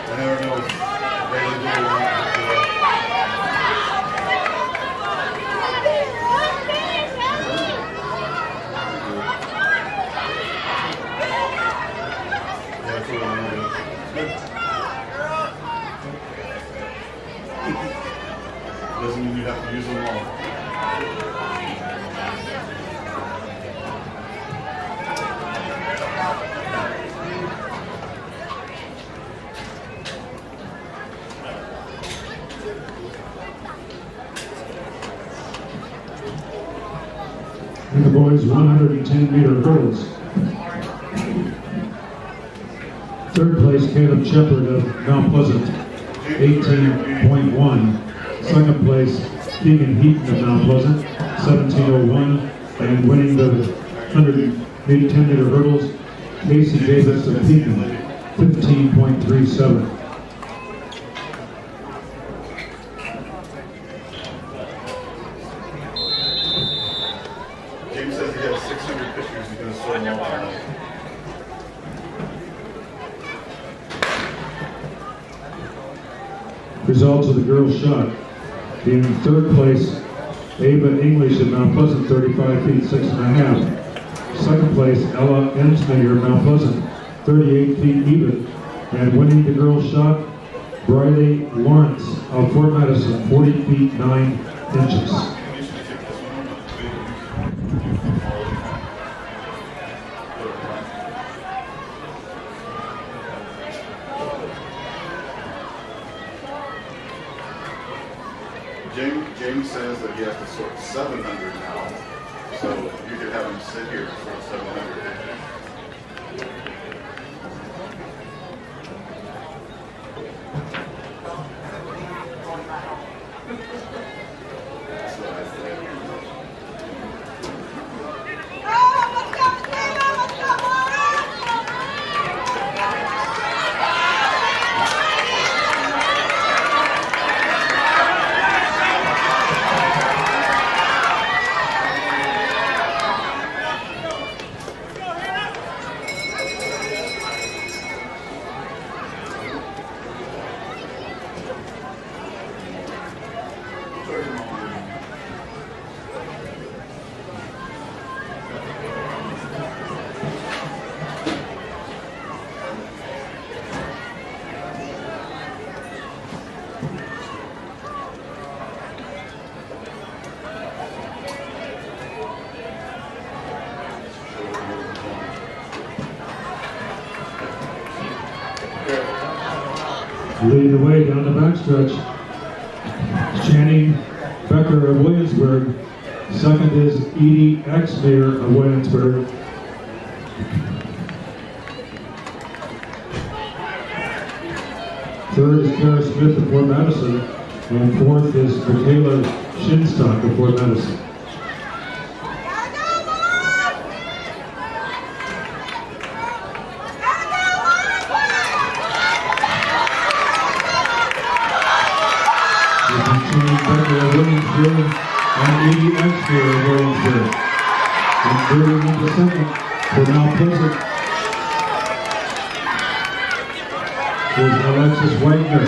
I never know if they really do or not. That's what I'm gonna do. Doesn't mean you have to use them all. And the boys 110-meter hurdles. Third place, Caleb Shepard of Mount Pleasant, 18.1. Second place, Keegan Heaton of Mount Pleasant, 17.01. And winning the 110-meter hurdles, Casey Davis of Pekin, 15.37. James says he has 600 pictures. He's going to sort them all out. Results of the girls' shot. In third place, Ava English of Mount Pleasant, 35 feet 6.5. Second place, Ella Ensminger of Mount Pleasant, 38 feet even. And winning the girls' shot, Briley Lawrence of Fort Madison, 40 feet 9 inches. James says that he has to sort 700 now, so you could have him sit here and sort 700. That's what I think. Oh, let's go, Taylor! Let's go, Laura! Leading the way down the backstretch, Channing Becker of Williamsburg. Second is Edie Exmayer of Williamsburg. Third is Kara Smith of Fort Madison. And fourth is Michaela Shinstock of Fort Madison. Gotta go, Laura! Gotta go, Laura! Channing Becker of Williamsburg and Edie Exmayer of Williamsburg. And moving into second for Mount Pleasant is Alexis Wagner.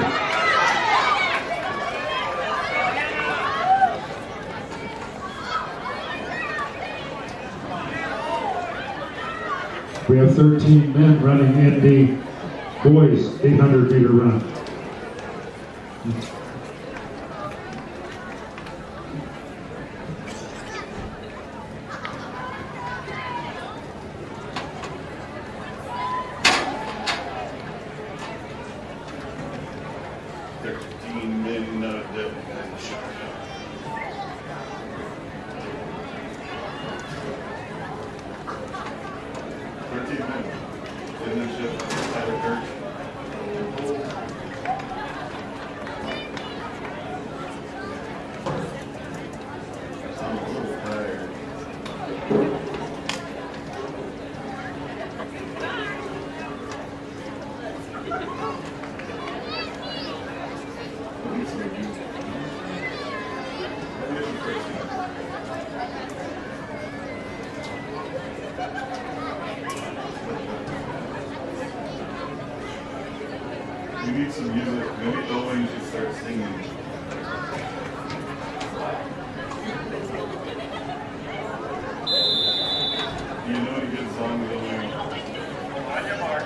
We have 13 men running in the boys 800-meter run. You need some music. Maybe Owen should start singing. You know any good songs, Owen? On your mark.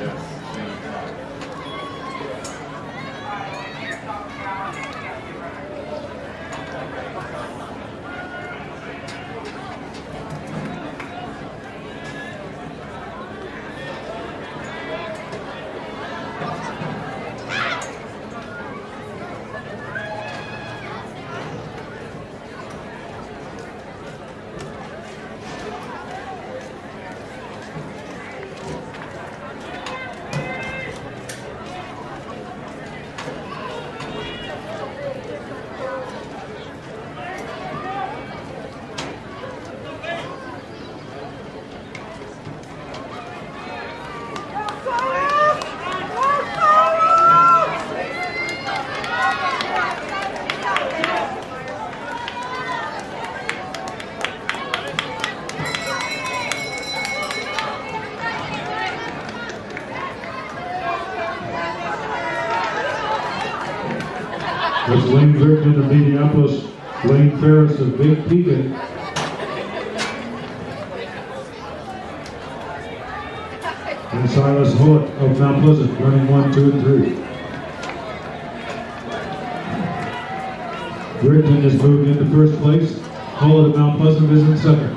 Yes. That's Lane Griffin of Minneapolis, Lane Ferris of Big Pekin. And Silas Holt of Mount Pleasant, running 1, 2, and 3. Bridgeton is moved into first place. Hull of Mount Pleasant is in second.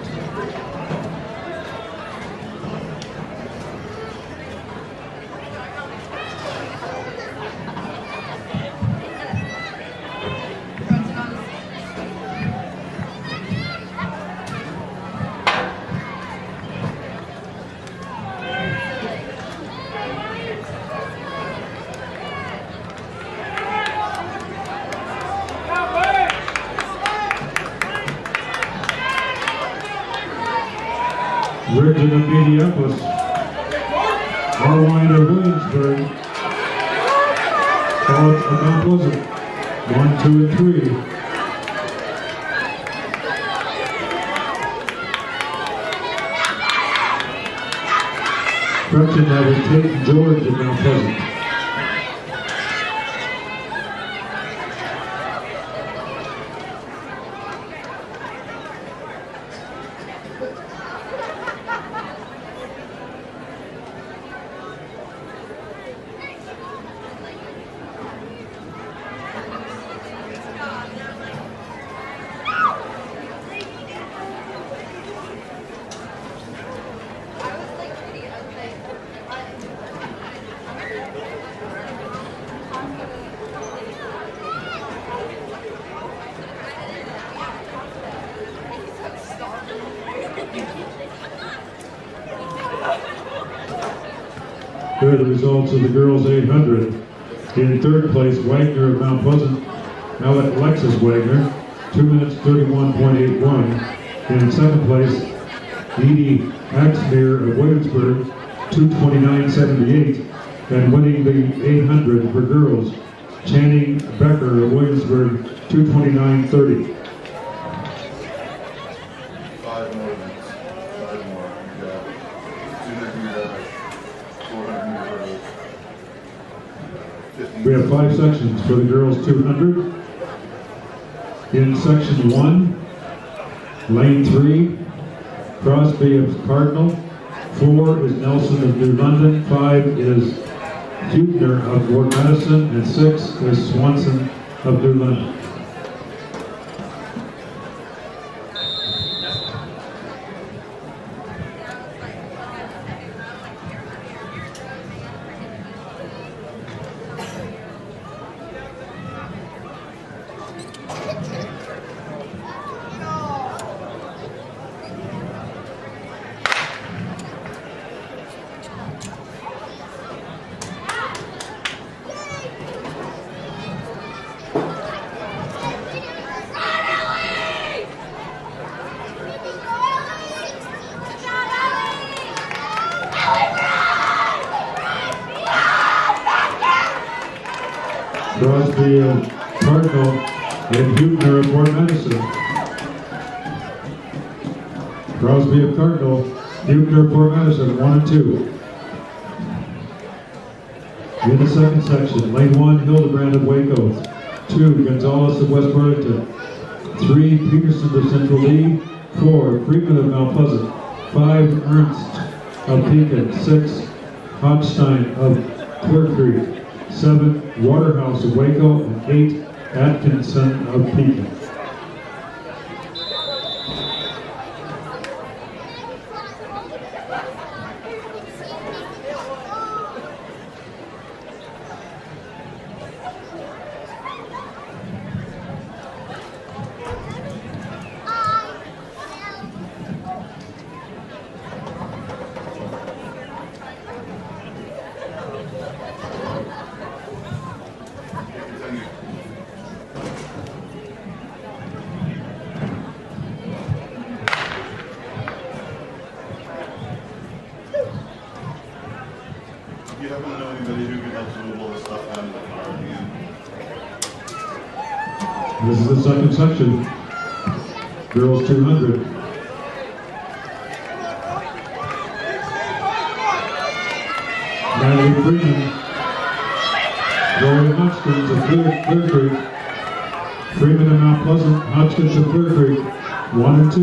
Bridgeton of Minneapolis, Arwine of Williamsburg, College of Mount Pleasant, 1, 2, and 3. Correction, that was Tate George of Mount Pleasant. Here are the results of the girls 800. In third place, Wagner of Mount Pleasant, Alexis Wagner, 2 minutes 31.81. In second place, Edie Axmere of Williamsburg, 2:29.78. And winning the 800 for girls, Channing Becker of Williamsburg, 2:29.30. 5 more minutes. 5 more. You got 200 meter, 400 meter, 15. We have 5 sections for the girls 200. In section 1, lane 3, Crosby of Cardinal. 4 is Nelson of New London. 5 is Hubner of Fort Madison. And 6 is Swanson of New London. Crosby of Cardinal, and Huebner of Fort Madison. Crosby of Cardinal, Huebner of Fort Madison, 1 and 2. In the second section, lane 1, Hildebrand of Waco. 2, Gonzalez of West Burlington. 3, Peterson of Central Lee. 4, Freeman of Mount Pleasant. 5, Ernst of Pekin. 6, Hodgstein of Clear Creek. 7, Waterhouse of Waco. And 8, Atkinson of Pekin. Do you happen to know anybody who could help move all this stuff out of the car at the end? This is the second section. Girls 200. Natalie Freeman. Gloria Hodgkins of Clear Creek. Freeman of Mount Pleasant. Hodgkins of Clear Creek. 1 and 2.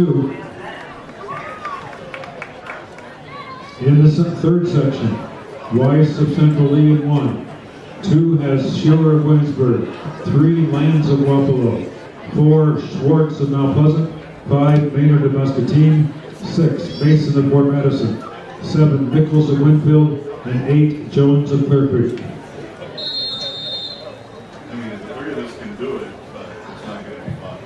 In the third section, Weiss of Central Lee in 1. 2 has Schiller of Williamsburg. 3, Lands of Wapello. 4, Schwartz of Mount Pleasant. 5, Maynard of Muscatine. 6, Mason of Fort Madison. 7, Nichols of Winfield. And 8, Jones of Clear Creek. I mean, the 3 of us can do it, but it's not going to be fun.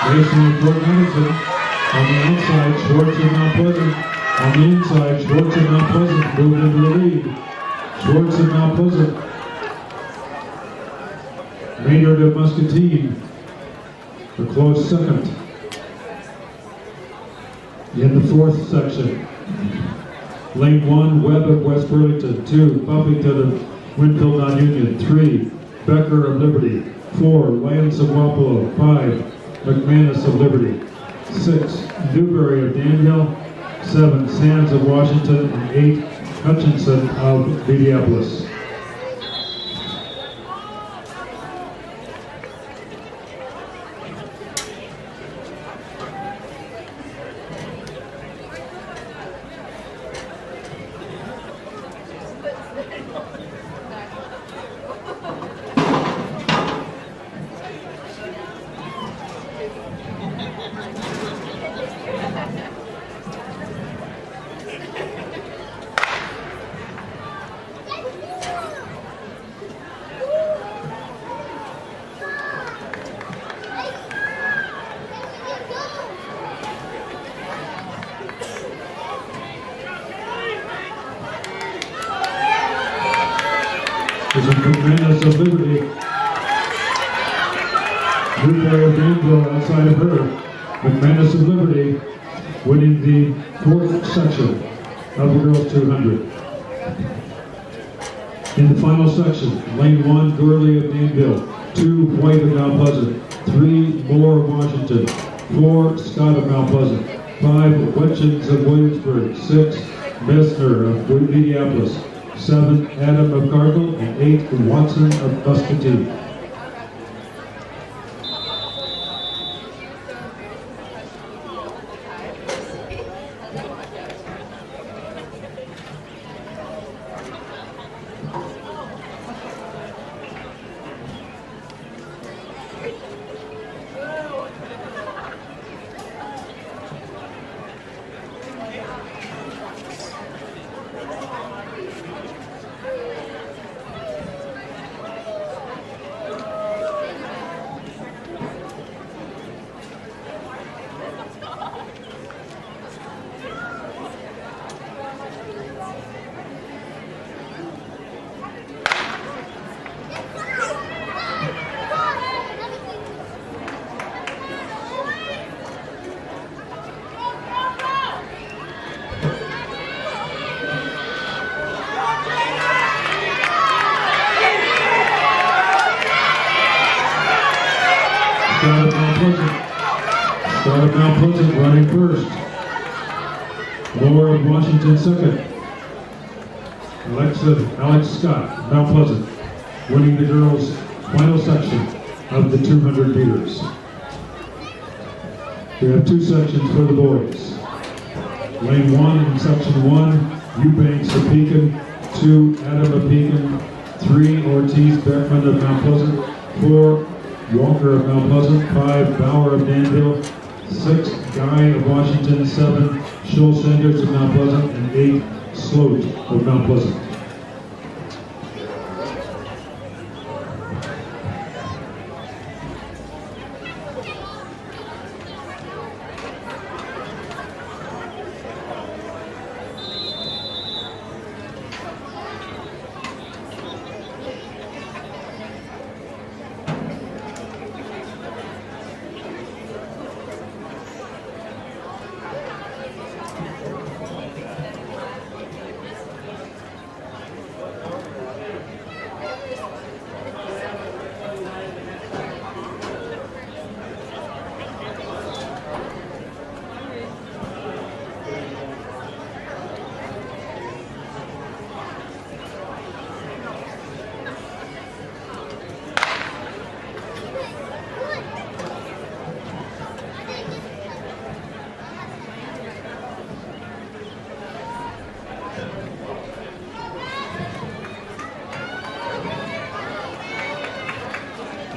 Mason of Fort Madison. On the outside, Schwartz of Mount Pleasant. On the inside, Schwartz of Mount Pleasant moved into the lead. Schwartz of Mount Pleasant. Maynard of Muscatine, a close second. In the fourth section, lane 1, Webb of West Burlington. 2, Buffington of Winfield Non-Union. 3, Becker of Liberty. 4, Lance of Wapello. 5, McManus of Liberty. 6, Newberry of Danville. 7, Sands of Washington. And 8, Hutchinson of Minneapolis. There's a McManus of Liberty. Newberry of Danville outside of her. McManus of Liberty winning the fourth section of the girls 200. In the final section, lane 1, Gurley of Danville. 2, White of Mount Pleasant. 3, Moore of Washington. 4, Scott of Mount Pleasant. 5, Wetchins of Williamsburg. 6, Messner of Minneapolis. 7, Adam of Cardinal. And 8, Watson of Muscatine. Scott of Mount Pleasant. Scott of Mount Pleasant running first. Laura of Washington second. Alex Scott, Mount Pleasant, winning the girls' final section of the 200 meters. We have two sections for the boys. Lane 1 in section 1, Eubanks of Pekin, 2, Adam of Pekin, 3, Ortiz Beckman of Mount Pleasant, 4, Walker of Mount Pleasant, 5, Bauer of Danville, 6, Guy of Washington, 7, Schultz Sanders of Mount Pleasant, and 8, Sloat of Mount Pleasant.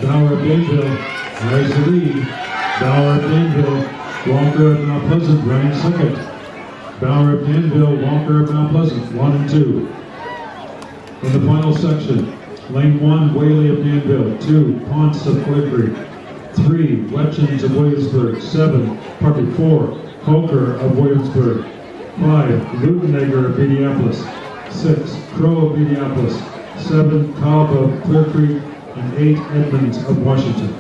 Bauer of Danville has the lead. Bauer of Danville, Walker of Mount Pleasant running second. Bauer of Danville, Walker of Mount Pleasant, 1 and 2. In the final section, lane 1, Whaley of Danville, 2, Ponce of Quigley, 3, Wetchins of Williamsburg, 4, Hoker of Williamsburg, 5, Lutenegger of Minneapolis, 6, Crow of Minneapolis, 7, Cobb of Clear Creek, and 8, Edmonds of Washington.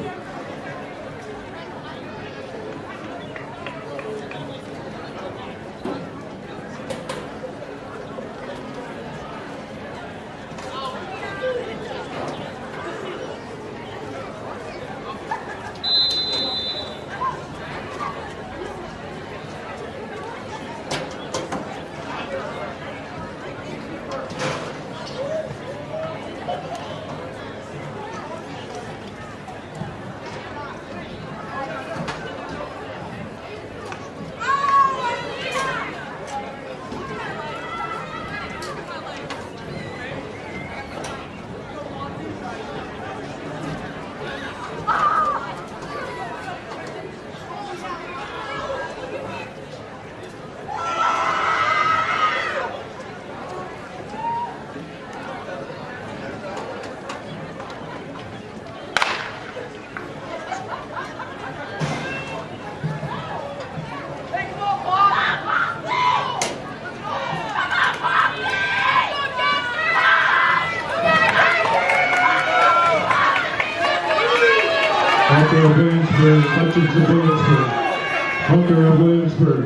Hunter of Williamsburg, Hutchins of Williamsburg. Hunter of Williamsburg.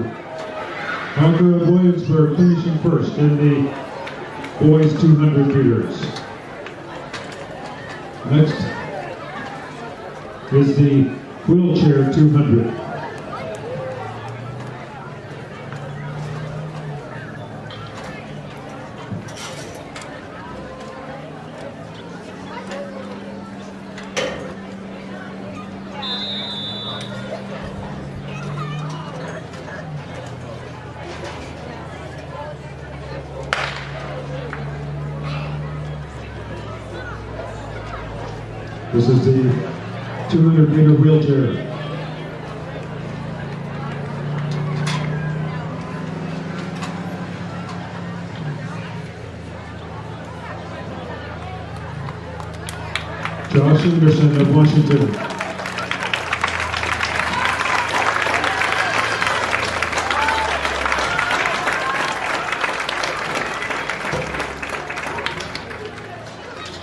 Hunter of Williamsburg finishing first in the boys 200 meters. Next is the wheelchair 200. This is the 200-meter wheelchair. Josh Anderson of Washington.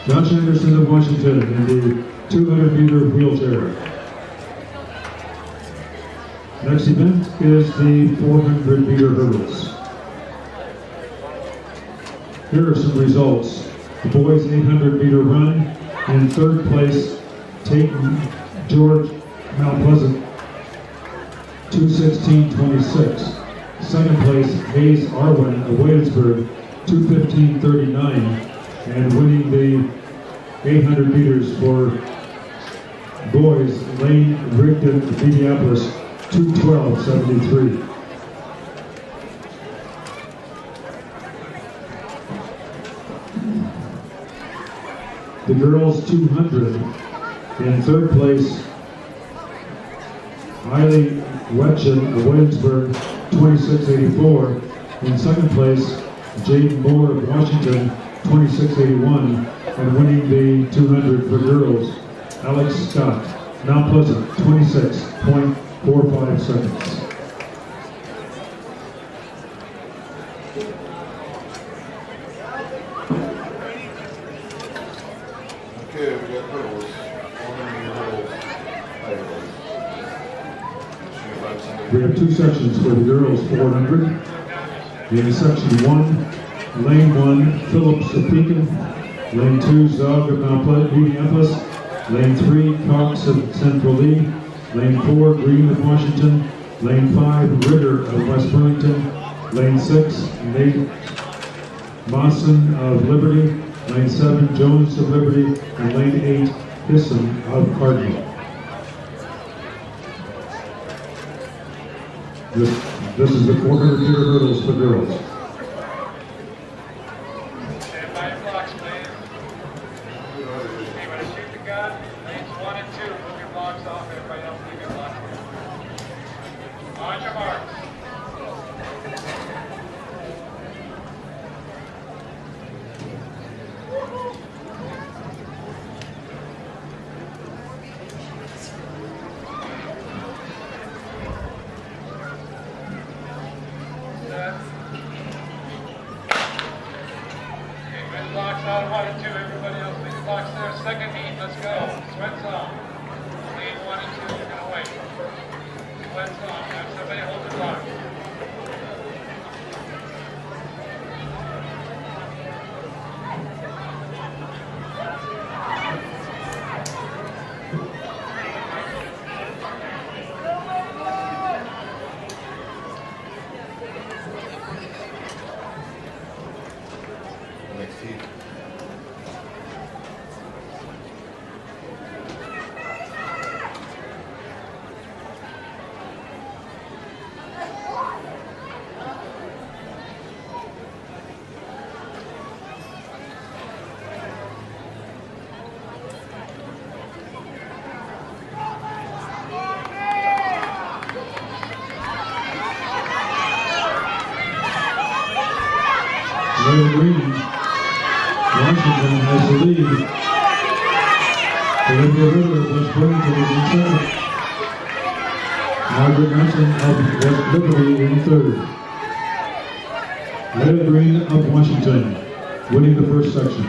Josh Anderson of Washington in the 200-meter wheelchair. Next event is the 400-meter hurdles. Here are some results. The boys 800-meter run. In third place, Tayton George Mount Pleasant, 2:16.26. Second place, Hayes Arwen of Williamsburg, 2:15.39. And winning the 800 meters for boys, Lane Rigdon of Minneapolis, 2:12.73. The girls 200. In third place, Eileen Wetchen of Williamsburg, 26.84. In second place, Jaden Moore of Washington, 26.81. And winning the 200 for girls, Alex Scott, Mount Pleasant, 26.45 seconds. Okay, we got hurdles. 100-meter hurdles. High hurdles. We have two sections for the girls 400. In section 1, lane 1, Phillips of Pekin. Lane 2, Zog of Mount Pleasant, Minneapolis. Lane 3, Cox of Central Lee. Lane 4, Green of Washington. Lane 5, Ritter of West Burlington. Lane 6, Nate Mawson of Liberty. Lane 7, Jones of Liberty. And lane 8, Hisson of Cardinal. This is the 400-meter hurdles for girls. Stand by your blocks, please. Anybody shoot the gun? Lanes 1 and 2. Move your blocks off. Everybody else leave your blocks. On your marks. Blocks out of 1 and 2. Everybody else leave your blocks there. Second heat, let's go. Sweats on. Lead 1 and 2. You're gonna wait. Sweats on. Have somebody hold the block. Next heat. Little Green, Washington has the lead. Olivia Ritter of West Burlington is in second. Margaret Manson of West Liberty in third. Little Green of Washington winning the first section.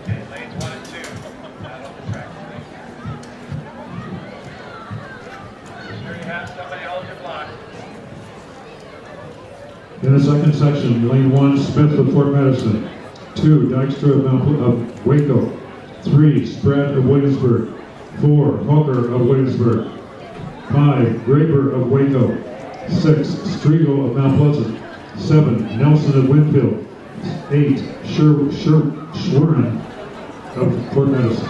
Okay, lanes 1 and 2. Out on the track, please. Make sure you have somebody hold your block. In the second section, lane 1, Smith of Fort Madison. 2, Dykstra of Waco. 3, Spratt of Williamsburg. 4, Hawker of Williamsburg. 5, Graber of Waco. 6, Striegel of Mount Pleasant. 7, Nelson of Winfield. 8, Schwerin of Fort Madison.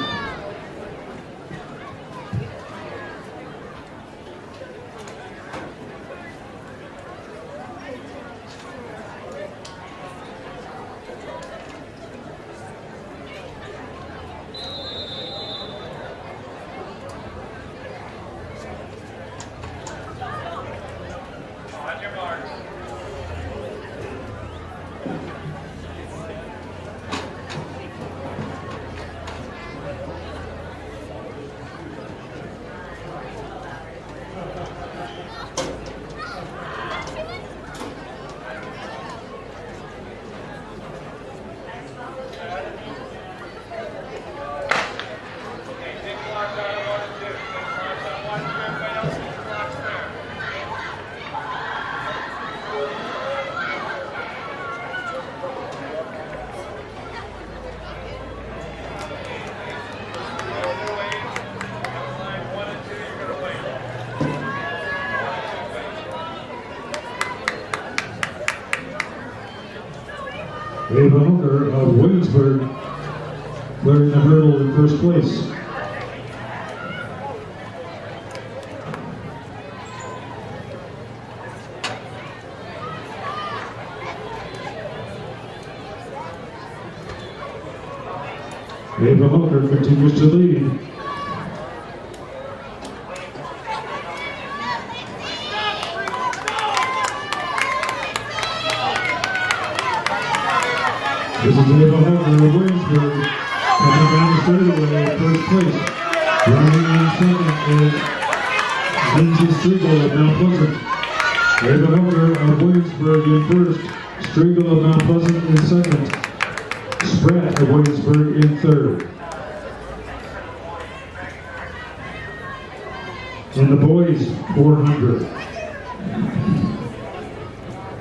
On your marks. Ava Hooker of Williamsburg clearing the hurdle in first place. Ava Hooker continues to lead. This is Ava Hooker of Williamsburg coming down the straightaway at first place. Running in second is Lindsay Striegel of Mount Pleasant. Ava Hooker of Williamsburg in first. Striegel of Mount Pleasant in second. Spratt of Williamsburg in third. In the boys 400.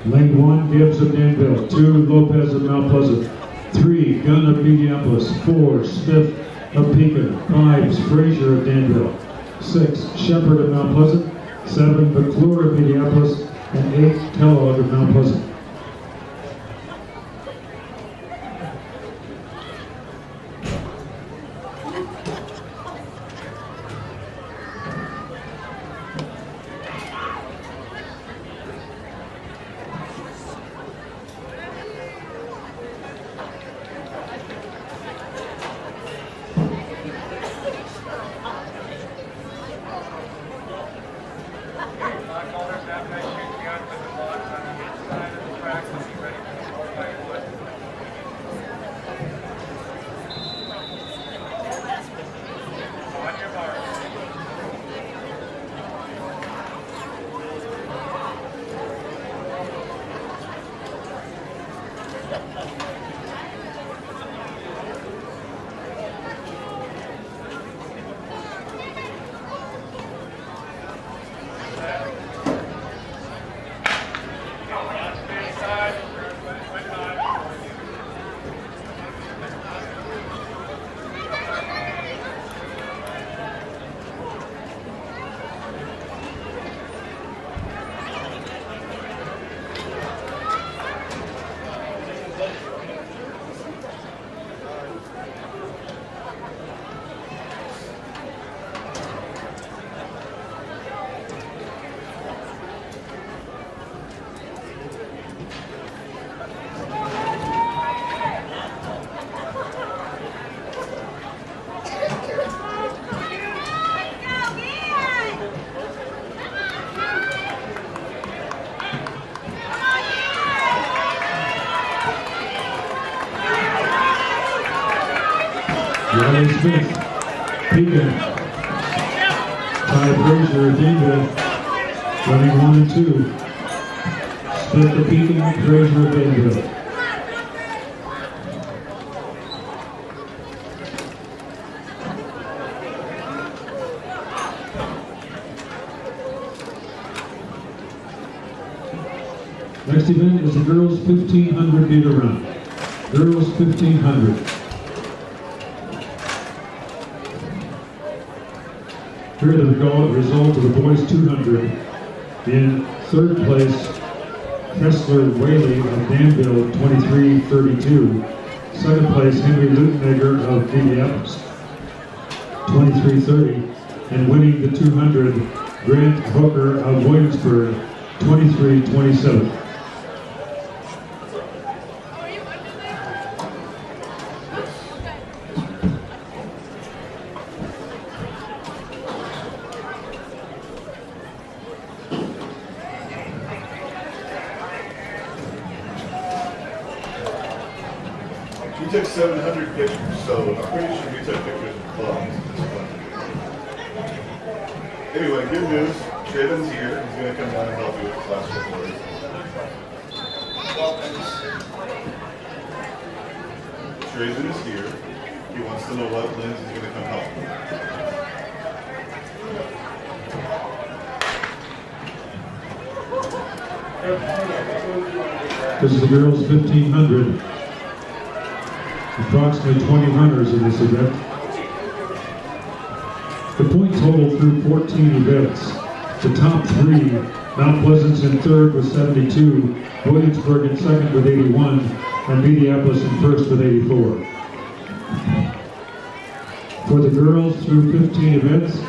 Lane 1, Gibbs of Danville. 2, Lopez of Mount Pleasant. 3, Gunn of Minneapolis. 4, Smith of Pekin. 5, Frazier of Danville. 6, Shepard of Mount Pleasant. 7, McClure of Minneapolis. And 8, Kellogg of Mount Pleasant. Riley Smith, Pekin, Ty Frazier, Danville, running 1 and 2. Smith to Pekin, Frazier, Danville. Next event is the girls 1500 meter run. Girls 1500. Here are the results of the boys 200. In third place, Kessler Whaley of Danville, 23:32. Second place, Henry Lutenegger of Minneapolis, 23:30. And winning the 200, Grant Hooker of Williamsburg, 23:27. We took 700 pictures, so I'm pretty sure we took pictures of clubs. Anyway, good news. Traven's here. He's going to come down and help you with the class recording. Traven is here. He wants to know what Lindsay's going to come help. This is the girls 1500. Approximately 20 runners in this event. The point total through 14 events. The top 3 Mount Pleasant's in third with 72, Williamsburg in second with 81, and Mediapolis in first with 84. For the girls through 15 events,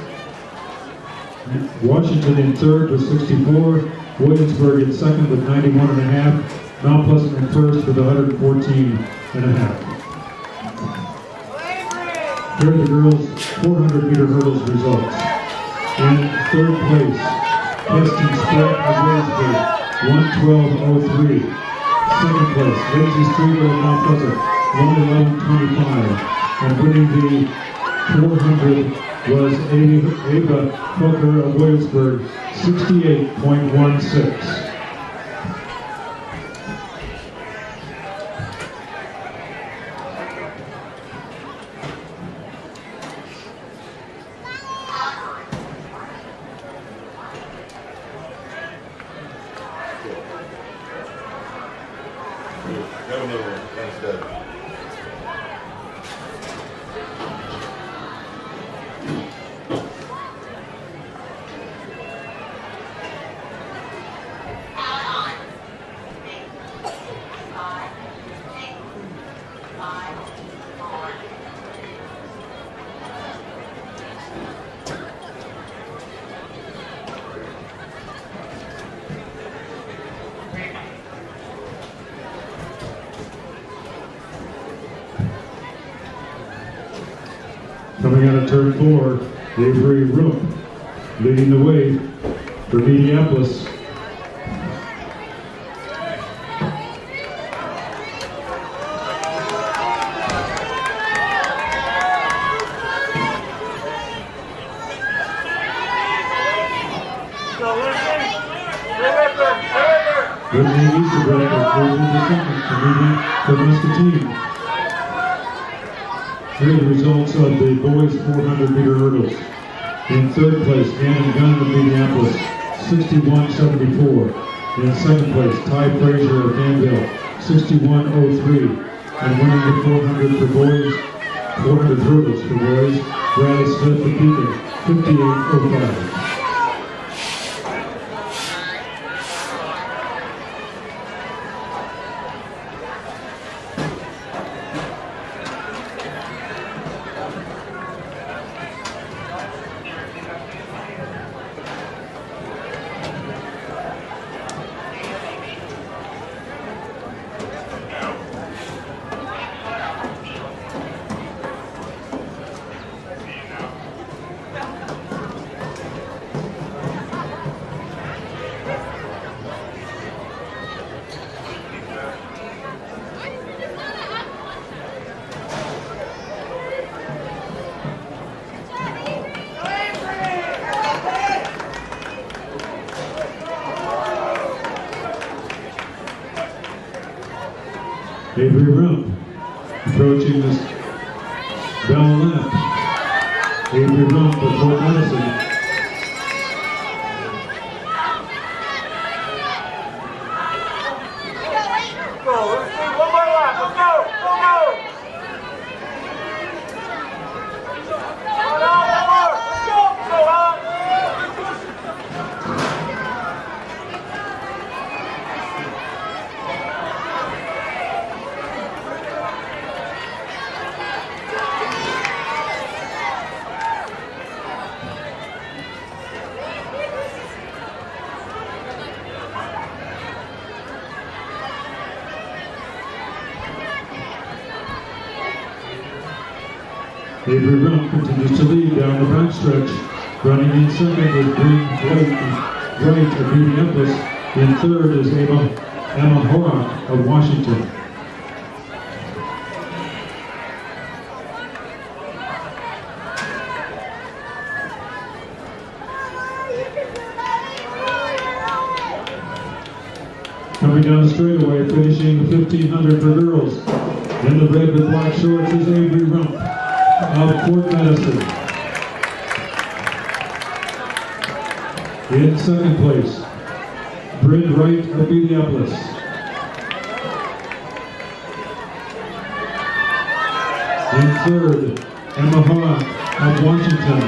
Washington in third with 64, Williamsburg in second with 91.5, Mount Pleasant in first with 114.5. Here are the girls' 400-meter hurdles results. In third place, Hastings Spratt of Williamsburg, 1:12.03. Second place, Lindsay Striegel of Mount Pleasant, 1:11.25. And winning the 400 was Ava Fucker of Williamsburg, 68.16. Got another one. That's dead. Coming out of turn 4, Avery Rump leading the way for Mediapolis. Whitney Easterbrook is losing the second to leading the Muscatine. Here are the results of the boys' 400-meter hurdles. In third place, Gannon Gunn of Mediapolis, 61.74. In second place, Ty Frazier of Danville, 61.03. And winning the 400 for boys, 400 hurdles for boys, Bradley Smith of Beacon, 58.05. Avery Rump approaching this bell left. Avery Rump of Fort Madison. Go, let's do one more lap. Let's go, go, go. One more, let's go, go on. Avery Rump continues to lead down the backstretch, running in second with Green White of Mediapolis. In third is Emma Horak of Washington. Coming down the straightaway, finishing 1,500 for girls. In the red with black shorts is Avery Rump of Fort Madison. In second place, Bryn Wright of Mediapolis. In third, Emma Horak of Washington.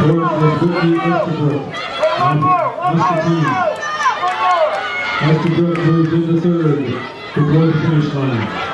Fourth was Whitney Estabrook of Muscatine. Estabrook moved into third before the finish line.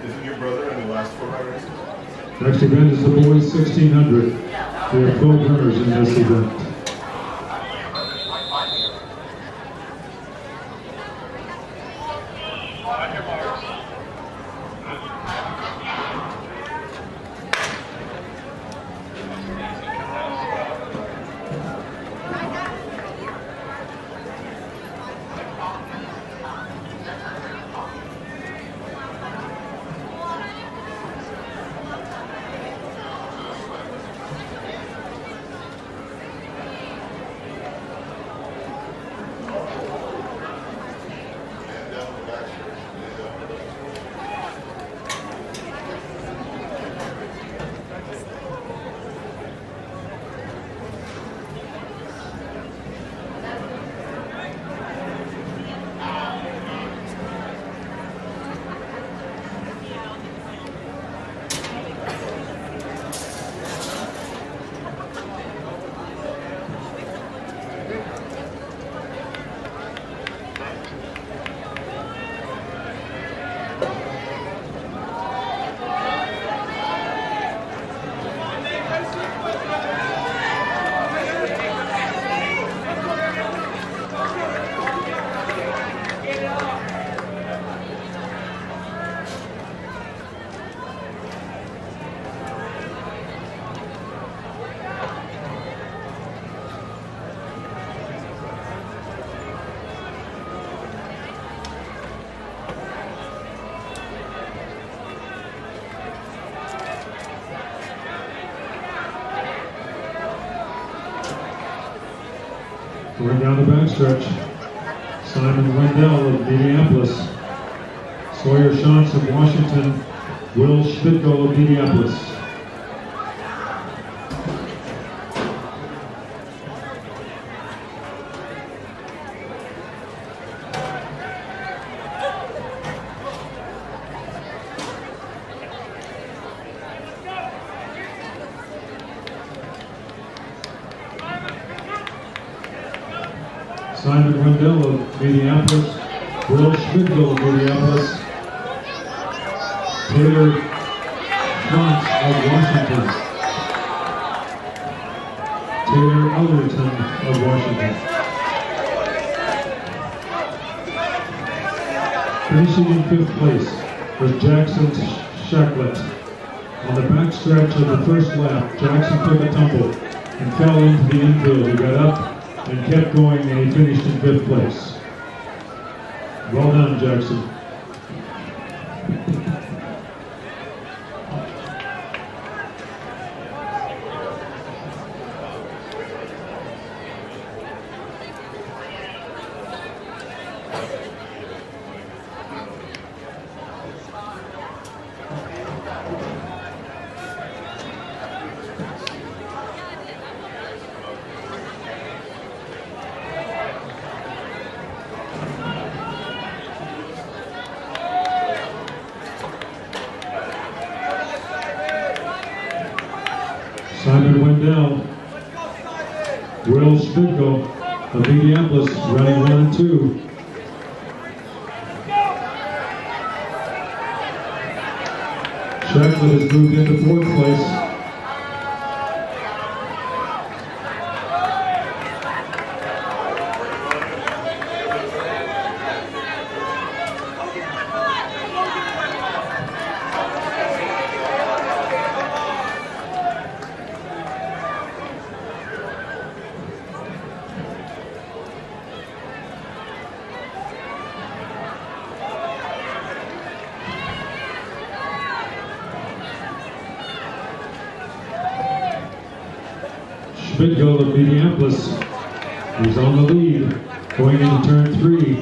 Isn't your brother in the last 400 races? Next event is the boys 1600. We have 12 runners in this event. Going down the backstretch, Simon Wendell of Minneapolis, Sawyer Shantz of Washington, Will Schmidtko of Minneapolis. Simon Wendell of Minneapolis, Will Schmidtko of Minneapolis, Taylor Schwantz of Washington, Taylor Ellerton of Washington. Finishing in 5th place was Jackson Shacklet. On the backstretch of the first lap, Jackson took a tumble and fell into the infield. He got up and kept going, and he finished in 5th place. Well done, Jackson. Simon Wendell, Will Schmidtko of Minneapolis running 1 and 2. Shacklett has moved into 4th place. Schmidtko of Minneapolis is on the lead going into turn 3.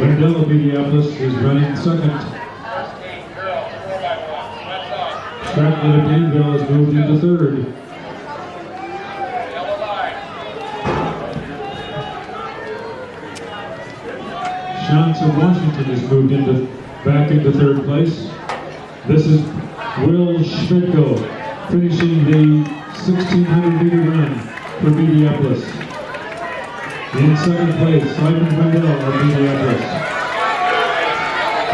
Wendell of Minneapolis is running 2nd. Shacklett of Danville has moved into 3rd. Shantz of Washington has moved back into 3rd place. This is Will Schmidtko finishing the 1,600-meter run for Minneapolis. In 2nd place, Simon Wendell of Minneapolis.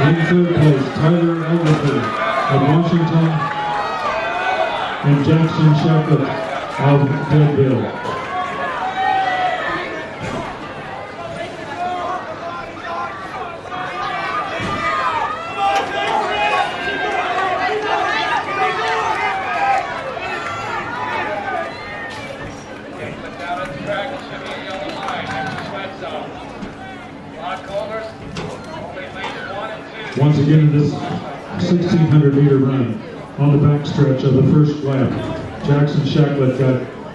In 3rd place, Tyler Elderton of Washington and Jackson Shacklett of Danville. Once again in this 1,600-meter run on the backstretch of the first lap, Jackson Shacklett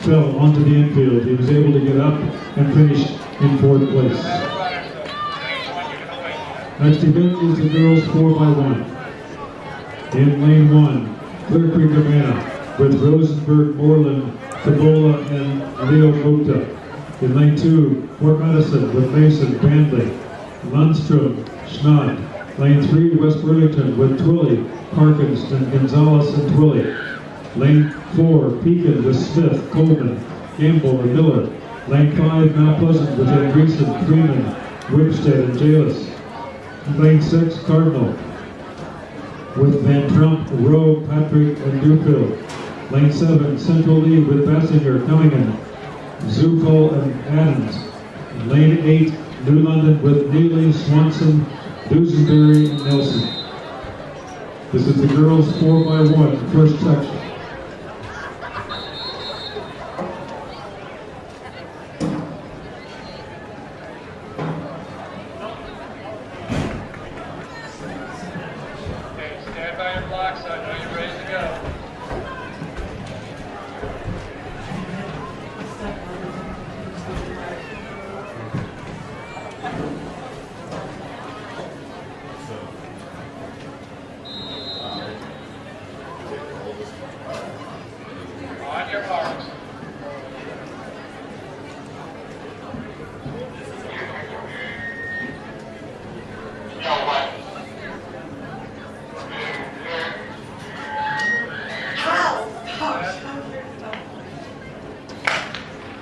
fell onto the infield. He was able to get up and finish in 4th place. Next event is the girls 4x1. In lane 1, Clear Creek Amana with Rosenberg, Moreland, Tabola, and Leo Gupta. In lane 2, Fort Medicine with Mason, Bandley, Lundstrom, Schnott. Lane 3, West Burlington with Twilley, Parkins, and Gonzalez and Twilley. Lane 4, Pekin with Smith, Coleman, Gamble, and Miller. Lane 5, Mount Pleasant with Andreessen, Freeman, Whipstead, and Jalis. Lane 6, Cardinal with Van Trump, Rowe, Patrick, and Newfield. Lane 7, Central Lead with Bassinger, Cunningham, Zufel, and Adams. Lane 8, New London with Neely, Swanson, Dusenberry, and Nelson. This is the girls 4x1, first section. Okay, stand by your blocks. I know you're ready to go. On your marks.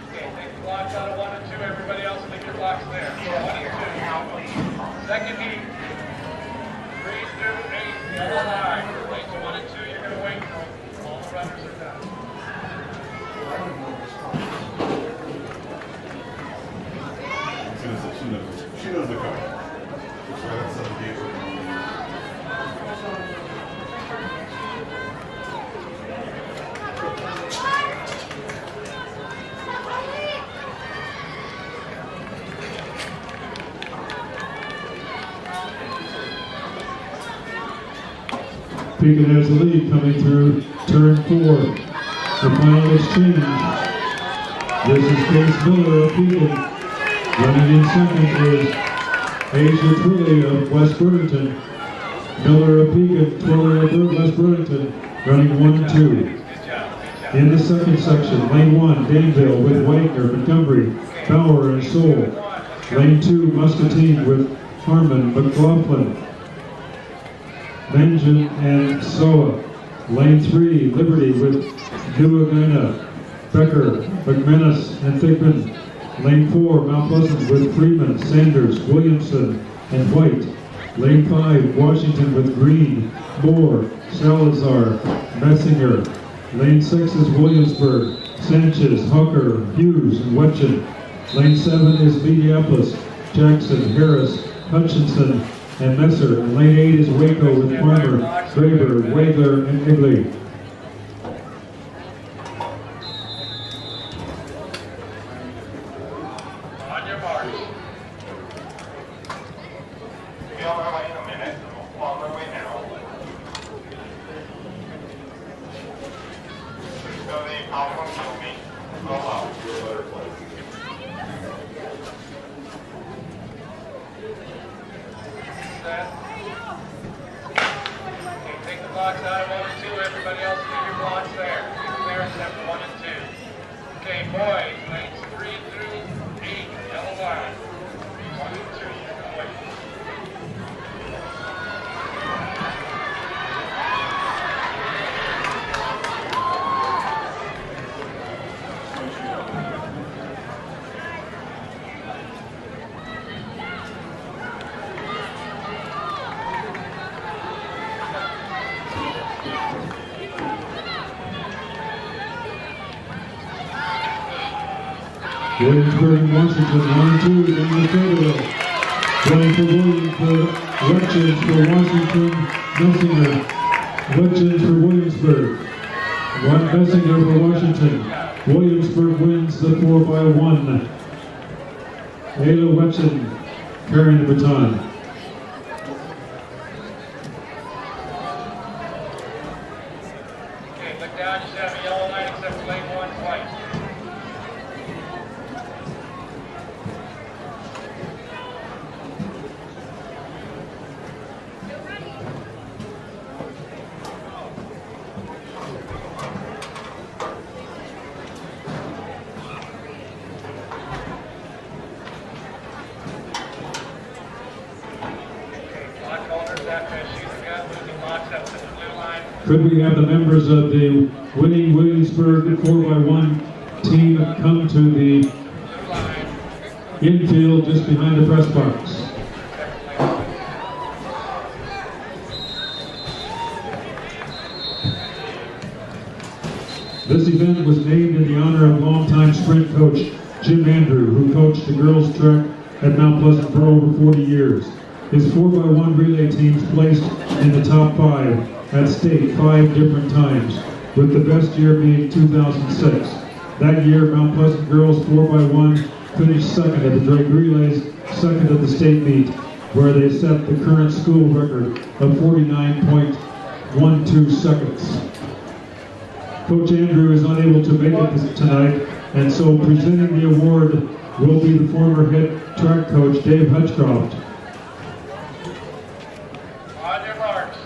Okay, take the blocks out of 1 and 2. Everybody else leave your blocks there. 1 and 2. Second heat. 3 through 8, yellow line. Lanes 1 and 2, you're going to wait until all the runners are done. She knows the car. It's right outside the gate. Pekin has the lead coming through turn 4. The final exchange. This is Case Miller of Pekin. Running in 2nd is Asia Twilley of West Burlington. Miller of Pekin, Twilley of West Burlington, running 1 and 2. In the 2nd section, lane 1, Danville with Wagner, Montgomery, Bauer, and Soule. Lane 2, Muscatine with Harmon, McLaughlin, Benjamin, and Soa. Lane 3, Liberty with Nuagana, Becker, McManus, and Thigpen. Lane 4, Mount Pleasant with Freeman, Sanders, Williamson, and White. Lane 5, Washington with Green, Moore, Salazar, Messinger. Lane 6 is Williamsburg, Sanchez, Hucker, Hughes, and Wetchen. Lane 7 is Minneapolis, Jackson, Harris, Hutchinson, and Messer. And Lane 8 is Waco with Farmer, Graber, Wagler, and Igley. On your marks. Be on our way in a minute. On our way now. So the outcome will be go out. Set. Okay, take the blocks out of 1 and 2. Everybody else leave your blocks there. Leave them there except for 1 and 2. Okay, boys, lanes 3 through 8, yellow line. 1 and 2, you're going to wait. Williamsburg and Washington, 1 and 2 in the fairway. Playing for Williamsburg, Hutchins for Washington, Messinger. Hutchins for Williamsburg. Messinger for Washington. Williamsburg wins the 4x1. Ayla Hutchin carrying the baton. Okay, look down, you should have a yellow line except for lane 1 white. Could we have the members of the winning Williamsburg 4x1 team come to the infield just behind the press box? This event was named in the honor of longtime sprint coach Jim Andrew, who coached the girls track at Mount Pleasant for over 40 years. His 4x1 relay teams placed in the top 5 at state 5 different times, with the best year being 2006. That year, Mount Pleasant girls 4x1 finished second at the Drake Relays, second at the state meet, where they set the current school record of 49.12 seconds. Coach Andrew is unable to make it tonight, and so presenting the award will be the former head track coach Dave Hutchcroft. On your marks.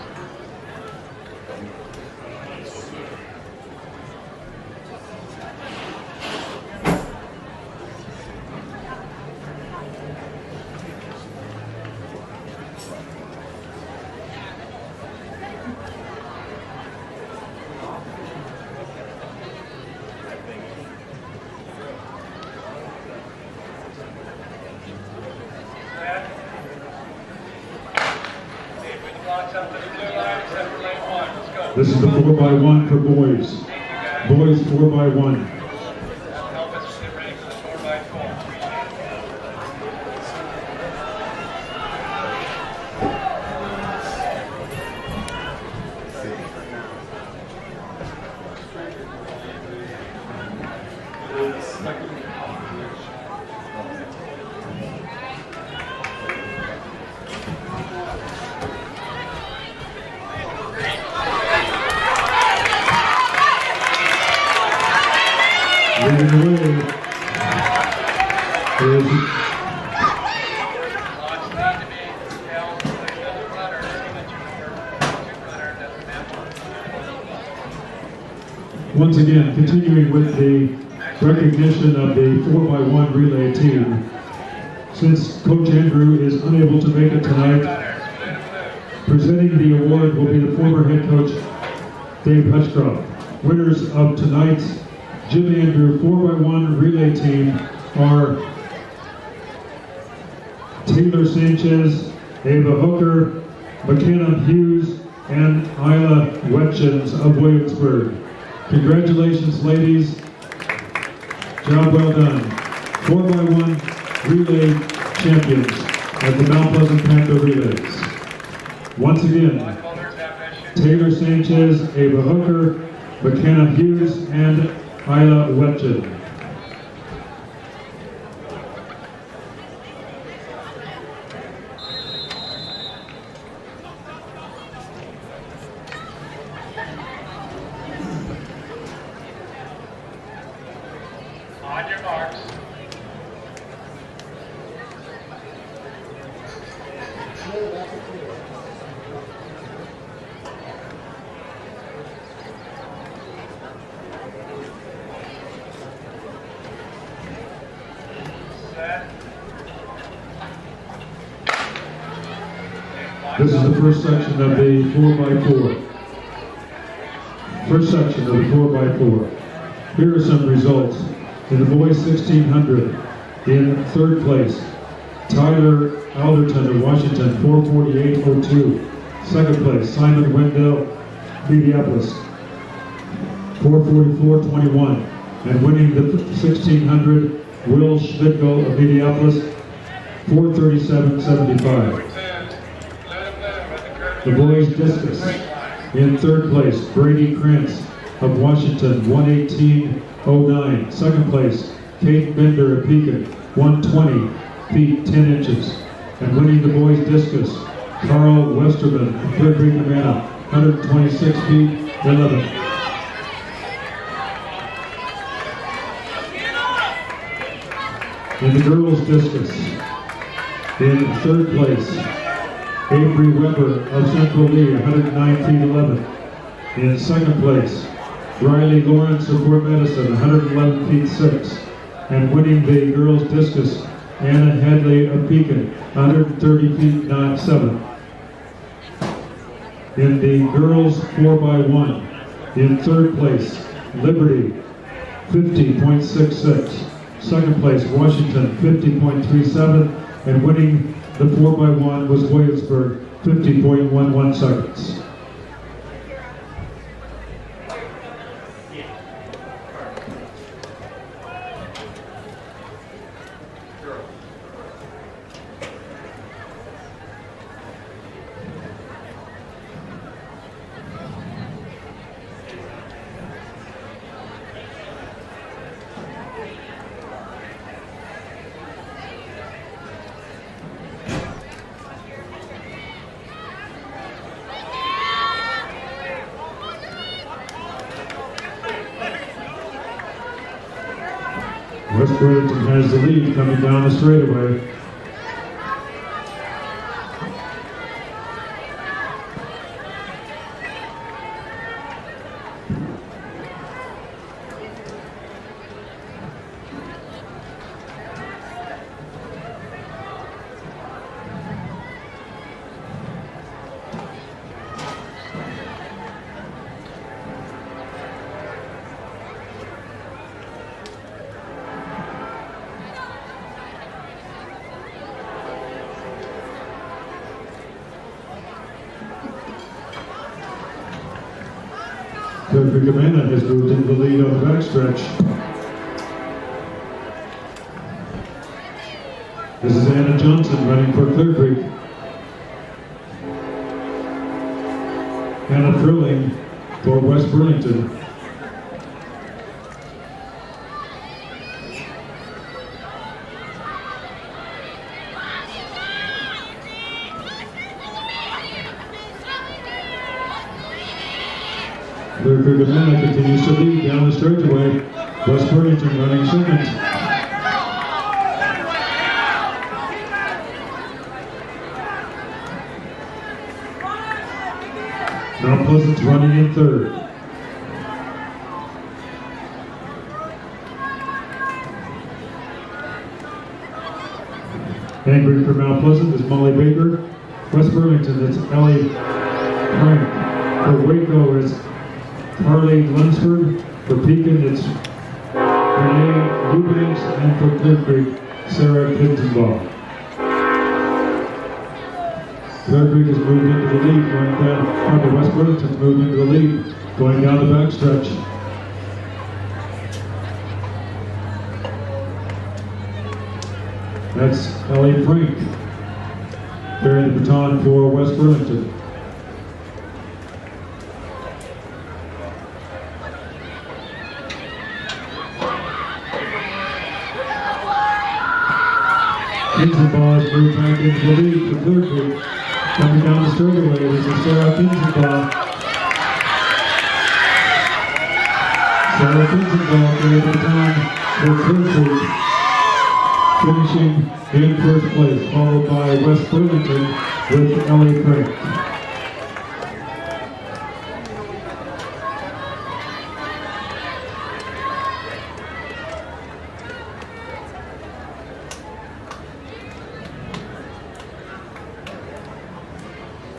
This is the 4x1 for boys. Boys 4x1. Help us get ready for the 4x4. Leading the way is Lots need to be held for the other runner, signature number 2 runner doesn't have once again continuing with the recognition of the 4x1 relay team. Since Coach Andrew is unable to make it tonight, presenting the award will be the former head coach Dave Hutchcroft. Winners of tonight's Jim Andrew 4x1 relay team are Taylor Sanchez, Ava Hooker, McKenna Hughes, and Isla Wetchins of Williamsburg. Congratulations, ladies. Job well done. 4x1 relay champions at the Mount Pleasant Panther Relays. Once again, Taylor Sanchez, Ava Hooker, McKenna Hughes, and Isla Wetchin. On your marks. Set. This is the first section of the 4x4. First section of the 4x4. Here are some results. In the boys 1600, in third place, Tyler Alderton of Washington, 448.02. Second place, Simon Wendell, Minneapolis, 444.21. And winning the 1600, Will Schmidtgel of Minneapolis, 437.75. The boys discus. In third place, Brady Krantz of Washington, 118.09. Second place, Kate Bender of Pekin, 120 feet 10 inches. And winning the boys discus, Carl Westerman of Clear Creek, Nevada, 126 feet 11. In the girls discus, in third place, Avery Weber of Central Lee, 109 feet 11. In second place, Riley Lawrence of Fort Medicine, 111 feet 6. And winning the girls discus, Anna Hadley of Beacon, 130 feet 7. In the girls 4x1, in third place, Liberty, 50.66. Second place, Washington, 50.37. And winning the 4x1 was Williamsburg, 50.11 seconds. West Burlington has the lead coming down the straightaway. Jeffrey Cabana has moved into the lead on the backstretch. This is Anna Johnson running for Clear Creek. Hannah Trilling for West Burlington. Clear Creek Amanda continues to lead down the straightaway. West Burlington running second. Mount Pleasant's running in third. Anchoring for Mount Pleasant is Molly Baker. West Burlington, it's Ellie Frank. For Waco is Harley Lunsford. For Pekin, it's Renee Eubanks, and for Clear Creek, Sarah Kinzenbaugh. Clear Creek has moved into the lead, going down. West Burlington's moved into the lead, going down the backstretch. That's Ellie Frank carrying the baton for West Burlington. Kinzenbaugh has moved back into the lead for Clear Creek. Coming down the straightaway, this is Sarah Kinzenbaugh. Sarah Kinzenbaugh carrying the baton for Clear Creek, finishing in first place, followed by West Burlington with Ellie Frank.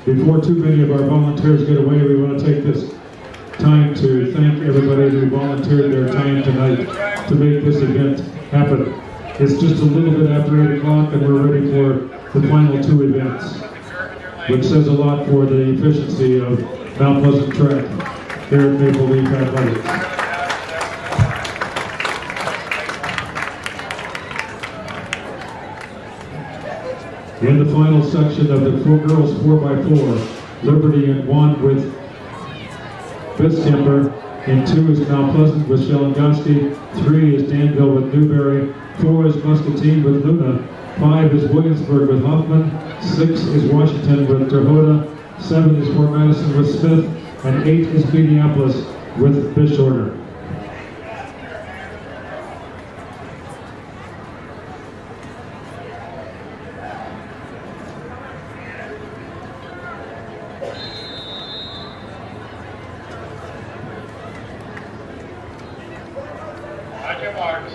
Before too many of our volunteers get away, we want to take this time to thank everybody who volunteered their time tonight to make this event happen. It's just a little bit after 8 o'clock and we're ready for the final 2 events, which says a lot for the efficiency of Mount Pleasant Track here at Maple Leaf Athletics. In the final section of the girls 4x4, Liberty in 1 with Biscamper. In 2 is Mount Pleasant with Shellengoski. 3 is Danville with Newberry. 4 is Muscatine with Luna. 5 is Williamsburg with Hoffman. 6 is Washington with Terhoda. 7 is Fort Madison with Smith. And 8 is Minneapolis with Bishorner. On your marks.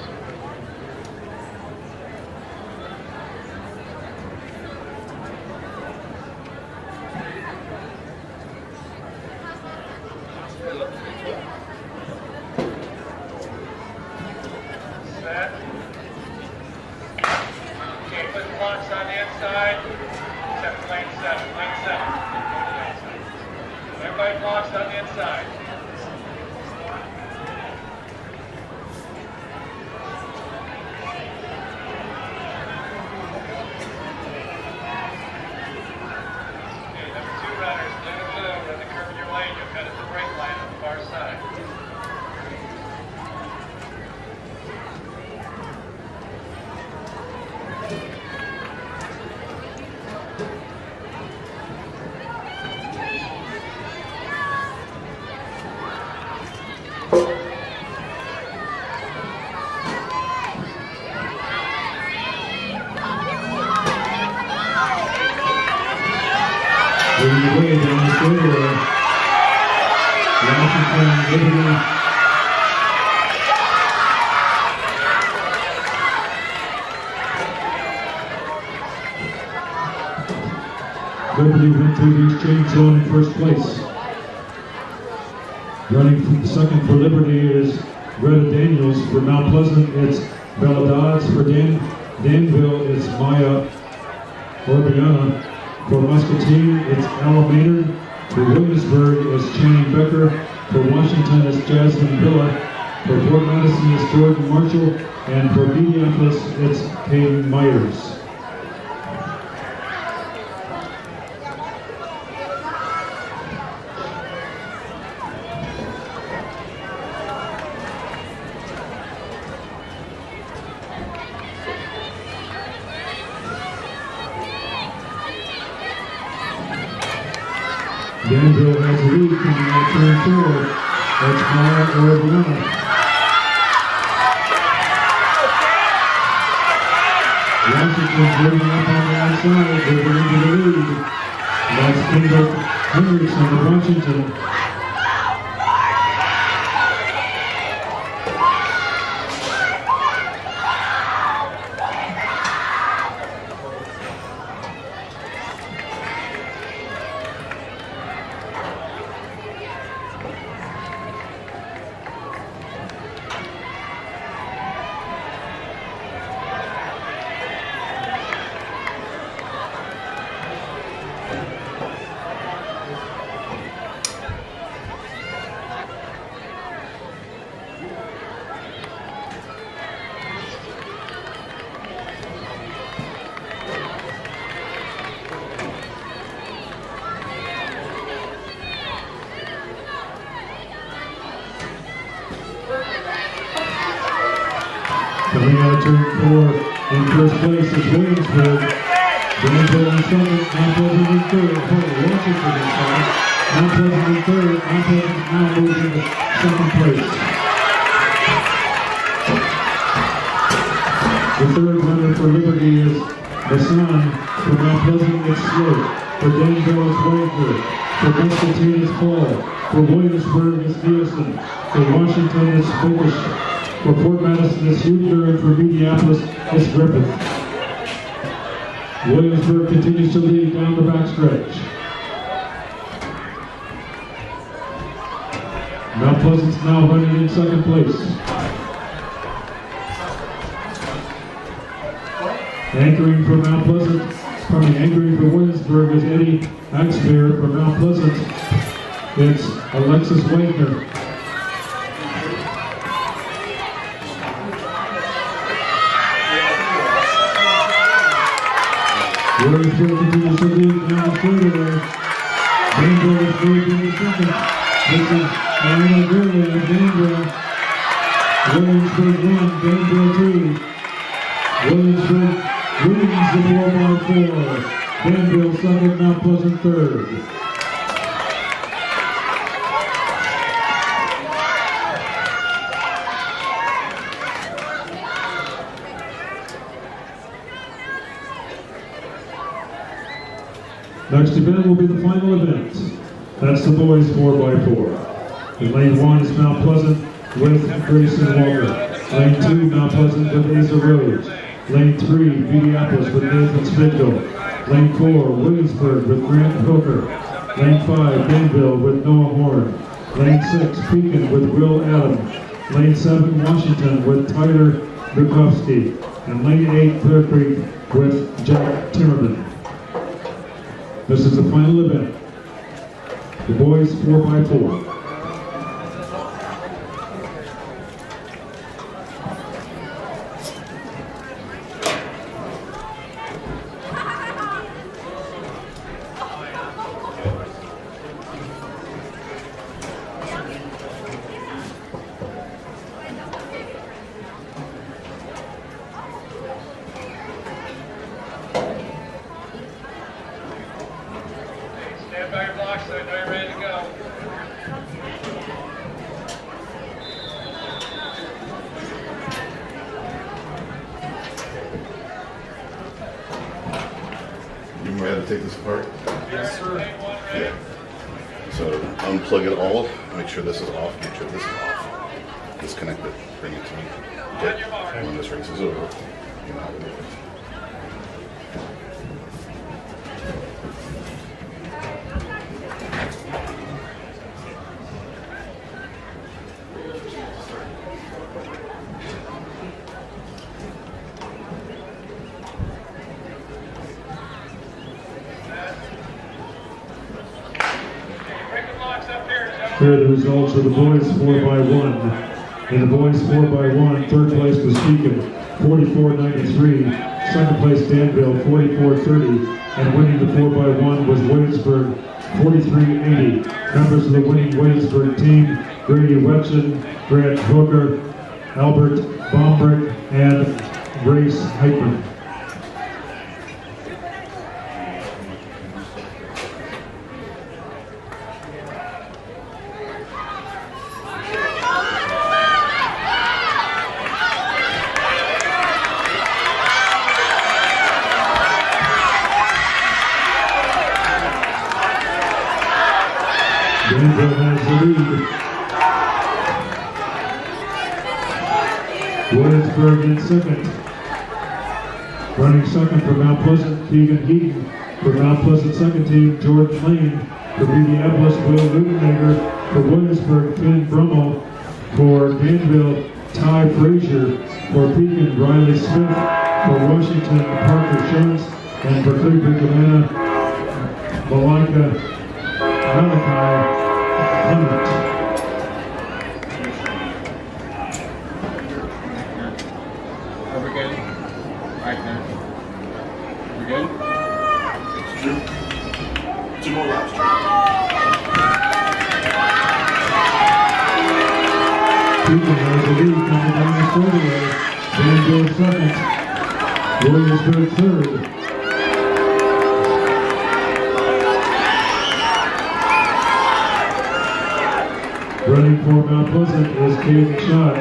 Set. Okay, put the blocks on the inside. Except lane 7. Lane 7. Everybody blocks on the inside. Moving away down the straightaway. Washington, Liberty. Liberty went through these change zone in first place. Running from the second for Liberty is Greta Daniels. For Mount Pleasant, it's Bella Dodds. For Danville, it's Maya Orbiana. For Muscatine, it's Al Maynard. For Williamsburg, it's Channing Becker. For Washington, it's Jasmine Villa. For Fort Madison, it's Jordan Marshall. And for Minneapolis, it's Hayden Myers. Danville has the lead coming out turn 4. That's Maya Orbiana. Washington's moving up on the outside. They're going into the lead. That's Kendall Hendrickson of Washington. Coming out of turn 4 in first place is Williamsburg. Danville in second, Mount Pleasant in third. Washington in second. Mount Pleasant in third. Mount Pleasant now moves into second place. The third runner for Liberty is Hassan. For Mount Pleasant, it's Sloat. For Danville, it's Wagner. For Constantine, it's Paul. For Williamsburg, it's Nielsen. For Washington, it's Bokish. For Fort Madison, it's Huebner. And for Minneapolis, it's Griffith. Williamsburg continues to lead down the backstretch. Mount Pleasant's now running in second place. Anchoring for Mount Pleasant, anchoring for Williamsburg is Eddie Axbeer. For Mount Pleasant, it's Alexis Wagner. Williamsburg continues to lead down the straightaway. Danville is moved into second. This is Anna Gurley of Danville. Williamsburg 1, Danville 2. Williamsburg wins the 4x4. Danville second, Mount Pleasant third. Next event will be the final event. That's the boys 4x4. In lane 1 is Mount Pleasant with Grayson Walker. Lane 2, Mount Pleasant with Asa Rhodes. Lane 3, Minneapolis with Nathan Spindle. Lane 4, Williamsburg with Grant Hooker. Lane 5, Danville with Noah Horn. Lane 6, Pekin with Will Adams. Lane 7, Washington with Tyler Bukowski. And Lane 8, Clear Creek with Jack Timmerman. This is the final event. The boys 4x4. Stand by your blocks so I know you're ready to go. You remember how to take this apart? Yes, sir. Yeah. So unplug it all, make sure this is off, make sure this is off. Disconnect it, bring it to me. On your mark. When this race is over, you know how to do it. Break the blocks up here. Here are the results of the boys 4x1. In the boys 4x1, third place was Pekin, 44.93. Second place Danville, 44.30. And winning the 4x1 was Williamsburg, 43.80. Members of the winning Williamsburg team, Grady Wetson, Grant Hooker, Albert Bombrick, and Grace Heitman. Danville has the lead. Williamsburg in second. Running second for Mount Pleasant, Keegan Heaton. For Mount Pleasant second team, Jordan Lane. For Minneapolis, Will Ludenegger. For Williamsburg, Finn Brummel. For Danville, Ty Frazier. For Pekin, Riley Smith. For Washington, Parker Shunts. And for Clear Creek, Malika Malachi Clement. Are we good? Right there. We good? Two more laps. Pekin has the lead coming down the straightaway. Danville second. Williamsburg third. Running for Mount Pleasant is Caden Schott.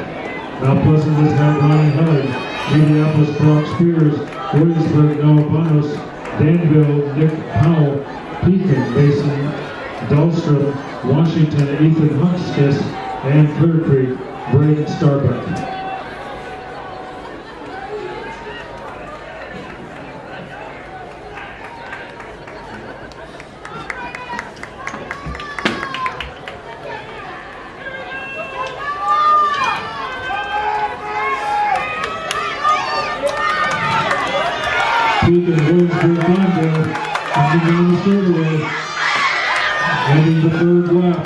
Mount Pleasant has had Ryan Hellig. Minneapolis Brock Spears. Williamsburg Noah Banos. Danville Nick Powell. Pekin Mason Dahlstrom. Washington Ethan Huxkis. And Clear Creek Braden Starbuck. Pekin Williamsburg Danville coming down the straightaway, ending the third lap.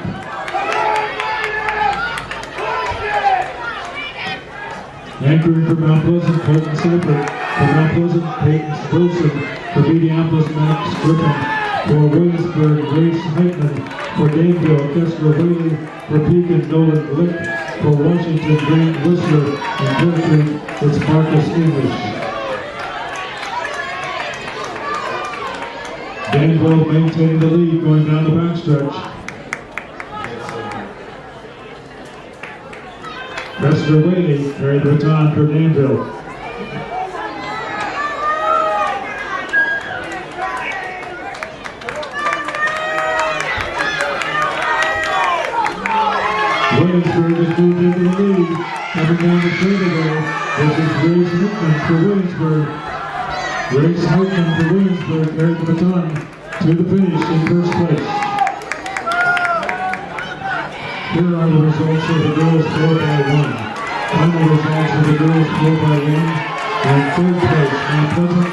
Anchoring for Mount Pleasant, Colton Seifert. For Mount Pleasant, Peyton Wilson. For Minneapolis, Max Griffin. For Williamsburg, Grace Heitman. For Danville, Kessler Whaley. For Pekin, Nolan Glick. For Washington, Grant Whistler. And Clear Creek, it's Marcus English. Danville maintaining the lead going down the backstretch. Kessler Whaley carried the baton for Danville. Williamsburg has moved into the lead. Coming down the straightaway, this is Grace Hickman for Williamsburg. Grace Hickman for Williamsburg carried the baton to the finish in first place. Here are the results of the girls 4x1. Final results of the girls 4x1. In third place, Mount Pleasant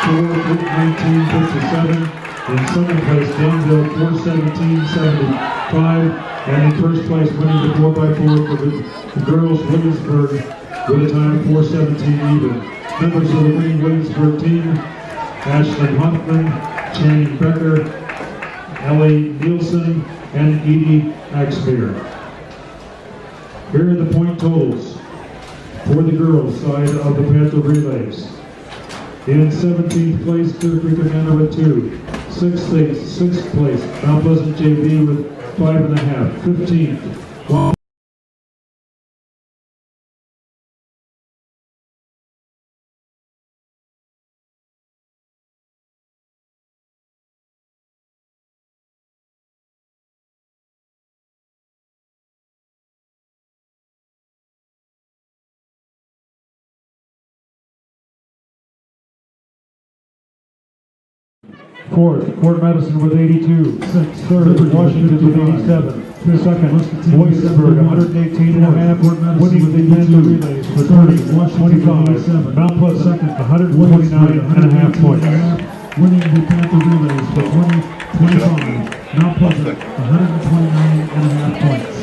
4:19:57. In second place, Danville 4:17:75. And in first place, winning the 4x4 for the girls Williamsburg with a time 4:17 even. Members of the winning Williamsburg team: Ashlyn Hoffman, Channing Becker, Ellie Nielsen, and Edie Axmeer. Here are the point totals for the girls' side of the Panther Relays. In 17th place, Clear Creek Amanda with 2. 6th place, Mount Pleasant JV with 5.5. 15th. Fourth, Fort Madison with 82. Third, Washington with 87. Second, Williamsburg 118.5. Winning the Panther Relays for 25. Mount Pleasant 129.5 points. Winning the Panther Relays for 25. Mount Pleasant 129.5 points.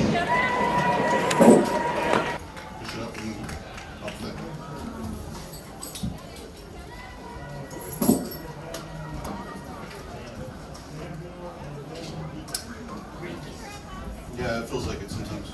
Yeah, it feels like it sometimes.